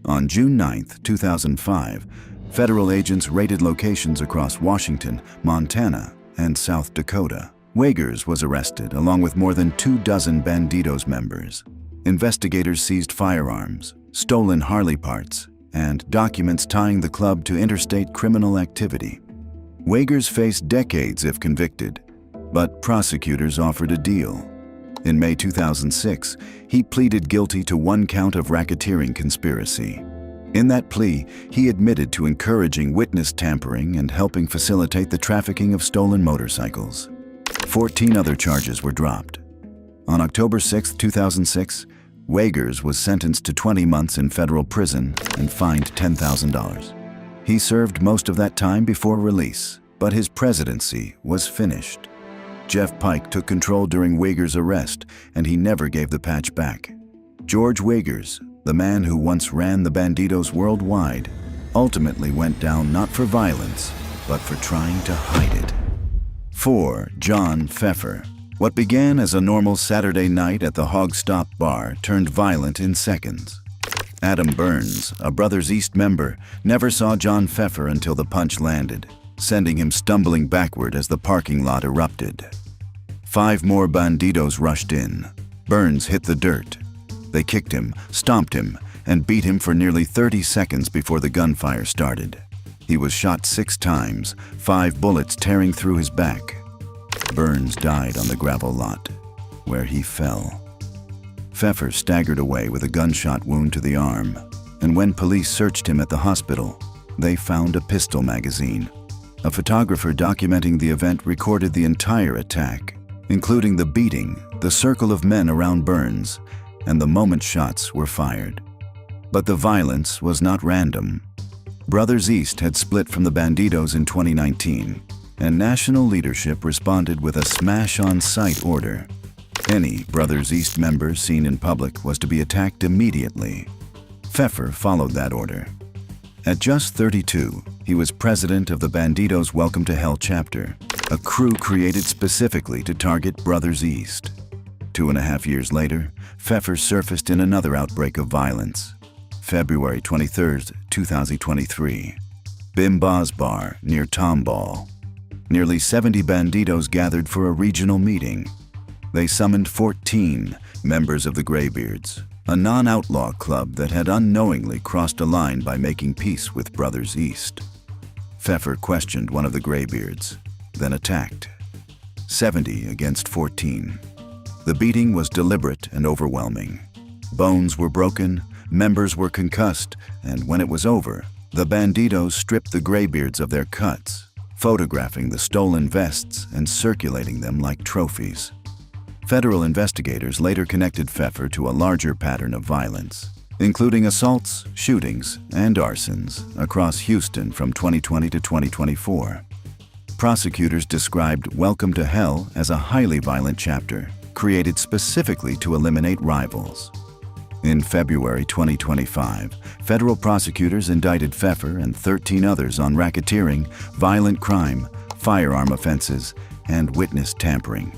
On June 9, 2005, federal agents raided locations across Washington, Montana, and South Dakota. Wagers was arrested along with more than 24 Bandidos members. Investigators seized firearms, stolen Harley parts, and documents tying the club to interstate criminal activity. Wagers faced decades if convicted, but prosecutors offered a deal. In May 2006, he pleaded guilty to 1 count of racketeering conspiracy. In that plea, he admitted to encouraging witness tampering and helping facilitate the trafficking of stolen motorcycles. 14 other charges were dropped. On October 6, 2006, Wagers was sentenced to 20 months in federal prison and fined $10,000. He served most of that time before release, but his presidency was finished. Jeff Pike took control during Wagers' arrest, and he never gave the patch back. George Wagers, the man who once ran the Bandidos worldwide, ultimately went down not for violence, but for trying to hide it. 4. John Pfeffer. What began as a normal Saturday night at the Hog Stop bar turned violent in seconds. Adam Burns, a Brothers East member, never saw John Pfeffer until the punch landed, sending him stumbling backward as the parking lot erupted. 5 more Bandidos rushed in. Burns hit the dirt. They kicked him, stomped him, and beat him for nearly 30 seconds before the gunfire started. He was shot 6 times, 5 bullets tearing through his back. Burns died on the gravel lot. where he fell. Pfeffer staggered away with a gunshot wound to the arm, and when police searched him at the hospital, they found a pistol magazine. A photographer documenting the event recorded the entire attack, including the beating, the circle of men around Burns, and the moment shots were fired. But the violence was not random. Brothers East had split from the Bandidos in 2019, and national leadership responded with a smash-on-sight order. Any Brothers East member seen in public was to be attacked immediately. Pfeffer followed that order. At just 32, he was president of the Bandidos Welcome to Hell chapter, a crew created specifically to target Brothers East. 2.5 years later, Pfeffer surfaced in another outbreak of violence. February 23, 2023. Bimba's Bar near Tomball. Nearly 70 Bandidos gathered for a regional meeting. They summoned 14 members of the Graybeards, a non-outlaw club that had unknowingly crossed a line by making peace with Brothers East. Pfeffer questioned one of the Graybeards, then attacked. 70 against 14. The beating was deliberate and overwhelming. Bones were broken, members were concussed, and when it was over, the Bandidos stripped the Graybeards of their cuts, photographing the stolen vests and circulating them like trophies. Federal investigators later connected Pfeffer to a larger pattern of violence, including assaults, shootings, and arsons across Houston from 2020 to 2024. Prosecutors described Welcome to Hell as a highly violent chapter, created specifically to eliminate rivals. In February 2025, federal prosecutors indicted Pfeffer and 13 others on racketeering, violent crime, firearm offenses, and witness tampering.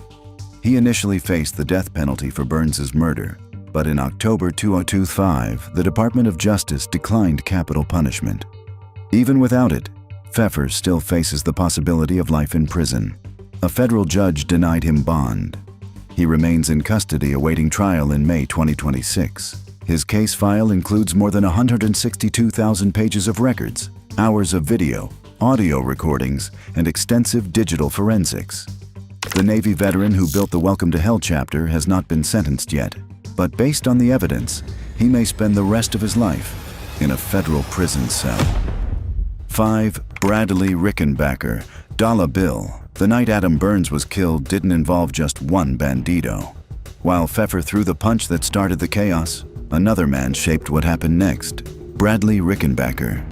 He initially faced the death penalty for Burns's murder, but in October 2025, the Department of Justice declined capital punishment. Even without it, Pfeffer still faces the possibility of life in prison. A federal judge denied him bond. He remains in custody awaiting trial in May 2026. His case file includes more than 162,000 pages of records, hours of video, audio recordings, and extensive digital forensics. The Navy veteran who built the Welcome to Hell chapter has not been sentenced yet, but based on the evidence, he may spend the rest of his life in a federal prison cell. 5. Bradley Rickenbacker, Dollar Bill. The night Adam Burns was killed didn't involve just one Bandido. While Pfeffer threw the punch that started the chaos, another man shaped what happened next. Bradley Rickenbacker.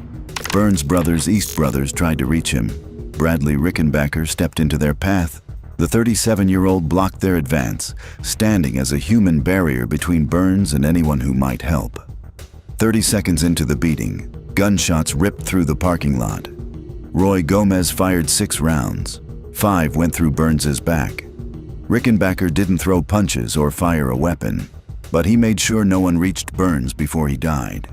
Burns' brothers, East brothers, tried to reach him. Bradley Rickenbacker stepped into their path. The 37-year-old blocked their advance, standing as a human barrier between Burns and anyone who might help. 30 seconds into the beating, gunshots ripped through the parking lot. Roy Gomez fired 6 rounds. 5 went through Burns's back. Rickenbacker didn't throw punches or fire a weapon, but he made sure no one reached Burns before he died.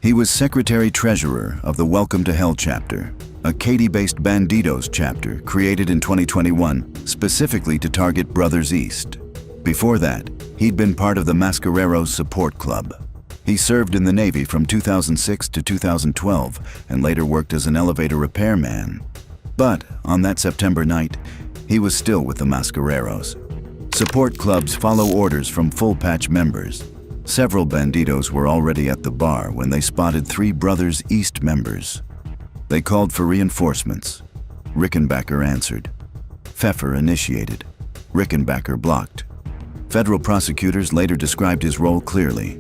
He was Secretary-Treasurer of the Welcome to Hell chapter, a Katy-based Bandidos chapter created in 2021 specifically to target Brothers East. Before that, he'd been part of the Mascareros Support Club. He served in the Navy from 2006 to 2012 and later worked as an elevator repairman. But on that September night, he was still with the Mascareros. Support clubs follow orders from full-patch members. Several Bandidos were already at the bar when they spotted 3 Brothers East members. They called for reinforcements. Rickenbacker answered. Pfeffer initiated. Rickenbacker blocked. Federal prosecutors later described his role clearly.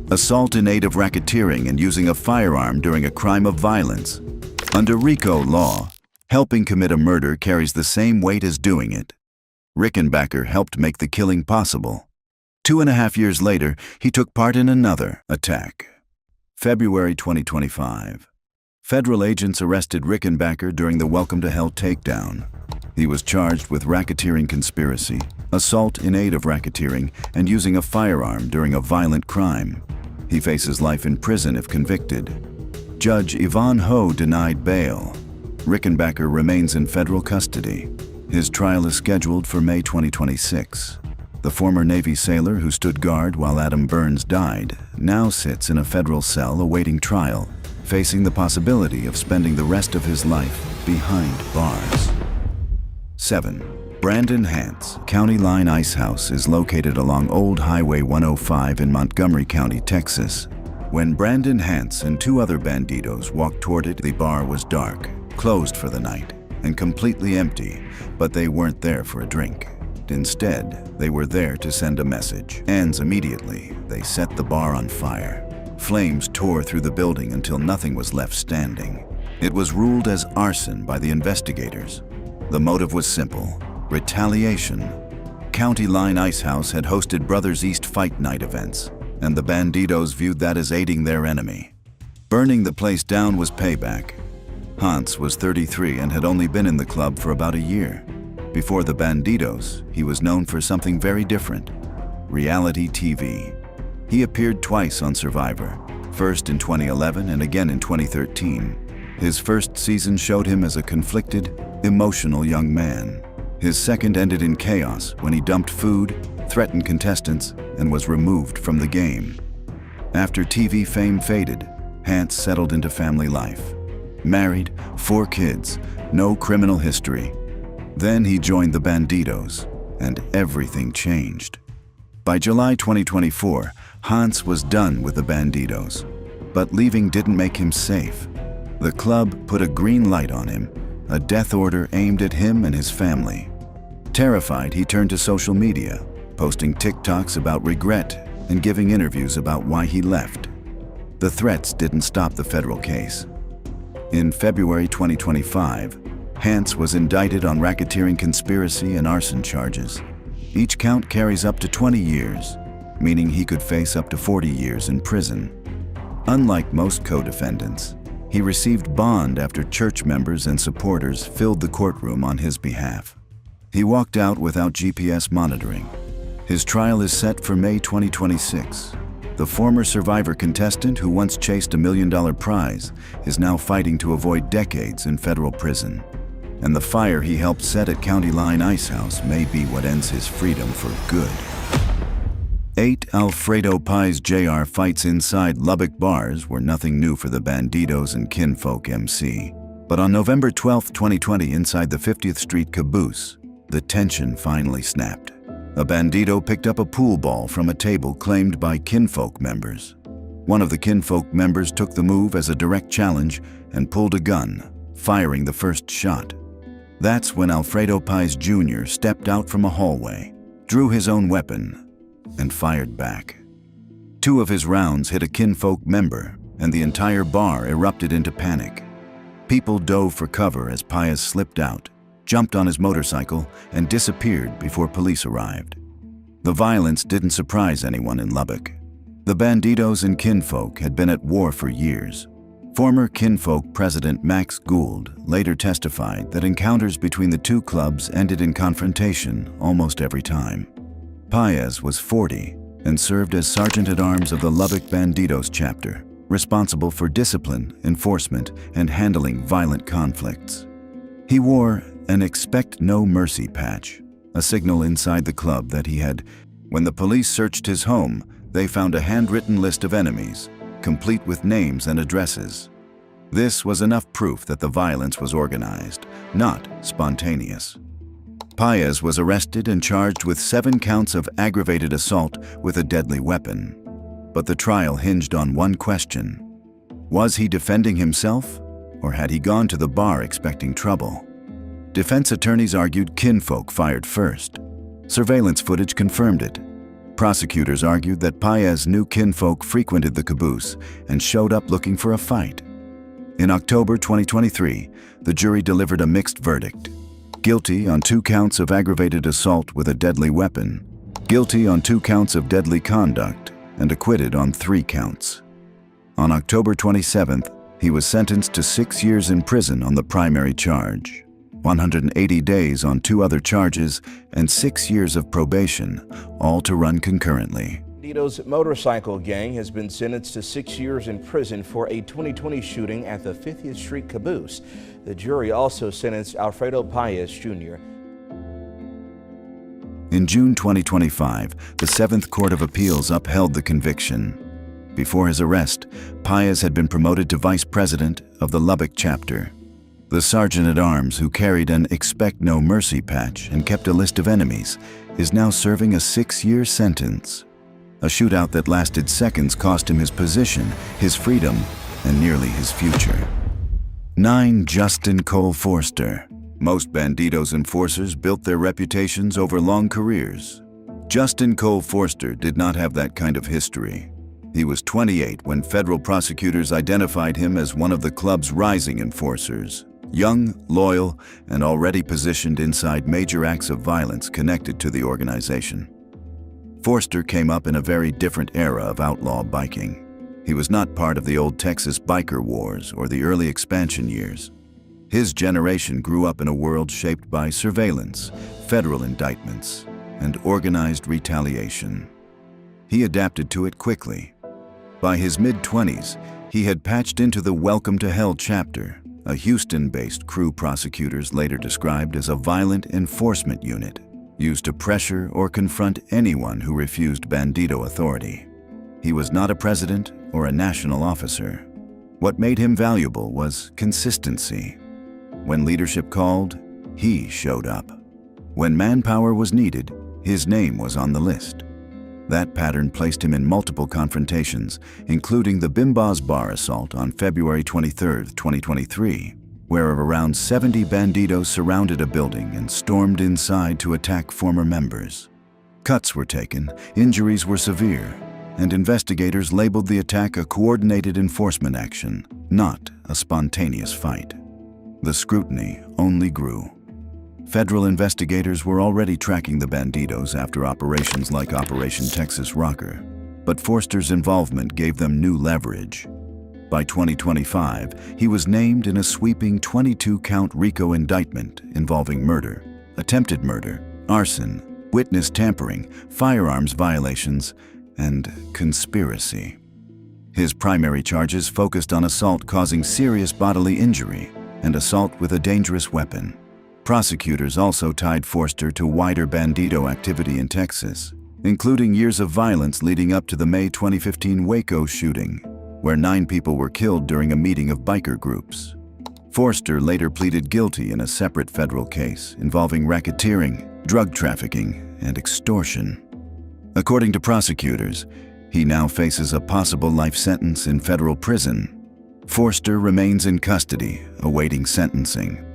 Assault in aid of racketeering and using a firearm during a crime of violence. Under RICO law, helping commit a murder carries the same weight as doing it. Rickenbacker helped make the killing possible. 2.5 years later, he took part in another attack. February 2025. Federal agents arrested Rickenbacker during the Welcome to Hell takedown. He was charged with racketeering conspiracy, assault in aid of racketeering, and using a firearm during a violent crime. He faces life in prison if convicted. Judge Yvonne Ho denied bail. Rickenbacker remains in federal custody. His trial is scheduled for May 2026. The former Navy sailor who stood guard while Adam Burns died now sits in a federal cell awaiting trial, facing the possibility of spending the rest of his life behind bars. 7. Brandon Hance County Line Ice House is located along Old Highway 105 in Montgomery County, Texas. When Brandon Hance and two other bandidos walked toward it, the bar was dark, closed for the night, and completely empty, but they weren't there for a drink. Instead, they were there to send a message. And immediately, they set the bar on fire. Flames tore through the building until nothing was left standing. It was ruled as arson by the investigators. The motive was simple: retaliation. County Line Ice House had hosted Brothers East Fight Night events, and the Bandidos viewed that as aiding their enemy. Burning the place down was payback. Hance was 33 and had only been in the club for about a year. Before the Bandidos, he was known for something very different: reality TV. He appeared twice on Survivor, first in 2011 and again in 2013. His first season showed him as a conflicted, emotional young man. His second ended in chaos when he dumped food, threatened contestants, and was removed from the game. After TV fame faded, Hance settled into family life. Married, 4 kids, no criminal history. Then he joined the Bandidos, and everything changed. By July 2024, Hance was done with the Bandidos, but leaving didn't make him safe. The club put a green light on him, a death order aimed at him and his family. Terrified, he turned to social media, posting TikToks about regret and giving interviews about why he left. The threats didn't stop the federal case. In February 2025, Hance was indicted on racketeering, conspiracy, and arson charges. Each count carries up to 20 years, meaning he could face up to 40 years in prison. Unlike most co-defendants, he received bond after church members and supporters filled the courtroom on his behalf. He walked out without GPS monitoring. His trial is set for May 2026. The former Survivor contestant who once chased $1 million prize is now fighting to avoid decades in federal prison. And the fire he helped set at County Line Ice House may be what ends his freedom for good. 8 Alfredo Pies Jr. fights inside Lubbock bars were nothing new for the Bandidos and Kinfolk MC. But on November 12, 2020, inside the 50th Street Caboose, the tension finally snapped. A Bandido picked up a pool ball from a table claimed by Kinfolk members. One of the Kinfolk members took the move as a direct challenge and pulled a gun, firing the first shot. That's when Alfredo Pies Jr. stepped out from a hallway, drew his own weapon, and fired back. 2 of his rounds hit a Kinfolk member, and the entire bar erupted into panic. People dove for cover as Pies slipped out, jumped on his motorcycle, and disappeared before police arrived. The violence didn't surprise anyone in Lubbock. The Bandidos and Kinfolk had been at war for years. Former Kinfolk President Max Gould later testified that encounters between the two clubs ended in confrontation almost every time. Pies was 40 and served as Sergeant-at-Arms of the Lubbock Bandidos chapter, responsible for discipline, enforcement, and handling violent conflicts. He wore an "Expect No Mercy" patch, a signal inside the club that he had. When the police searched his home, they found a handwritten list of enemies, complete with names and addresses. This was enough proof that the violence was organized, not spontaneous. Pies was arrested and charged with 7 counts of aggravated assault with a deadly weapon. But the trial hinged on one question: was he defending himself, or had he gone to the bar expecting trouble? Defense attorneys argued Kinfolk fired first. Surveillance footage confirmed it. Prosecutors argued that Pies knew Kinfolk frequented the caboose and showed up looking for a fight. In October 2023, the jury delivered a mixed verdict: guilty on 2 counts of aggravated assault with a deadly weapon, guilty on 2 counts of deadly conduct, and acquitted on 3 counts. On October 27th, he was sentenced to 6 years in prison on the primary charge, 180 days on 2 other charges, and 6 years of probation, all to run concurrently. Bandidos motorcycle gang has been sentenced to 6 years in prison for a 2020 shooting at the 50th Street Caboose. The jury also sentenced Alfredo Pies Jr. In June 2025, the 7th Court of Appeals upheld the conviction. Before his arrest, Pies had been promoted to vice president of the Lubbock chapter. The sergeant-at-arms who carried an expect no mercy patch and kept a list of enemies is now serving a 6-year sentence. A shootout that lasted seconds cost him his position, his freedom, and nearly his future. 9. Justin Cole Forster. Most Bandidos enforcers built their reputations over long careers. Justin Cole Forster did not have that kind of history. He was 28 when federal prosecutors identified him as one of the club's rising enforcers. Young, loyal, and already positioned inside major acts of violence connected to the organization. Forster came up in a very different era of outlaw biking. He was not part of the old Texas biker wars or the early expansion years. His generation grew up in a world shaped by surveillance, federal indictments, and organized retaliation. He adapted to it quickly. By his mid-20s, he had patched into the Welcome to Hell chapter, a Houston-based crew prosecutors later described as a violent enforcement unit, used to pressure or confront anyone who refused Bandido authority. He was not a president or a national officer. What made him valuable was consistency. When leadership called, he showed up. When manpower was needed, his name was on the list. That pattern placed him in multiple confrontations, including the Bimbas Bar assault on February 23, 2023, where around 70 Bandidos surrounded a building and stormed inside to attack former members. Cuts were taken, injuries were severe, and investigators labeled the attack a coordinated enforcement action, not a spontaneous fight. The scrutiny only grew. Federal investigators were already tracking the Bandidos after operations like Operation Texas Rocker, but Forster's involvement gave them new leverage. By 2025, he was named in a sweeping 22-count RICO indictment involving murder, attempted murder, arson, witness tampering, firearms violations, and conspiracy. His primary charges focused on assault causing serious bodily injury and assault with a dangerous weapon. Prosecutors also tied Forster to wider Bandido activity in Texas, including years of violence leading up to the May 2015 Waco shooting, where 9 people were killed during a meeting of biker groups. Forster later pleaded guilty in a separate federal case involving racketeering, drug trafficking, and extortion. According to prosecutors, he now faces a possible life sentence in federal prison. Forster remains in custody, awaiting sentencing.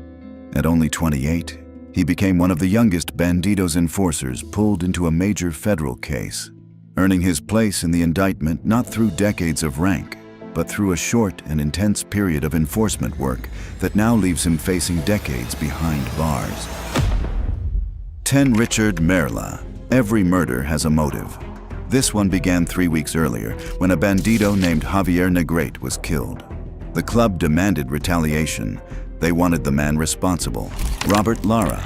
At only 28, he became one of the youngest Bandidos enforcers pulled into a major federal case, earning his place in the indictment not through decades of rank, but through a short and intense period of enforcement work that now leaves him facing decades behind bars. 10. Richard Merla. Every murder has a motive. This one began 3 weeks earlier when a Bandido named Javier Negrete was killed. The club demanded retaliation. They wanted the man responsible, Robert Lara,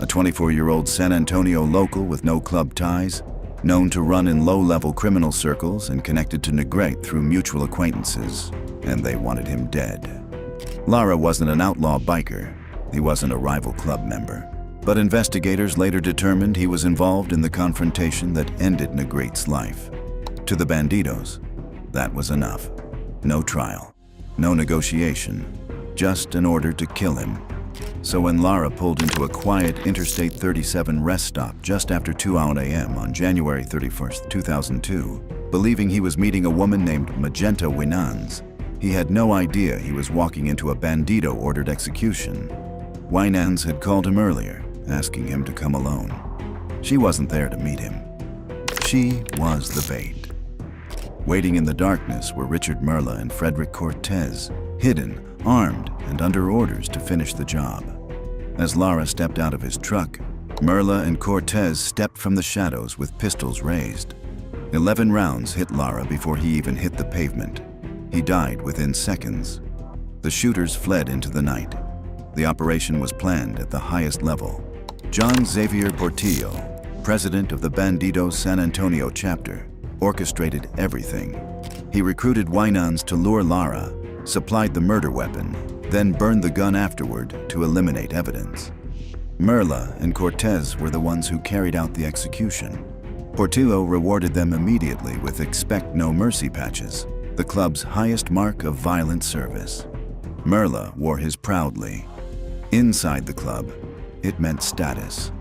a 24-year-old San Antonio local with no club ties, known to run in low-level criminal circles and connected to Negrete through mutual acquaintances, and they wanted him dead. Lara wasn't an outlaw biker. He wasn't a rival club member. But investigators later determined he was involved in the confrontation that ended Negrete's life. To the Bandidos, that was enough. No trial, no negotiation, just an order to kill him. So when Lara pulled into a quiet Interstate 37 rest stop just after 2 a.m. on January 31, 2002, believing he was meeting a woman named Magenta Winans, he had no idea he was walking into a Bandido-ordered execution. Winans had called him earlier, asking him to come alone. She wasn't there to meet him. She was the bait. Waiting in the darkness were Richard Merla and Frederick Cortez, hidden, armed, and under orders to finish the job. As Lara stepped out of his truck, Merla and Cortez stepped from the shadows with pistols raised. 11 rounds hit Lara before he even hit the pavement. He died within seconds. The shooters fled into the night. The operation was planned at the highest level. John Xavier Portillo, president of the Bandidos San Antonio chapter, orchestrated everything. He recruited Winans to lure Lara, supplied the murder weapon, then burned the gun afterward to eliminate evidence. Merla and Cortez were the ones who carried out the execution. Portillo rewarded them immediately with Expect No Mercy patches, the club's highest mark of violent service. Merla wore his proudly. Inside the club, it meant status.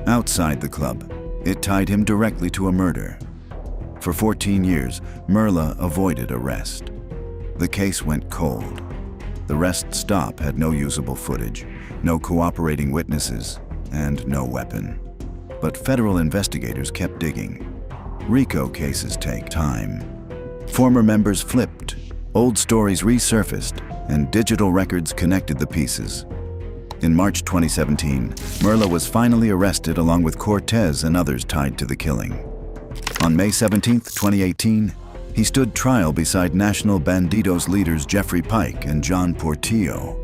Outside the club, it tied him directly to a murder. For 14 years, Merla avoided arrest. The case went cold. The rest stop had no usable footage, no cooperating witnesses, and no weapon. But federal investigators kept digging. RICO cases take time. Former members flipped, old stories resurfaced, and digital records connected the pieces. In March 2017, Merla was finally arrested along with Cortez and others tied to the killing. On May 17, 2018, he stood trial beside National Bandidos leaders Jeffrey Pike and John Portillo.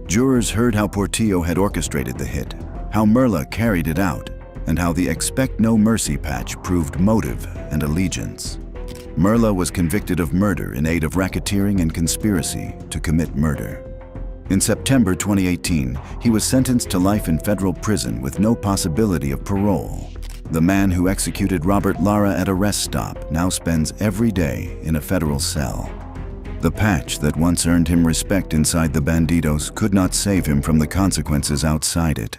Jurors heard how Portillo had orchestrated the hit, how Merla carried it out, and how the Expect No Mercy patch proved motive and allegiance. Merla was convicted of murder in aid of racketeering and conspiracy to commit murder. In September 2018, he was sentenced to life in federal prison with no possibility of parole. The man who executed Robert Lara at a rest stop now spends every day in a federal cell. The patch that once earned him respect inside the Bandidos could not save him from the consequences outside it.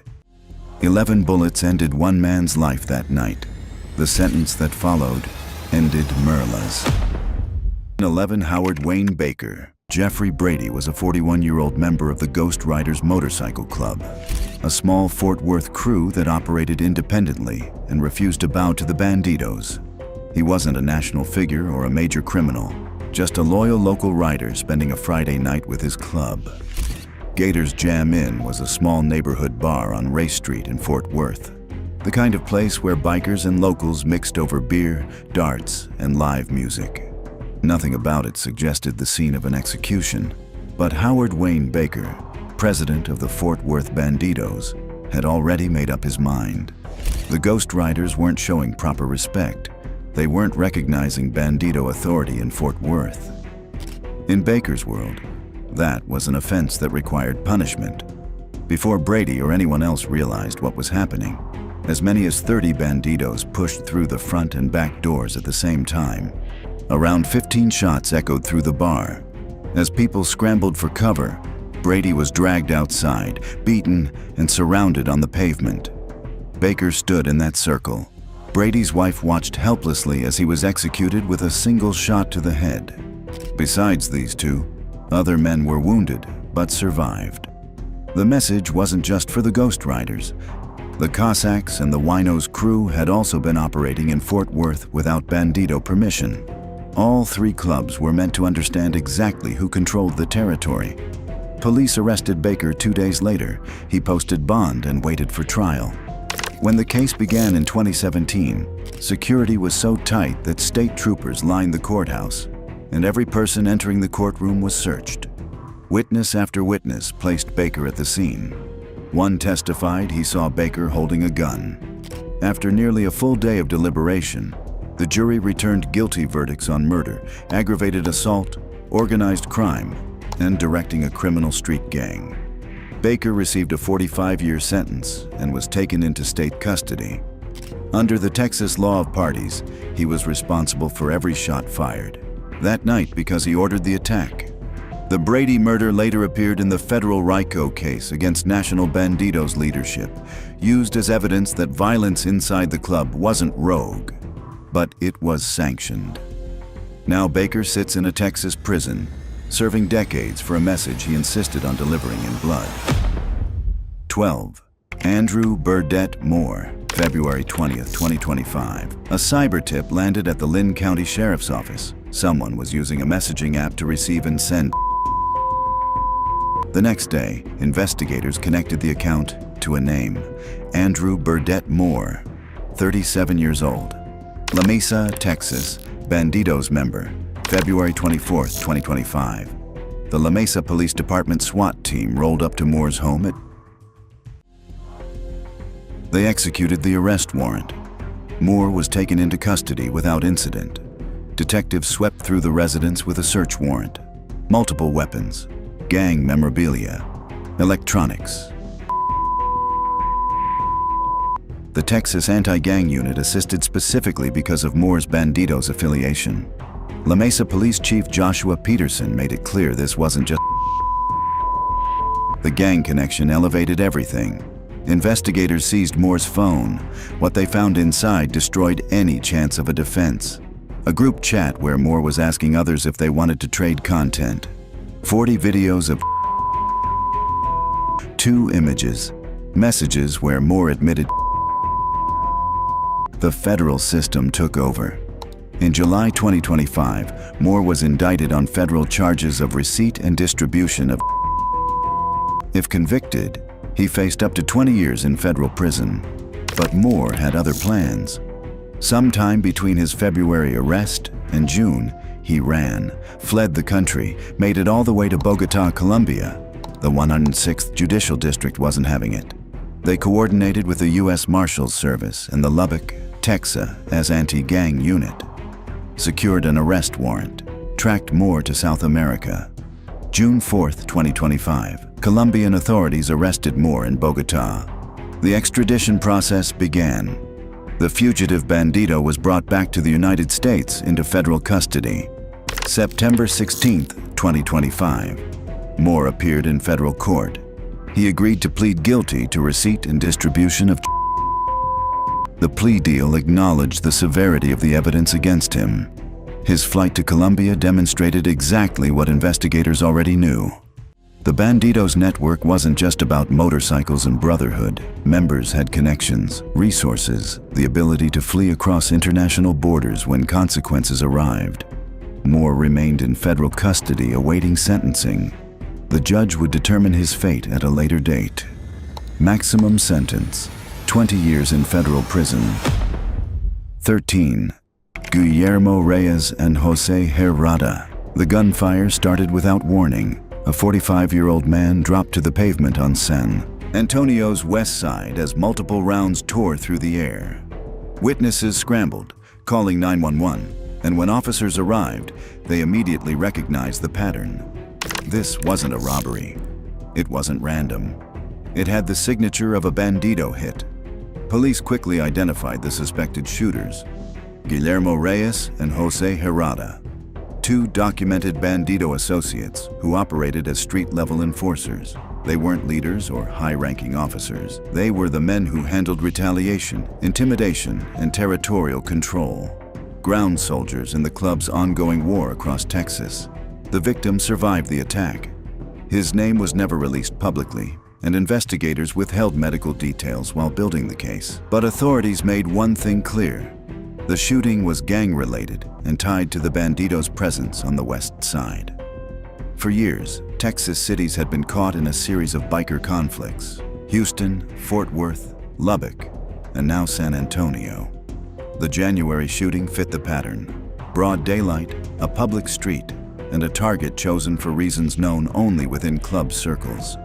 11 bullets ended one man's life that night. The sentence that followed ended Merla's. 11 Howard Wayne Baker. Jeffrey Brady was a 41-year-old member of the Ghost Riders Motorcycle Club, a small Fort Worth crew that operated independently and refused to bow to the Bandidos. He wasn't a national figure or a major criminal, just a loyal local rider spending a Friday night with his club. Gator's Jam Inn was a small neighborhood bar on Race Street in Fort Worth, the kind of place where bikers and locals mixed over beer, darts, and live music. Nothing about it suggested the scene of an execution, but Howard Wayne Baker, president of the Fort Worth Bandidos, had already made up his mind. The Ghost Riders weren't showing proper respect. They weren't recognizing Bandido authority in Fort Worth. In Baker's world, that was an offense that required punishment. Before Brady or anyone else realized what was happening, as many as 30 Bandidos pushed through the front and back doors at the same time. Around 15 shots echoed through the bar. As people scrambled for cover, Brady was dragged outside, beaten, and surrounded on the pavement. Baker stood in that circle. Brady's wife watched helplessly as he was executed with a single shot to the head. Besides these two, other men were wounded, but survived. The message wasn't just for the Ghost Riders. The Cossacks and the Winos crew had also been operating in Fort Worth without Bandido permission. All three clubs were meant to understand exactly who controlled the territory. Police arrested Baker 2 days later. He posted bond and waited for trial. When the case began in 2017, security was so tight that state troopers lined the courthouse, and every person entering the courtroom was searched. Witness after witness placed Baker at the scene. One testified he saw Baker holding a gun. After nearly a full day of deliberation, the jury returned guilty verdicts on murder, aggravated assault, organized crime, and directing a criminal street gang. Baker received a 45-year sentence and was taken into state custody. Under the Texas law of parties, he was responsible for every shot fired. That night because he ordered the attack. The Brady murder later appeared in the federal RICO case against National Bandidos leadership, used as evidence that violence inside the club wasn't rogue, but it was sanctioned. Now Baker sits in a Texas prison, serving decades for a message he insisted on delivering in blood. 12. Andrew Burdett Moore, February 20th, 2025. A cyber tip landed at the Lynn County Sheriff's Office. Someone was using a messaging app to receive and send. The next day, investigators connected the account to a name, Andrew Burdett Moore, 37 years old. La Mesa, Texas, Bandidos member, February 24th, 2025. The La Mesa Police Department SWAT team rolled up to Moore's home at. They executed the arrest warrant. Moore was taken into custody without incident. Detectives swept through the residence with a search warrant. Multiple weapons, gang memorabilia, electronics. The Texas Anti-Gang Unit assisted specifically because of Moore's Bandidos affiliation. La Mesa Police Chief Joshua Peterson made it clear this wasn't just gang connection elevated everything. Investigators seized Moore's phone. What they found inside destroyed any chance of a defense. A group chat where Moore was asking others if they wanted to trade content. 40 videos of 2 images. Messages where Moore admitted. The federal system took over. In July 2025, Moore was indicted on federal charges of receipt and distribution of. If convicted, he faced up to 20 years in federal prison. But Moore had other plans. Sometime between his February arrest and June, he ran, fled the country, made it all the way to Bogota, Colombia. The 106th Judicial District wasn't having it. They coordinated with the U.S. Marshals Service and the Lubbock, Texas as anti-gang unit. Secured an arrest warrant, tracked Moore to South America. June 4, 2025, Colombian authorities arrested Moore in Bogota. The extradition process began. The fugitive Bandido was brought back to the United States into federal custody. September 16, 2025, Moore appeared in federal court. He agreed to plead guilty to receipt and distribution of. The plea deal acknowledged the severity of the evidence against him. His flight to Colombia demonstrated exactly what investigators already knew. The Bandidos network wasn't just about motorcycles and brotherhood. Members had connections, resources, the ability to flee across international borders when consequences arrived. Moore remained in federal custody awaiting sentencing. The judge would determine his fate at a later date. Maximum sentence: 20 years in federal prison. 13. Guillermo Reyes and Jose Herrada. The gunfire started without warning. A 45-year-old man dropped to the pavement on San Antonio's west side as multiple rounds tore through the air. Witnesses scrambled, calling 911, and when officers arrived, they immediately recognized the pattern. This wasn't a robbery. It wasn't random. It had the signature of a Bandido hit. Police quickly identified the suspected shooters: Guillermo Reyes and Jose Herrada, 2 documented Bandido associates who operated as street-level enforcers. They weren't leaders or high-ranking officers. They were the men who handled retaliation, intimidation, and territorial control. Ground soldiers in the club's ongoing war across Texas. The victim survived the attack. His name was never released publicly, and investigators withheld medical details while building the case. But authorities made one thing clear: the shooting was gang-related and tied to the Bandidos' presence on the west side. For years, Texas cities had been caught in a series of biker conflicts: Houston, Fort Worth, Lubbock, and now San Antonio. The January shooting fit the pattern: broad daylight, a public street, and a target chosen for reasons known only within club circles.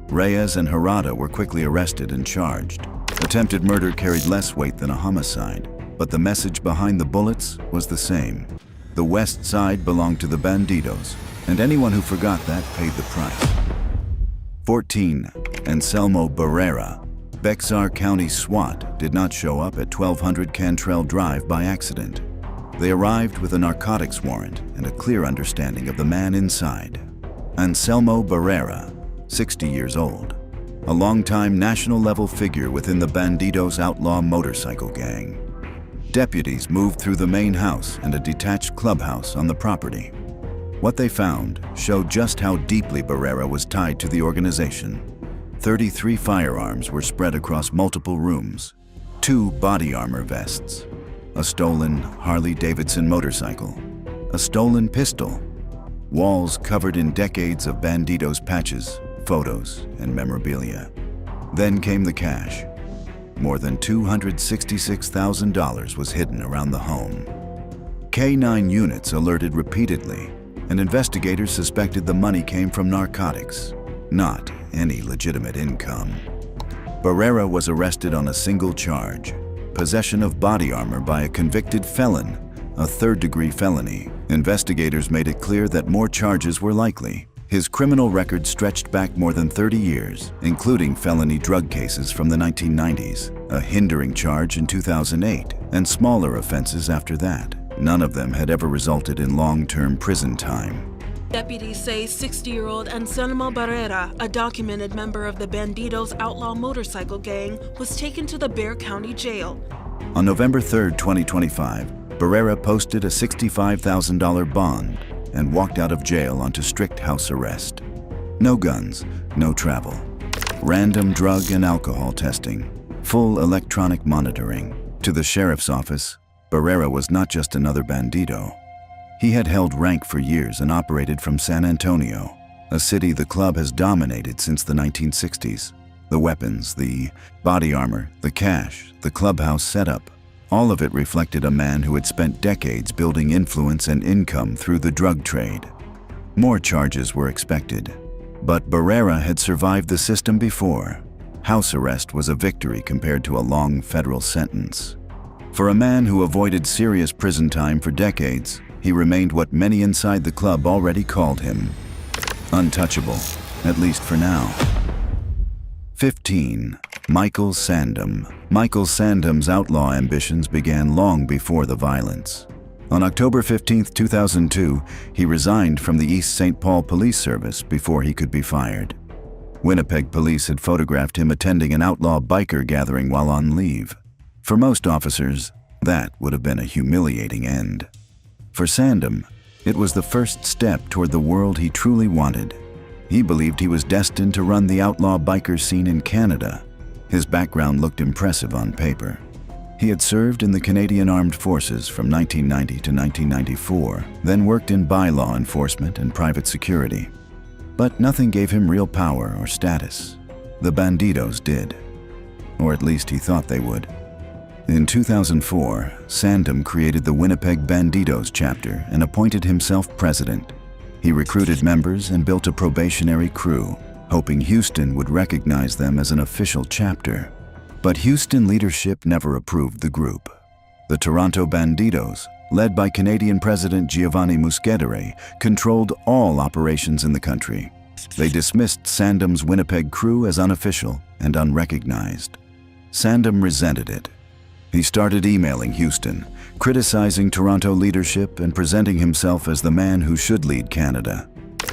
Reyes and Herrada were quickly arrested and charged. Attempted murder carried less weight than a homicide, but the message behind the bullets was the same. The west side belonged to the Bandidos, and anyone who forgot that paid the price. 14. Anselmo Barrera. Bexar County SWAT did not show up at 1200 Cantrell Drive by accident. They arrived with a narcotics warrant and a clear understanding of the man inside. Anselmo Barrera, 60 years old, a longtime national-level figure within the Bandidos outlaw motorcycle gang. Deputies moved through the main house and a detached clubhouse on the property. What they found showed just how deeply Barrera was tied to the organization. 33 firearms were spread across multiple rooms, 2 body armor vests, a stolen Harley-Davidson motorcycle, a stolen pistol, walls covered in decades of Bandidos patches, photos, and memorabilia. Then came the cash. More than $266,000 was hidden around the home. K-9 units alerted repeatedly, and investigators suspected the money came from narcotics, not any legitimate income. Barrera was arrested on a single charge: possession of body armor by a convicted felon, a third-degree felony. Investigators made it clear that more charges were likely. His criminal record stretched back more than 30 years, including felony drug cases from the 1990s, a hindering charge in 2008, and smaller offenses after that. None of them had ever resulted in long-term prison time. Deputies say 60-year-old Anselmo Barrera, a documented member of the Bandidos outlaw motorcycle gang, was taken to the Bexar County Jail. On November 3, 2025, Barrera posted a $65,000 bond and walked out of jail onto strict house arrest. No guns, no travel. Random drug and alcohol testing. Full electronic monitoring. To the sheriff's office, Barrera was not just another bandido. He had held rank for years and operated from San Antonio, a city the club has dominated since the 1960s. The weapons, the body armor, the cash, the clubhouse setup, all of it reflected a man who had spent decades building influence and income through the drug trade. More charges were expected, but Barrera had survived the system before. House arrest was a victory compared to a long federal sentence. For a man who avoided serious prison time for decades, he remained what many inside the club already called him untouchable, at least for now. 15. Michael Sandom. Michael Sandom's outlaw ambitions began long before the violence. On October 15, 2002, he resigned from the East St. Paul Police Service before he could be fired. Winnipeg police had photographed him attending an outlaw biker gathering while on leave. For most officers, that would have been a humiliating end. For Sandom, it was the first step toward the world he truly wanted. He believed he was destined to run the outlaw biker scene in Canada. His background looked impressive on paper. He had served in the Canadian Armed Forces from 1990 to 1994, then worked in bylaw enforcement and private security. But nothing gave him real power or status. The Bandidos did. Or at least he thought they would. In 2004, Sandom created the Winnipeg Bandidos chapter and appointed himself president. He recruited members and built a probationary crew, hoping Houston would recognize them as an official chapter. But Houston leadership never approved the group. The Toronto Bandidos, led by Canadian President Giovanni Muscedere, controlled all operations in the country. They dismissed Sandom's Winnipeg crew as unofficial and unrecognized. Sandom resented it. He started emailing Houston, criticizing Toronto leadership and presenting himself as the man who should lead Canada.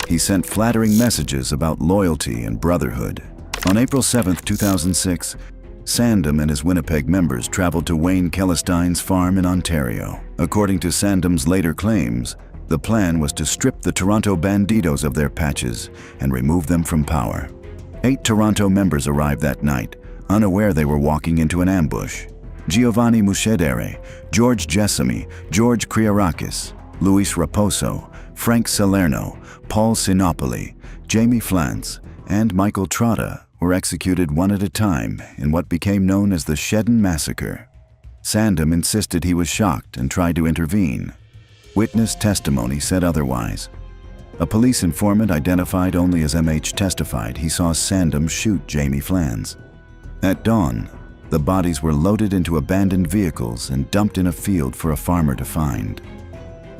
He sent flattering messages about loyalty and brotherhood. On April 7, 2006, Sandom and his Winnipeg members traveled to Wayne Kelestein's farm in Ontario. According to Sandom's later claims, the plan was to strip the Toronto Bandidos of their patches and remove them from power. 8 Toronto members arrived that night, unaware they were walking into an ambush. Giovanni Muscedere, George Jessamy, George Kriarakis, Luis Raposo, Frank Salerno, Paul Sinopoli, Jamie Flantz, and Michael Trotta were executed one at a time in what became known as the Shedden Massacre. Sandom insisted he was shocked and tried to intervene. Witness testimony said otherwise. A police informant identified only as MH testified he saw Sandom shoot Jamie Flantz. At dawn, the bodies were loaded into abandoned vehicles and dumped in a field for a farmer to find.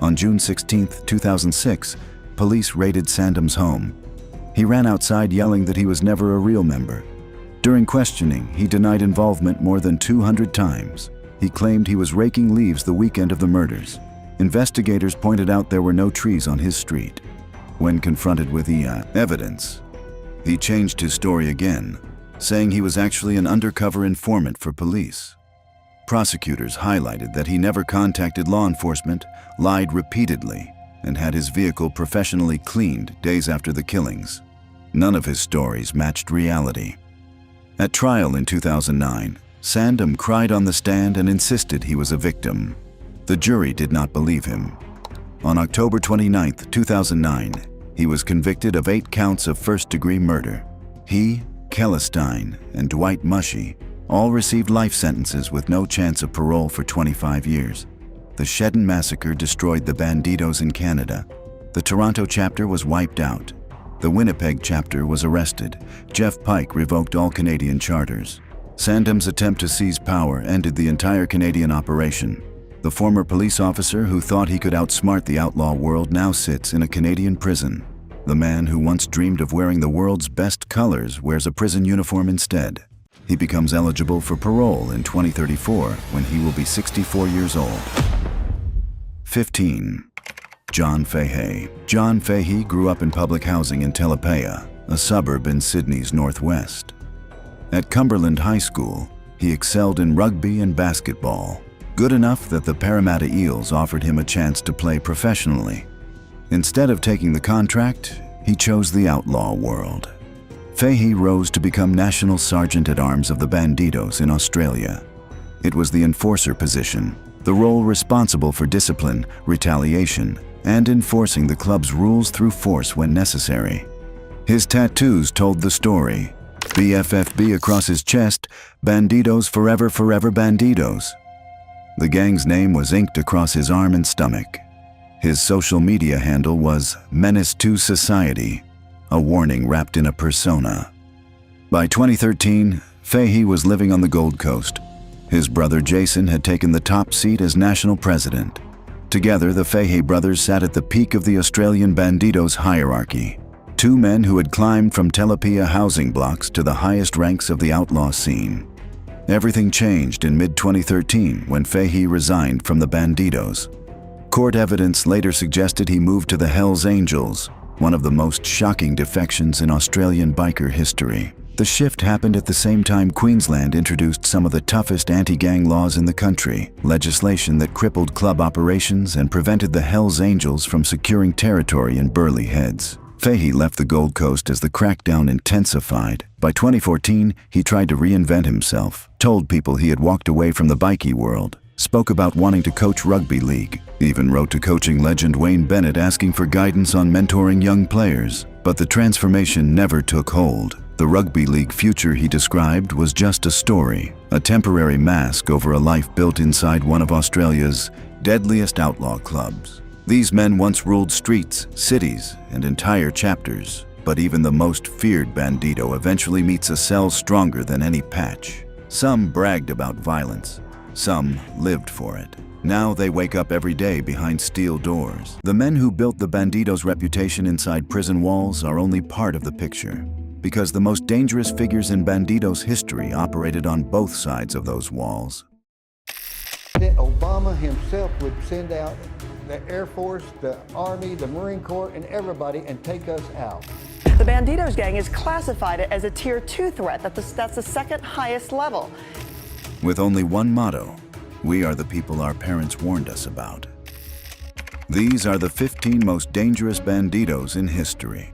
On June 16, 2006, police raided Sandom's home. He ran outside yelling that he was never a real member. During questioning, he denied involvement more than 200 times. He claimed he was raking leaves the weekend of the murders. Investigators pointed out there were no trees on his street. When confronted with the evidence, he changed his story again, saying he was actually an undercover informant for police. Prosecutors highlighted that he never contacted law enforcement, lied repeatedly, and had his vehicle professionally cleaned days after the killings. None of his stories matched reality. At trial in 2009, Sandom cried on the stand and insisted he was a victim. The jury did not believe him. On October 29, 2009, he was convicted of 8 counts of first-degree murder. He, Kelestein, and Dwight Mushy all received life sentences with no chance of parole for 25 years. The Shedden Massacre destroyed the Bandidos in Canada. The Toronto chapter was wiped out. The Winnipeg chapter was arrested. Jeff Pike revoked all Canadian charters. Sandom's attempt to seize power ended the entire Canadian operation. The former police officer who thought he could outsmart the outlaw world now sits in a Canadian prison. The man who once dreamed of wearing the world's best colors wears a prison uniform instead. He becomes eligible for parole in 2034 when he will be 64 years old. 15. John Fahey. John Fahey grew up in public housing in Telapea, a suburb in Sydney's northwest. At Cumberland High School, he excelled in rugby and basketball, good enough that the Parramatta Eels offered him a chance to play professionally. Instead of taking the contract, he chose the outlaw world. Fahey rose to become National Sergeant-at-Arms of the Bandidos in Australia. It was the enforcer position, the role responsible for discipline, retaliation, and enforcing the club's rules through force when necessary. His tattoos told the story. BFFB across his chest, Bandidos forever, forever Bandidos. The gang's name was inked across his arm and stomach. His social media handle was Menace to Society, a warning wrapped in a persona. By 2013, Fahey was living on the Gold Coast. His brother Jason had taken the top seat as national president. Together, the Fahey brothers sat at the peak of the Australian Bandidos hierarchy. Two men who had climbed from Telapea housing blocks to the highest ranks of the outlaw scene. Everything changed in mid-2013 when Fahey resigned from the Bandidos. Court evidence later suggested he moved to the Hells Angels, one of the most shocking defections in Australian biker history. The shift happened at the same time Queensland introduced some of the toughest anti-gang laws in the country, legislation that crippled club operations and prevented the Hells Angels from securing territory in Burleigh Heads. Fahey left the Gold Coast as the crackdown intensified. By 2014, he tried to reinvent himself, told people he had walked away from the bikie world, spoke about wanting to coach rugby league, even wrote to coaching legend Wayne Bennett asking for guidance on mentoring young players. But the transformation never took hold. The rugby league future he described was just a story, a temporary mask over a life built inside one of Australia's deadliest outlaw clubs. These men once ruled streets, cities, and entire chapters, but even the most feared Bandido eventually meets a cell stronger than any patch. Some bragged about violence, some lived for it. Now they wake up every day behind steel doors. The men who built the Bandidos' reputation inside prison walls are only part of the picture, because the most dangerous figures in Bandidos' history operated on both sides of those walls. Obama himself would send out the Air Force, the Army, the Marine Corps, and everybody and take us out. The Bandidos gang is classified as a Tier 2 threat. That's the second highest level. With only one motto: we are the people our parents warned us about. These are the 15 most dangerous Bandidos in history.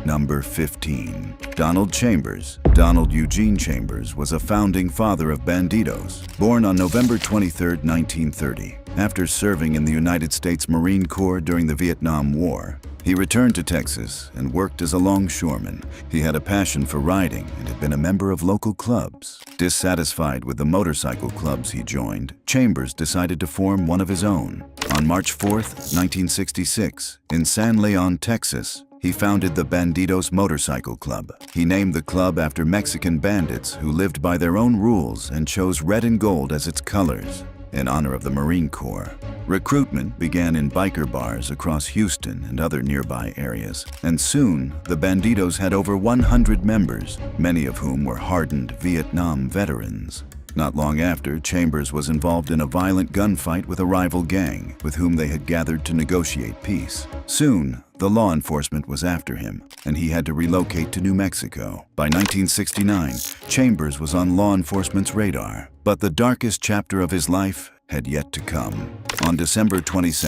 Number 15. Donald Chambers. Donald Eugene Chambers was a founding father of Bandidos, born on November 23, 1930. After serving in the United States Marine Corps during the Vietnam War, he returned to Texas and worked as a longshoreman. He had a passion for riding and had been a member of local clubs. Dissatisfied with the motorcycle clubs he joined, Chambers decided to form one of his own. On March 4, 1966, in San Leon, Texas, he founded the Bandidos Motorcycle Club. He named the club after Mexican bandits who lived by their own rules and chose red and gold as its colors, in honor of the Marine Corps. Recruitment began in biker bars across Houston and other nearby areas, and soon the Bandidos had over 100 members, many of whom were hardened Vietnam veterans. Not long after, Chambers was involved in a violent gunfight with a rival gang, with whom they had gathered to negotiate peace. Soon, the law enforcement was after him, and he had to relocate to New Mexico. By 1969, Chambers was on law enforcement's radar, but the darkest chapter of his life had yet to come. On December 22,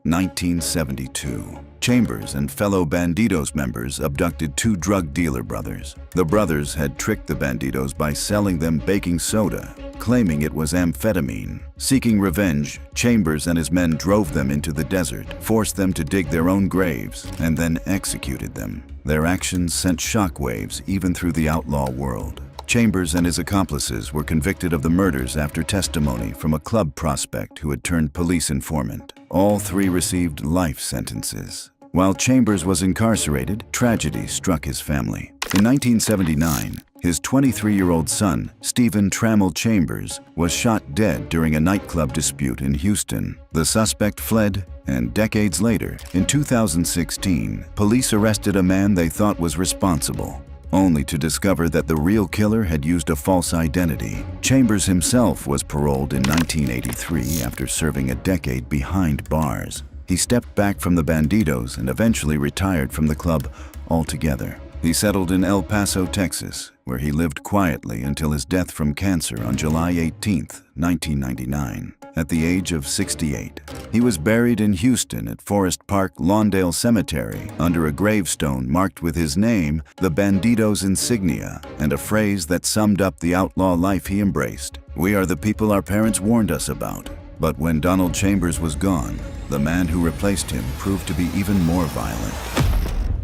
1972, Chambers and fellow Bandidos members abducted two drug dealer brothers. The brothers had tricked the Bandidos by selling them baking soda, claiming it was amphetamine. Seeking revenge, Chambers and his men drove them into the desert, forced them to dig their own graves, and then executed them. Their actions sent shockwaves even through the outlaw world. Chambers and his accomplices were convicted of the murders after testimony from a club prospect who had turned police informant. All three received life sentences. While Chambers was incarcerated, tragedy struck his family. In 1979, his 23-year-old son, Stephen Trammell Chambers, was shot dead during a nightclub dispute in Houston. The suspect fled, and decades later, in 2016, police arrested a man they thought was responsible, only to discover that the real killer had used a false identity. Chambers himself was paroled in 1983 after serving a decade behind bars. he stepped back from the Bandidos and eventually retired from the club altogether. He settled in El Paso, Texas, where he lived quietly until his death from cancer on July 18, 1999, at the age of 68. He was buried in Houston at Forest Park Lawndale Cemetery under a gravestone marked with his name, the Bandidos insignia, and a phrase that summed up the outlaw life he embraced. "We are the people our parents warned us about." But when Donald Chambers was gone, the man who replaced him proved to be even more violent.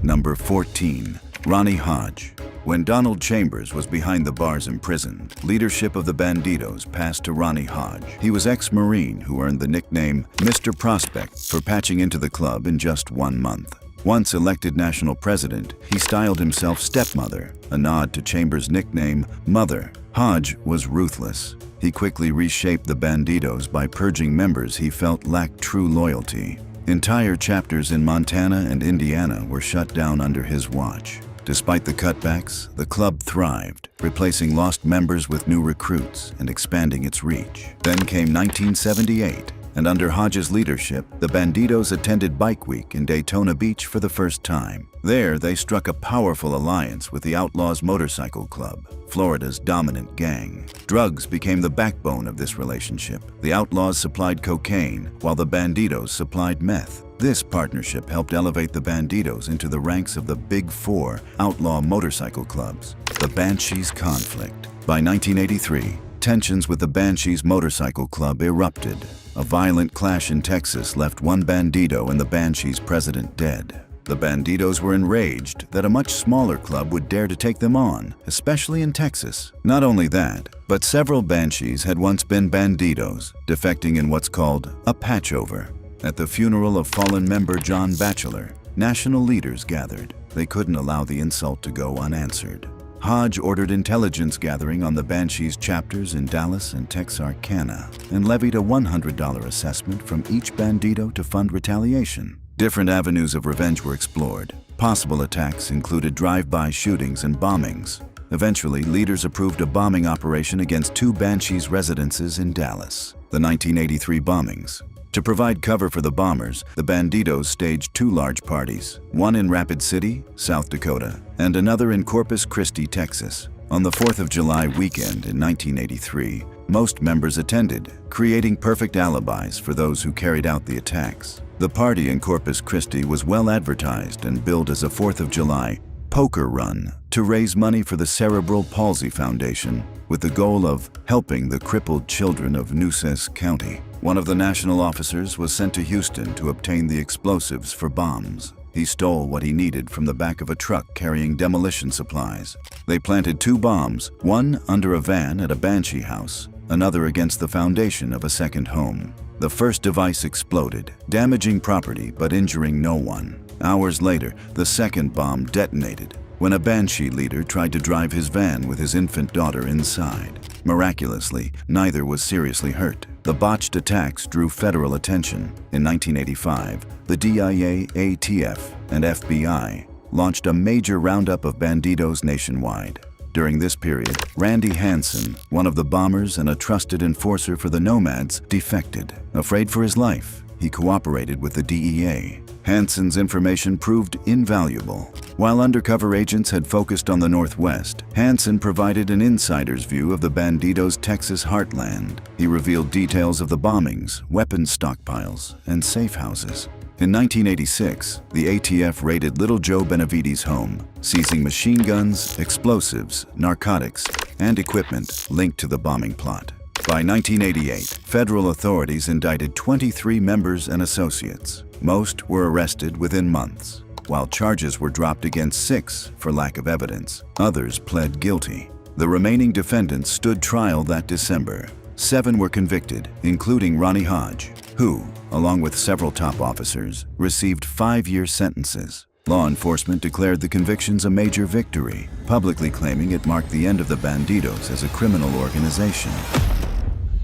Number 14. Ronnie Hodge. When Donald Chambers was behind the bars imprisoned, leadership of the Bandidos passed to Ronnie Hodge. He was ex-Marine who earned the nickname Mr. Prospect for patching into the club in just 1 month. Once elected national president, he styled himself Stepmother, a nod to Chambers' nickname Mother. Hodge was ruthless. He quickly reshaped the Bandidos by purging members he felt lacked true loyalty. Entire chapters in Montana and Indiana were shut down under his watch. Despite the cutbacks, the club thrived, replacing lost members with new recruits and expanding its reach. Then came 1978, and under Hodge's leadership, the Bandidos attended Bike Week in Daytona Beach for the first time. There, they struck a powerful alliance with the Outlaws Motorcycle Club, Florida's dominant gang. Drugs became the backbone of this relationship. The Outlaws supplied cocaine, while the Bandidos supplied meth. This partnership helped elevate the Bandidos into the ranks of the Big Four outlaw motorcycle clubs, the Banshees conflict. By 1983, tensions with the Banshees Motorcycle Club erupted. A violent clash in Texas left one Bandido and the Banshees president dead. The Bandidos were enraged that a much smaller club would dare to take them on, especially in Texas. Not only that, but several Banshees had once been Bandidos, defecting in what's called a patchover. At the funeral of fallen member John Batchelor, national leaders gathered. They couldn't allow the insult to go unanswered. Hodge ordered intelligence gathering on the Banshees chapters in Dallas and Texarkana and levied a $100 assessment from each Bandido to fund retaliation. Different avenues of revenge were explored. Possible attacks included drive-by shootings and bombings. Eventually, leaders approved a bombing operation against 2 Banshees residences in Dallas, the 1983 bombings. To provide cover for the bombers, the Bandidos staged 2 large parties, one in Rapid City, South Dakota, and another in Corpus Christi, Texas. On the 4th of July weekend in 1983, most members attended, creating perfect alibis for those who carried out the attacks. The party in Corpus Christi was well advertised and billed as a 4th of July poker run to raise money for the Cerebral Palsy Foundation with the goal of helping the crippled children of Nueces County. One of the national officers was sent to Houston to obtain the explosives for bombs. He stole what he needed from the back of a truck carrying demolition supplies. They planted 2 bombs, one under a van at a Banshee house, another against the foundation of a second home. The first device exploded, damaging property but injuring no one. Hours later, the second bomb detonated when a Banshee leader tried to drive his van with his infant daughter inside. Miraculously, neither was seriously hurt. The botched attacks drew federal attention. In 1985, the DIA, ATF, and FBI launched a major roundup of Bandidos nationwide. During this period, Randy Hansen, one of the bombers and a trusted enforcer for the Nomads, defected. Afraid for his life, he cooperated with the DEA. Hansen's information proved invaluable. While undercover agents had focused on the Northwest, Hansen provided an insider's view of the Bandidos' Texas heartland. He revealed details of the bombings, weapons stockpiles, and safe houses. In 1986, the ATF raided Little Joe Benavides' home, seizing machine guns, explosives, narcotics, and equipment linked to the bombing plot. By 1988, federal authorities indicted 23 members and associates. Most were arrested within months, while charges were dropped against 6 for lack of evidence. Others pled guilty. The remaining defendants stood trial that December. 7 were convicted, including Ronnie Hodge, who, along with several top officers, received 5-year sentences. Law enforcement declared the convictions a major victory, publicly claiming it marked the end of the Bandidos as a criminal organization.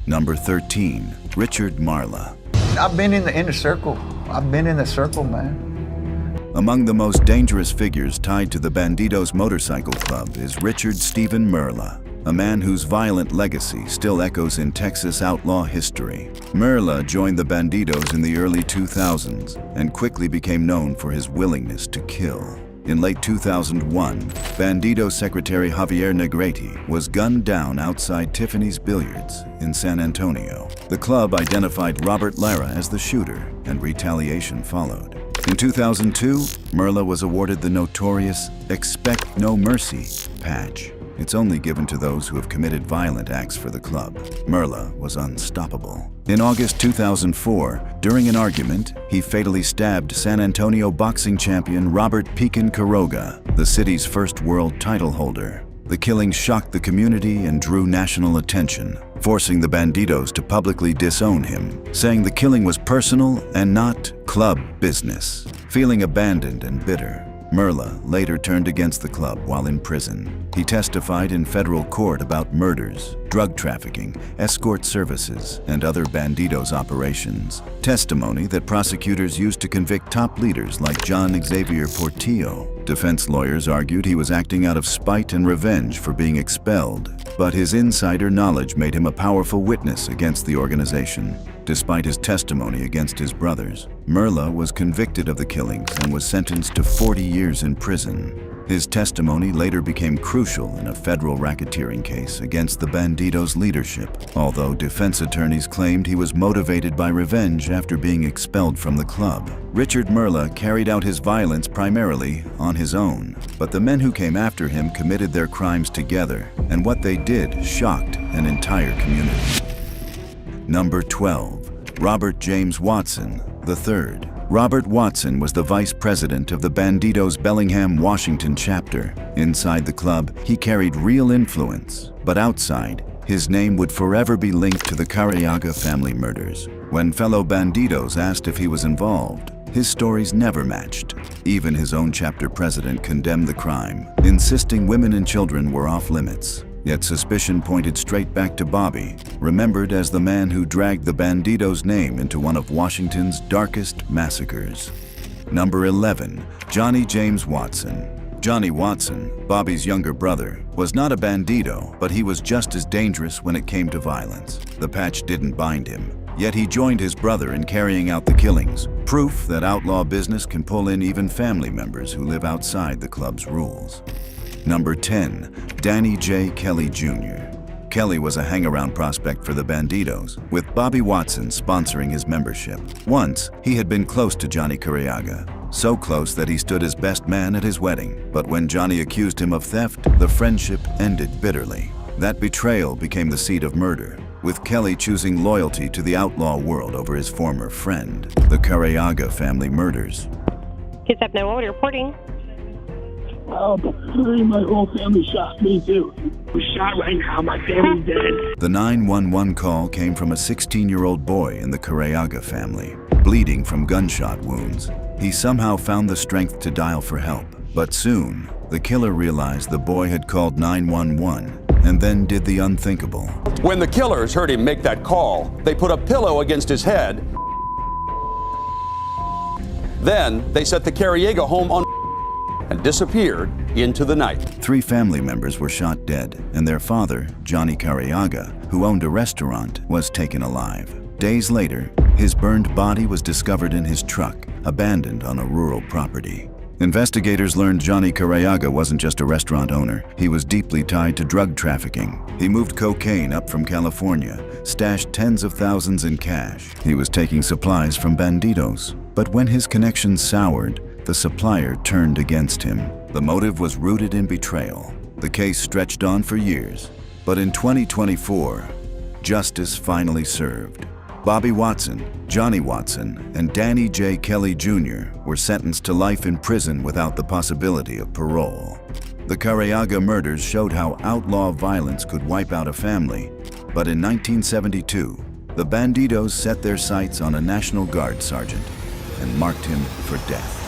Number 13, Richard Marla. I've been in the inner circle. I've been in the circle, man. Among the most dangerous figures tied to the Bandidos Motorcycle Club is Richard Stephen Marla. a man whose violent legacy still echoes in Texas outlaw history. Merla joined the Bandidos in the early 2000s and quickly became known for his willingness to kill. In late 2001, Bandidos secretary Javier Negrete was gunned down outside Tiffany's Billiards in San Antonio. The club identified Robert Lara as the shooter, and retaliation followed. In 2002, Merla was awarded the notorious Expect No Mercy patch. It's only given to those who have committed violent acts for the club. Merla was unstoppable. In August 2004, during an argument, he fatally stabbed San Antonio boxing champion Robert Pekin Quiroga, the city's first world title holder. The killing shocked the community and drew national attention, forcing the Bandidos to publicly disown him, saying the killing was personal and not club business. Feeling abandoned and bitter, Merla later turned against the club while in prison. He testified in federal court about murders, drug trafficking, escort services, and other Bandidos operations. Testimony that prosecutors used to convict top leaders like John Xavier Portillo. Defense lawyers argued he was acting out of spite and revenge for being expelled, but his insider knowledge made him a powerful witness against the organization. Despite his testimony against his brothers, Merla was convicted of the killings and was sentenced to 40 years in prison. His testimony later became crucial in a federal racketeering case against the Bandidos' leadership, although defense attorneys claimed he was motivated by revenge after being expelled from the club. Richard Merla carried out his violence primarily on his own, but the men who came after him committed their crimes together, and what they did shocked an entire community. Number 12. Robert James Watson III. Robert Watson was the vice president of the Bandidos' Bellingham, Washington chapter. Inside the club, he carried real influence, but outside, his name would forever be linked to the Quiroga family murders. When fellow Bandidos asked if he was involved, his stories never matched. Even his own chapter president condemned the crime, insisting women and children were off limits. Yet suspicion pointed straight back to Bobby, remembered as the man who dragged the Bandidos' name into one of Washington's darkest massacres. Number 11. Johnny James Watson. Johnny Watson, Bobby's younger brother, was not a Bandido, but he was just as dangerous when it came to violence. The patch didn't bind him, yet he joined his brother in carrying out the killings, proof that outlaw business can pull in even family members who live outside the club's rules. Number 10. Danny J. Kelly Jr. Kelly was a hang-around prospect for the Bandidos, with Bobby Watson sponsoring his membership. Once, he had been close to Johnny Quiroga, so close that he stood as best man at his wedding. But when Johnny accused him of theft, the friendship ended bitterly. That betrayal became the seed of murder, with Kelly choosing loyalty to the outlaw world over his former friend. The Quiroga family murders. Kids have no order reporting. Oh, my whole family shot me too. We're shot right now, my family's dead. The 911 call came from a 16-year-old boy in the Quiroga family, bleeding from gunshot wounds. He somehow found the strength to dial for help, but soon, the killer realized the boy had called 911 and then did the unthinkable. When the killers heard him make that call, they put a pillow against his head. Then they set the Quiroga home on and disappeared into the night. 3 family members were shot dead, and their father, Johnny Quiroga, who owned a restaurant, was taken alive. Days later, his burned body was discovered in his truck, abandoned on a rural property. Investigators learned Johnny Quiroga wasn't just a restaurant owner. He was deeply tied to drug trafficking. He moved cocaine up from California, stashed tens of thousands in cash. He was taking supplies from Bandidos. But when his connections soured, the supplier turned against him. The motive was rooted in betrayal. The case stretched on for years, but in 2024, justice finally served. Bobby Watson, Johnny Watson, and Danny J. Kelly Jr. were sentenced to life in prison without the possibility of parole. The Quiroga murders showed how outlaw violence could wipe out a family, but in 1972, the Bandidos set their sights on a National Guard sergeant and marked him for death.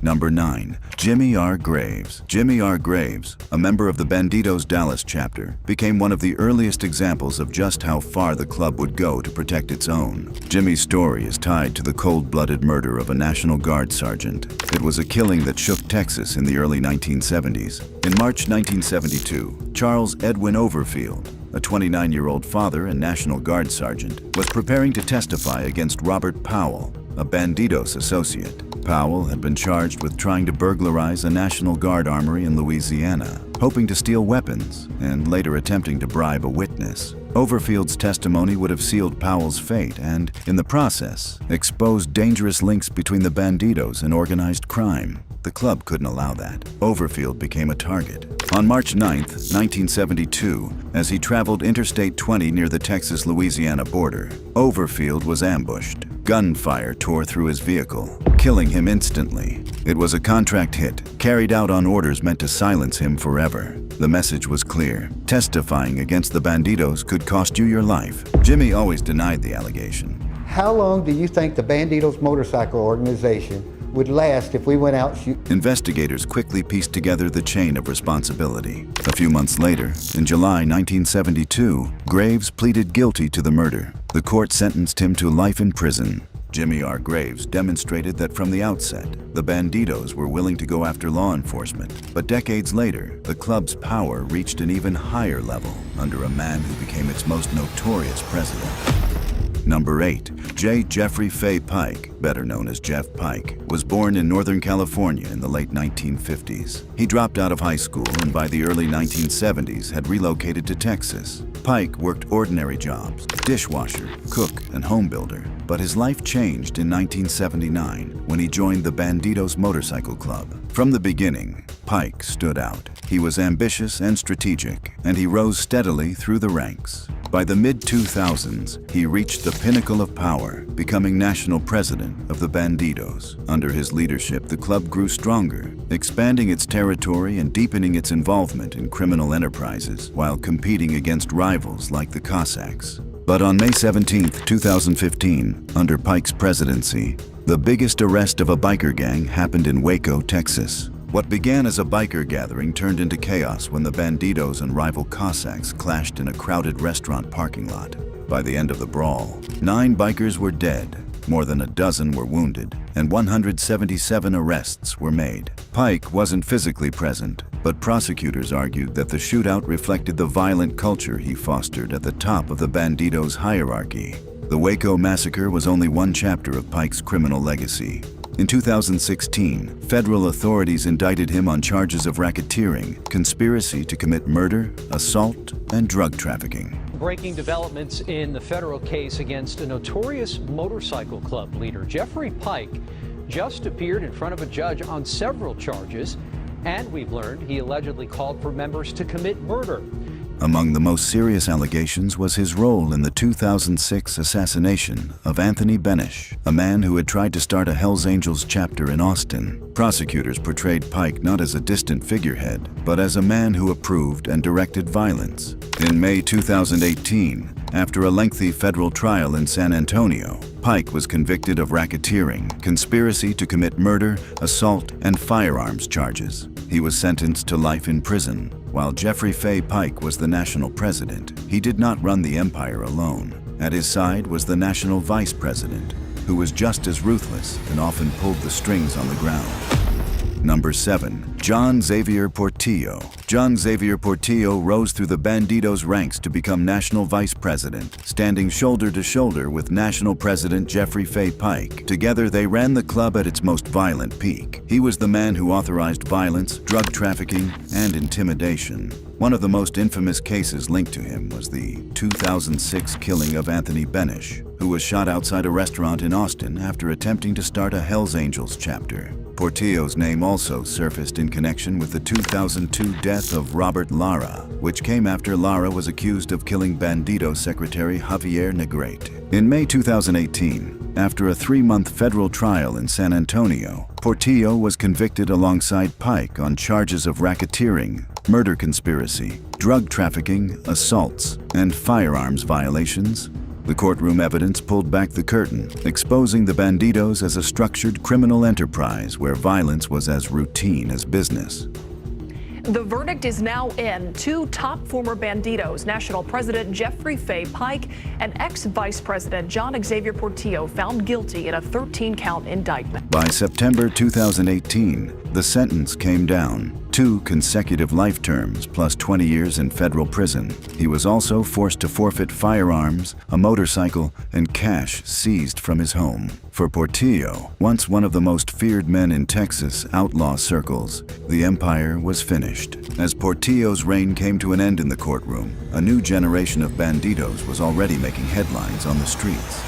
Number 9. Jimmy R. Graves. Jimmy R. Graves, a member of the Bandidos Dallas chapter, became one of the earliest examples of just how far the club would go to protect its own. Jimmy's story is tied to the cold-blooded murder of a National Guard sergeant. It was a killing that shook Texas in the early 1970s. In March 1972, Charles Edwin Overfield, a 29-year-old father and National Guard sergeant, was preparing to testify against Robert Powell, a Bandidos associate. Powell had been charged with trying to burglarize a National Guard armory in Louisiana, hoping to steal weapons, and later attempting to bribe a witness. Overfield's testimony would have sealed Powell's fate and, in the process, exposed dangerous links between the Bandidos and organized crime. The club couldn't allow that. Overfield became a target. On March 9, 1972, as he traveled Interstate 20 near the Texas-Louisiana border, Overfield was ambushed. Gunfire tore through his vehicle, killing him instantly. It was a contract hit, carried out on orders meant to silence him forever. The message was clear. Testifying against the Bandidos could cost you your life. Jimmy always denied the allegation. How long do you think the Bandidos motorcycle organization would last if we went out shooting? Investigators quickly pieced together the chain of responsibility. A few months later, in July 1972, Graves pleaded guilty to the murder. The court sentenced him to life in prison. Jimmy R. Graves demonstrated that from the outset, the Bandidos were willing to go after law enforcement. But decades later, the club's power reached an even higher level under a man who became its most notorious president. Number 8. J. Jeffrey Fay Pike, better known as Jeff Pike, was born in Northern California in the late 1950s. He dropped out of high school and by the early 1970s had relocated to Texas. Pike worked ordinary jobs, dishwasher, cook, and home builder, but his life changed in 1979 when he joined the Bandidos Motorcycle Club. From the beginning, Pike stood out. He was ambitious and strategic, and he rose steadily through the ranks. By the mid-2000s, he reached the pinnacle of power, becoming national president of the Bandidos. Under his leadership, the club grew stronger, expanding its territory and deepening its involvement in criminal enterprises, while competing against rivals like the Cossacks. But on May 17, 2015, under Pike's presidency, the biggest arrest of a biker gang happened in Waco, Texas. What began as a biker gathering turned into chaos when the Bandidos and rival Cossacks clashed in a crowded restaurant parking lot. By the end of the brawl, 9 bikers were dead, more than a dozen were wounded, and 177 arrests were made. Pike wasn't physically present, but prosecutors argued that the shootout reflected the violent culture he fostered at the top of the Bandidos' hierarchy. The Waco massacre was only one chapter of Pike's criminal legacy. In 2016, federal authorities indicted him on charges of racketeering, conspiracy to commit murder, assault, and drug trafficking. Breaking developments in the federal case against a notorious motorcycle club leader. Jeffrey Pike just appeared in front of a judge on several charges, and we've learned he allegedly called for members to commit murder. Among the most serious allegations was his role in the 2006 assassination of Anthony Benish, a man who had tried to start a Hells Angels chapter in Austin. Prosecutors portrayed Pike not as a distant figurehead, but as a man who approved and directed violence. In May 2018, after a lengthy federal trial in San Antonio, Pike was convicted of racketeering, conspiracy to commit murder, assault, and firearms charges. He was sentenced to life in prison. While Jeffrey Fay Pike was the national president, he did not run the empire alone. At his side was the national vice president, who was just as ruthless and often pulled the strings on the ground. Number 7. John Xavier Portillo. John Xavier Portillo rose through the Bandidos ranks to become national vice president, standing shoulder to shoulder with national president Jeffrey Fay Pike. Together, they ran the club at its most violent peak. He was the man who authorized violence, drug trafficking, and intimidation. One of the most infamous cases linked to him was the 2006 killing of Anthony Benish, who was shot outside a restaurant in Austin after attempting to start a Hells Angels chapter. Portillo's name also surfaced in connection with the 2002 death of Robert Lara, which came after Lara was accused of killing Bandidos secretary Javier Negrete. In May 2018, after a 3-month federal trial in San Antonio, Portillo was convicted alongside Pike on charges of racketeering, murder conspiracy, drug trafficking, assaults, and firearms violations. The courtroom evidence pulled back the curtain, exposing the Bandidos as a structured criminal enterprise where violence was as routine as business. The verdict is now in. Two top former Bandidos, National President Jeffrey Fay Pike and ex-Vice President John Xavier Portillo, found guilty in a 13-count indictment. By September 2018, the sentence came down. 2 consecutive life terms plus 20 years in federal prison. He was also forced to forfeit firearms, a motorcycle, and cash seized from his home. For Portillo, once one of the most feared men in Texas outlaw circles, the empire was finished. As Portillo's reign came to an end in the courtroom, a new generation of Bandidos was already making headlines on the streets.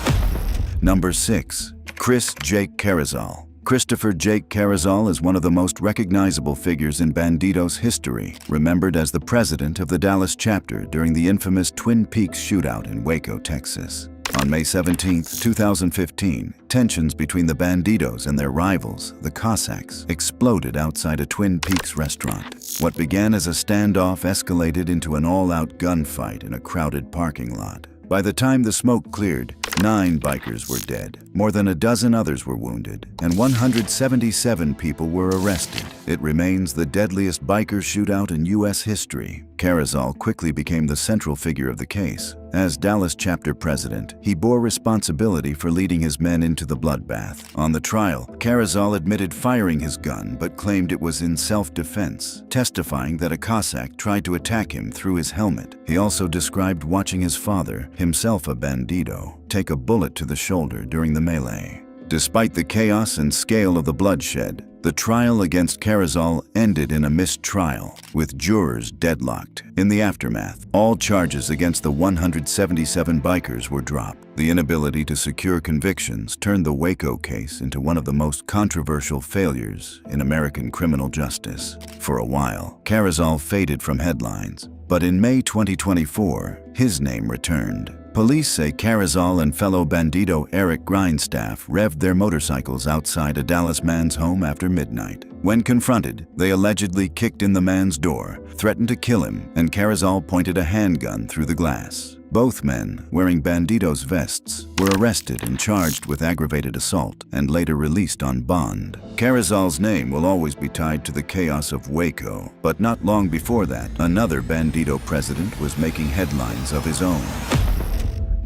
Number 6. Chris Jake Carrizal. Christopher Jake Carrizal is one of the most recognizable figures in Bandidos history, remembered as the president of the Dallas chapter during the infamous Twin Peaks shootout in Waco, Texas. On May 17, 2015, tensions between the Bandidos and their rivals, the Cossacks, exploded outside a Twin Peaks restaurant. What began as a standoff escalated into an all-out gunfight in a crowded parking lot. By the time the smoke cleared, 9 bikers were dead, more than a dozen others were wounded, and 177 people were arrested. It remains the deadliest biker shootout in U.S. history. Carrizal quickly became the central figure of the case. As Dallas chapter president, he bore responsibility for leading his men into the bloodbath. On the trial, Carrizal admitted firing his gun but claimed it was in self-defense, testifying that a Cossack tried to attack him through his helmet. He also described watching his father, himself a Bandido, take a bullet to the shoulder during the melee. Despite the chaos and scale of the bloodshed, the trial against Carrizal ended in a mistrial, with jurors deadlocked. In the aftermath, all charges against the 177 bikers were dropped. The inability to secure convictions turned the Waco case into one of the most controversial failures in American criminal justice. For a while, Carrizal faded from headlines, but in May 2024, his name returned. Police say Carrizal and fellow Bandido Eric Grindstaff revved their motorcycles outside a Dallas man's home after midnight. When confronted, they allegedly kicked in the man's door, threatened to kill him, and Carrizal pointed a handgun through the glass. Both men, wearing Bandidos vests, were arrested and charged with aggravated assault and later released on bond. Carrizal's name will always be tied to the chaos of Waco, but not long before that, another Bandido president was making headlines of his own.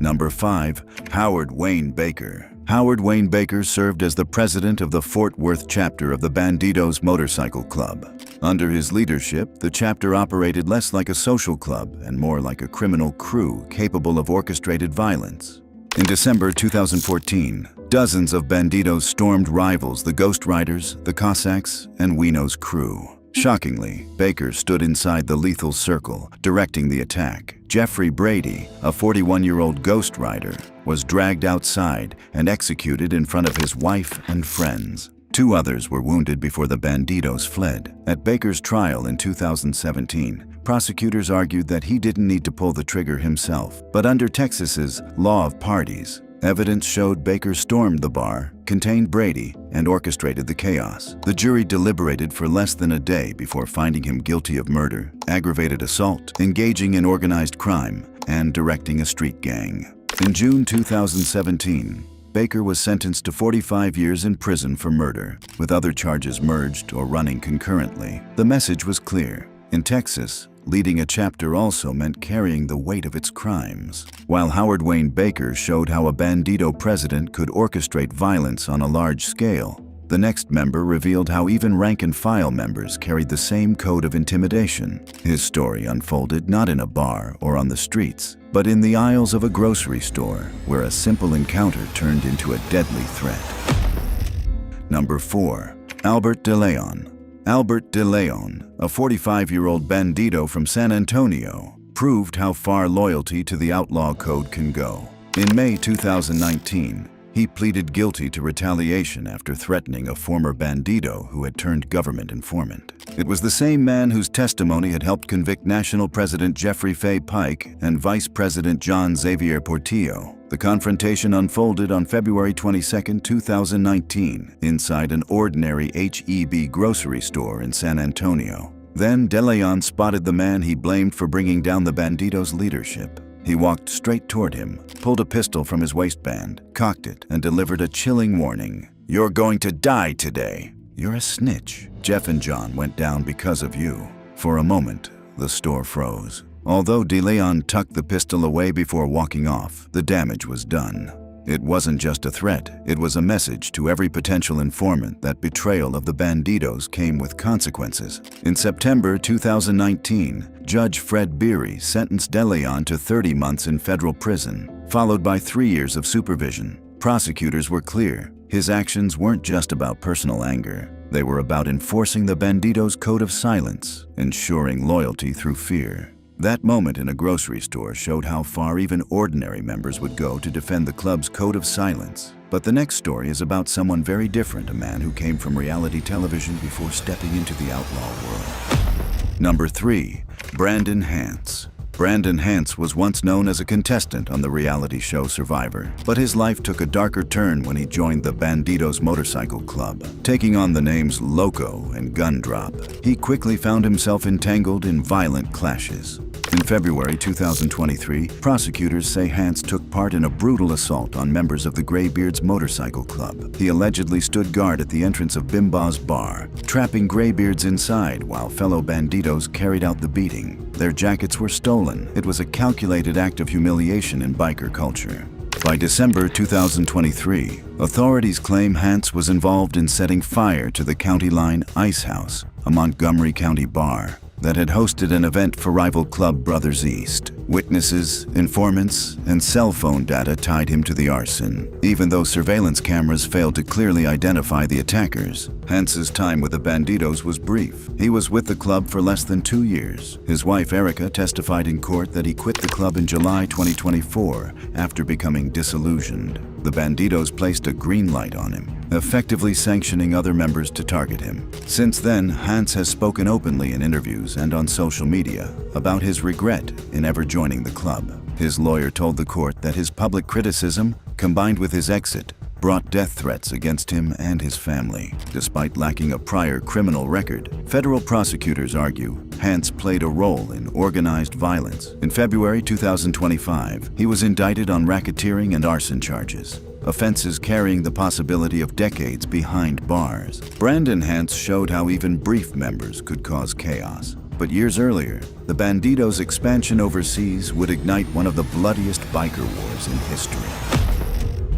Number 5. Howard Wayne Baker. Howard Wayne Baker served as the president of the Fort Worth chapter of the Bandidos Motorcycle Club. Under his leadership, the chapter operated less like a social club and more like a criminal crew capable of orchestrated violence. In December 2014, dozens of Bandidos stormed rivals the Ghost Riders, the Cossacks, and Wino's crew. Shockingly, Baker stood inside the lethal circle, directing the attack. Jeffrey Brady, a 41-year-old Ghost Rider, was dragged outside and executed in front of his wife and friends. 2 others were wounded before the Bandidos fled. At Baker's trial in 2017, prosecutors argued that he didn't need to pull the trigger himself. But under Texas's law of parties, evidence showed Baker stormed the bar, contained Brady, and orchestrated the chaos. The jury deliberated for less than a day before finding him guilty of murder, aggravated assault, engaging in organized crime, and directing a street gang. In June 2017, Baker was sentenced to 45 years in prison for murder, with other charges merged or running concurrently. The message was clear. In Texas, leading a chapter also meant carrying the weight of its crimes. While Howard Wayne Baker showed how a Bandido president could orchestrate violence on a large scale, the next member revealed how even rank-and-file members carried the same code of intimidation. His story unfolded not in a bar or on the streets, but in the aisles of a grocery store, where a simple encounter turned into a deadly threat. Number 4. Albert De Leon. Albert De Leon, a 45-year-old Bandido from San Antonio, proved how far loyalty to the outlaw code can go. In May 2019, he pleaded guilty to retaliation after threatening a former Bandido who had turned government informant. It was the same man whose testimony had helped convict National President Jeffrey Fay Pike and Vice President John Xavier Portillo. The confrontation unfolded on February 22, 2019, inside an ordinary H-E-B grocery store in San Antonio. Then De Leon spotted the man he blamed for bringing down the Bandidos' leadership. He walked straight toward him, pulled a pistol from his waistband, cocked it, and delivered a chilling warning. "You're going to die today. You're a snitch. Jeff and John went down because of you." For a moment, the store froze. Although DeLeon tucked the pistol away before walking off, the damage was done. It wasn't just a threat, it was a message to every potential informant that betrayal of the Bandidos came with consequences. In September 2019, Judge Fred Beery sentenced DeLeon to 30 months in federal prison, followed by 3 years of supervision. Prosecutors were clear. His actions weren't just about personal anger. They were about enforcing the Bandidos' code of silence, ensuring loyalty through fear. That moment in a grocery store showed how far even ordinary members would go to defend the club's code of silence. But the next story is about someone very different, a man who came from reality television before stepping into the outlaw world. Number 3. Brandon Hance. Brandon Hance was once known as a contestant on the reality show Survivor, but his life took a darker turn when he joined the Bandidos Motorcycle Club. Taking on the names Loco and Gun Drop, he quickly found himself entangled in violent clashes. In February 2023, prosecutors say Hance took part in a brutal assault on members of the Graybeards Motorcycle Club. He allegedly stood guard at the entrance of Bimba's bar, trapping Graybeards inside while fellow Bandidos carried out the beating. Their jackets were stolen. It was a calculated act of humiliation in biker culture. By December 2023, authorities claim Hance was involved in setting fire to the County Line Ice House, a Montgomery County bar that had hosted an event for rival club Brothers East. Witnesses, informants, and cell phone data tied him to the arson. Even though surveillance cameras failed to clearly identify the attackers, Hance's time with the Bandidos was brief. He was with the club for less than 2 years. His wife Erica testified in court that he quit the club in July 2024 after becoming disillusioned. The Bandidos placed a green light on him, effectively sanctioning other members to target him. Since then, Hance has spoken openly in interviews and on social media about his regret in ever joining the club. His lawyer told the court that his public criticism, combined with his exit, brought death threats against him and his family. Despite lacking a prior criminal record, federal prosecutors argue Hance played a role in organized violence. In February 2025, he was indicted on racketeering and arson charges, offenses carrying the possibility of decades behind bars. Brandon Hance showed how even brief members could cause chaos. But years earlier, the Bandidos' expansion overseas would ignite one of the bloodiest biker wars in history.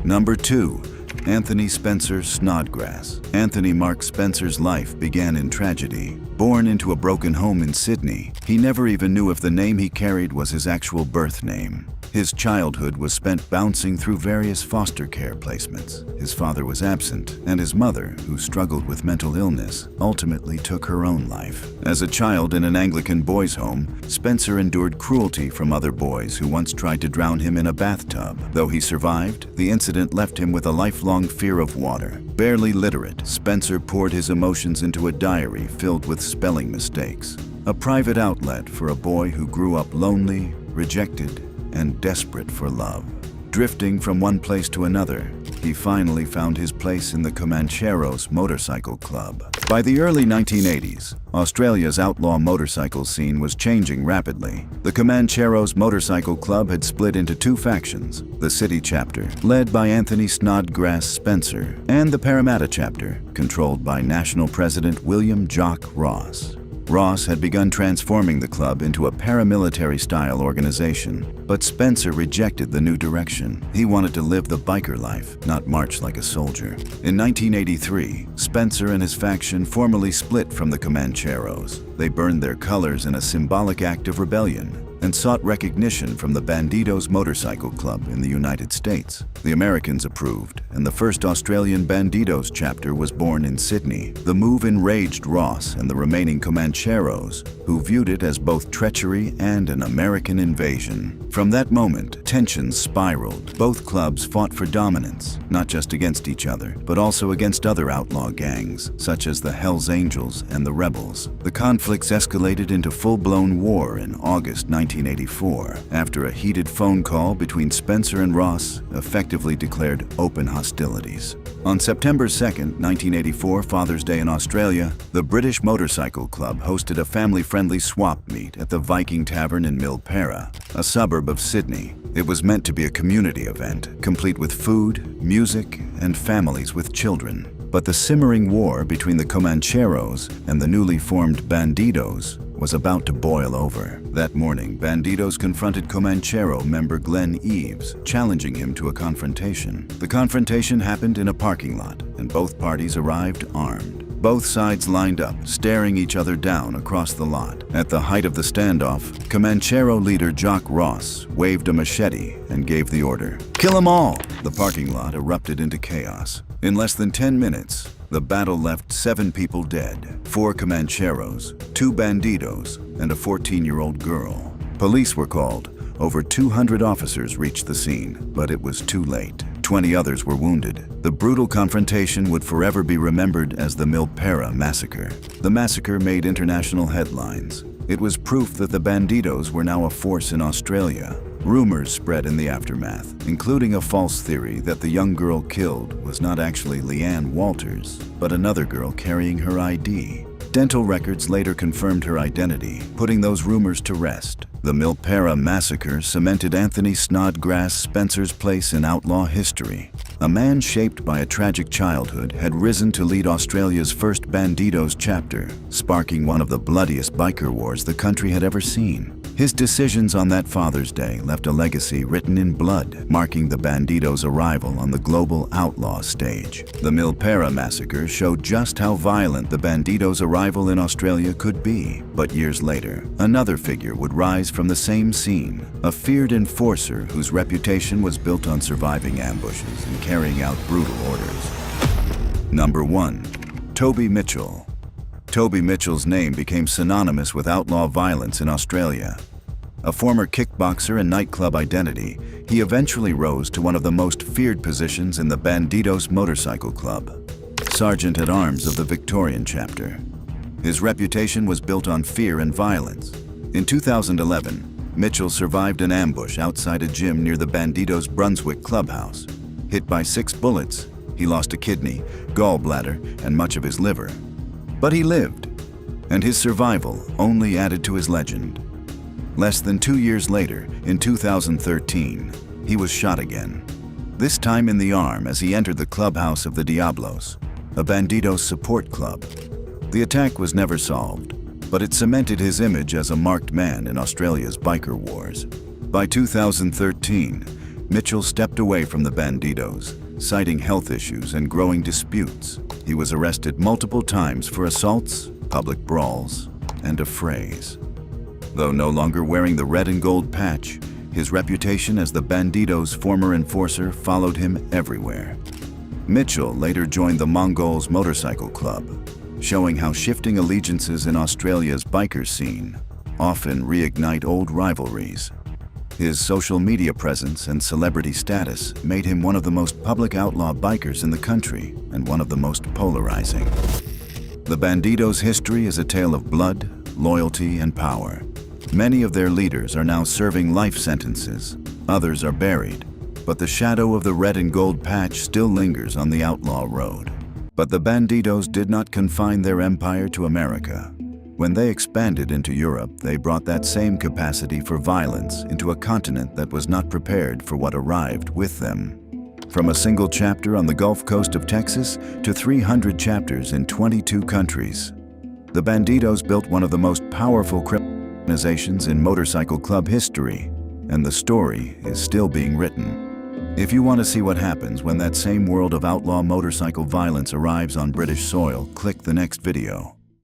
Number 2. Anthony Spencer Snodgrass. Anthony Mark Spencer's life began in tragedy. Born into a broken home in Sydney, he never even knew if the name he carried was his actual birth name. His childhood was spent bouncing through various foster care placements. His father was absent, and his mother, who struggled with mental illness, ultimately took her own life. As a child in an Anglican boys' home, Spencer endured cruelty from other boys who once tried to drown him in a bathtub. Though he survived, the incident left him with a lifelong fear of water. Barely literate, Spencer poured his emotions into a diary filled with spelling mistakes. A private outlet for a boy who grew up lonely, rejected, and desperate for love. Drifting from one place to another, he finally found his place in the Comancheros Motorcycle Club. By the early 1980s, Australia's outlaw motorcycle scene was changing rapidly. The Comancheros Motorcycle Club had split into 2 factions, the City chapter, led by Anthony Snodgrass Spencer, and the Parramatta chapter, controlled by National President William Jock Ross. Ross had begun transforming the club into a paramilitary-style organization, but Spencer rejected the new direction. He wanted to live the biker life, not march like a soldier. In 1983, Spencer and his faction formally split from the Comancheros. They burned their colors in a symbolic act of rebellion and sought recognition from the Bandidos Motorcycle Club in the United States. The Americans approved, and the first Australian Bandidos chapter was born in Sydney. The move enraged Ross and the remaining Comancheros, who viewed it as both treachery and an American invasion. From that moment, tensions spiraled. Both clubs fought for dominance, not just against each other, but also against other outlaw gangs, such as the Hells Angels and the Rebels. The conflicts escalated into full-blown war in August 1983. 1984, after a heated phone call between Spencer and Ross effectively declared open hostilities. On September 2, 1984, Father's Day in Australia, the British Motorcycle Club hosted a family-friendly swap meet at the Viking Tavern in Milpera, a suburb of Sydney. It was meant to be a community event, complete with food, music, and families with children. But the simmering war between the Comancheros and the newly formed Bandidos was about to boil over. That morning, Bandidos confronted Comanchero member Glenn Eves, challenging him to a confrontation. The confrontation happened in a parking lot, and both parties arrived armed. Both sides lined up, staring each other down across the lot. At the height of the standoff, Comanchero leader Jock Ross waved a machete and gave the order, "Kill 'em all!" The parking lot erupted into chaos. In less than 10 minutes, the battle left 7 people dead, 4 Comancheros, 2 Bandidos, and a 14-year-old girl. Police were called. Over 200 officers reached the scene, but it was too late. 20 others were wounded. The brutal confrontation would forever be remembered as the Milpera Massacre. The massacre made international headlines. It was proof that the Bandidos were now a force in Australia. Rumors spread in the aftermath, including a false theory that the young girl killed was not actually Leanne Walters, but another girl carrying her ID. Dental records later confirmed her identity, putting those rumors to rest. The Milpera Massacre cemented Anthony Snodgrass Spencer's place in outlaw history. A man shaped by a tragic childhood had risen to lead Australia's first Bandidos chapter, sparking one of the bloodiest biker wars the country had ever seen. His decisions on that Father's Day left a legacy written in blood, marking the Bandidos' arrival on the global outlaw stage. The Milpera Massacre showed just how violent the Bandidos' arrival in Australia could be. But years later, another figure would rise from the same scene, a feared enforcer whose reputation was built on surviving ambushes and carrying out brutal orders. Number 1. Toby Mitchell. Toby Mitchell's name became synonymous with outlaw violence in Australia. A former kickboxer and nightclub identity, he eventually rose to one of the most feared positions in the Bandidos Motorcycle Club, Sergeant-at-Arms of the Victorian chapter. His reputation was built on fear and violence. In 2011, Mitchell survived an ambush outside a gym near the Bandidos Brunswick clubhouse. Hit by 6 bullets, he lost a kidney, gallbladder, and much of his liver. But he lived, and his survival only added to his legend. Less than 2 years later, in 2013, he was shot again, this time in the arm as he entered the clubhouse of the Diablos, a Bandidos support club. The attack was never solved, but it cemented his image as a marked man in Australia's biker wars. By 2013, Mitchell stepped away from the Bandidos, citing health issues and growing disputes. He was arrested multiple times for assaults, public brawls, and affrays. Though no longer wearing the red and gold patch, his reputation as the Bandidos' former enforcer followed him everywhere. Mitchell later joined the Mongols Motorcycle Club, showing how shifting allegiances in Australia's biker scene often reignite old rivalries. His social media presence and celebrity status made him one of the most public outlaw bikers in the country and one of the most polarizing. The Bandidos' history is a tale of blood, loyalty, and power. Many of their leaders are now serving life sentences. Others are buried, but the shadow of the red and gold patch still lingers on the outlaw road. But the Bandidos did not confine their empire to America. When they expanded into Europe, they brought that same capacity for violence into a continent that was not prepared for what arrived with them. From a single chapter on the Gulf Coast of Texas to 300 chapters in 22 countries, the Bandidos built one of the most powerful organizations in motorcycle club history, and the story is still being written. If you want to see what happens when that same world of outlaw motorcycle violence arrives on British soil, click the next video.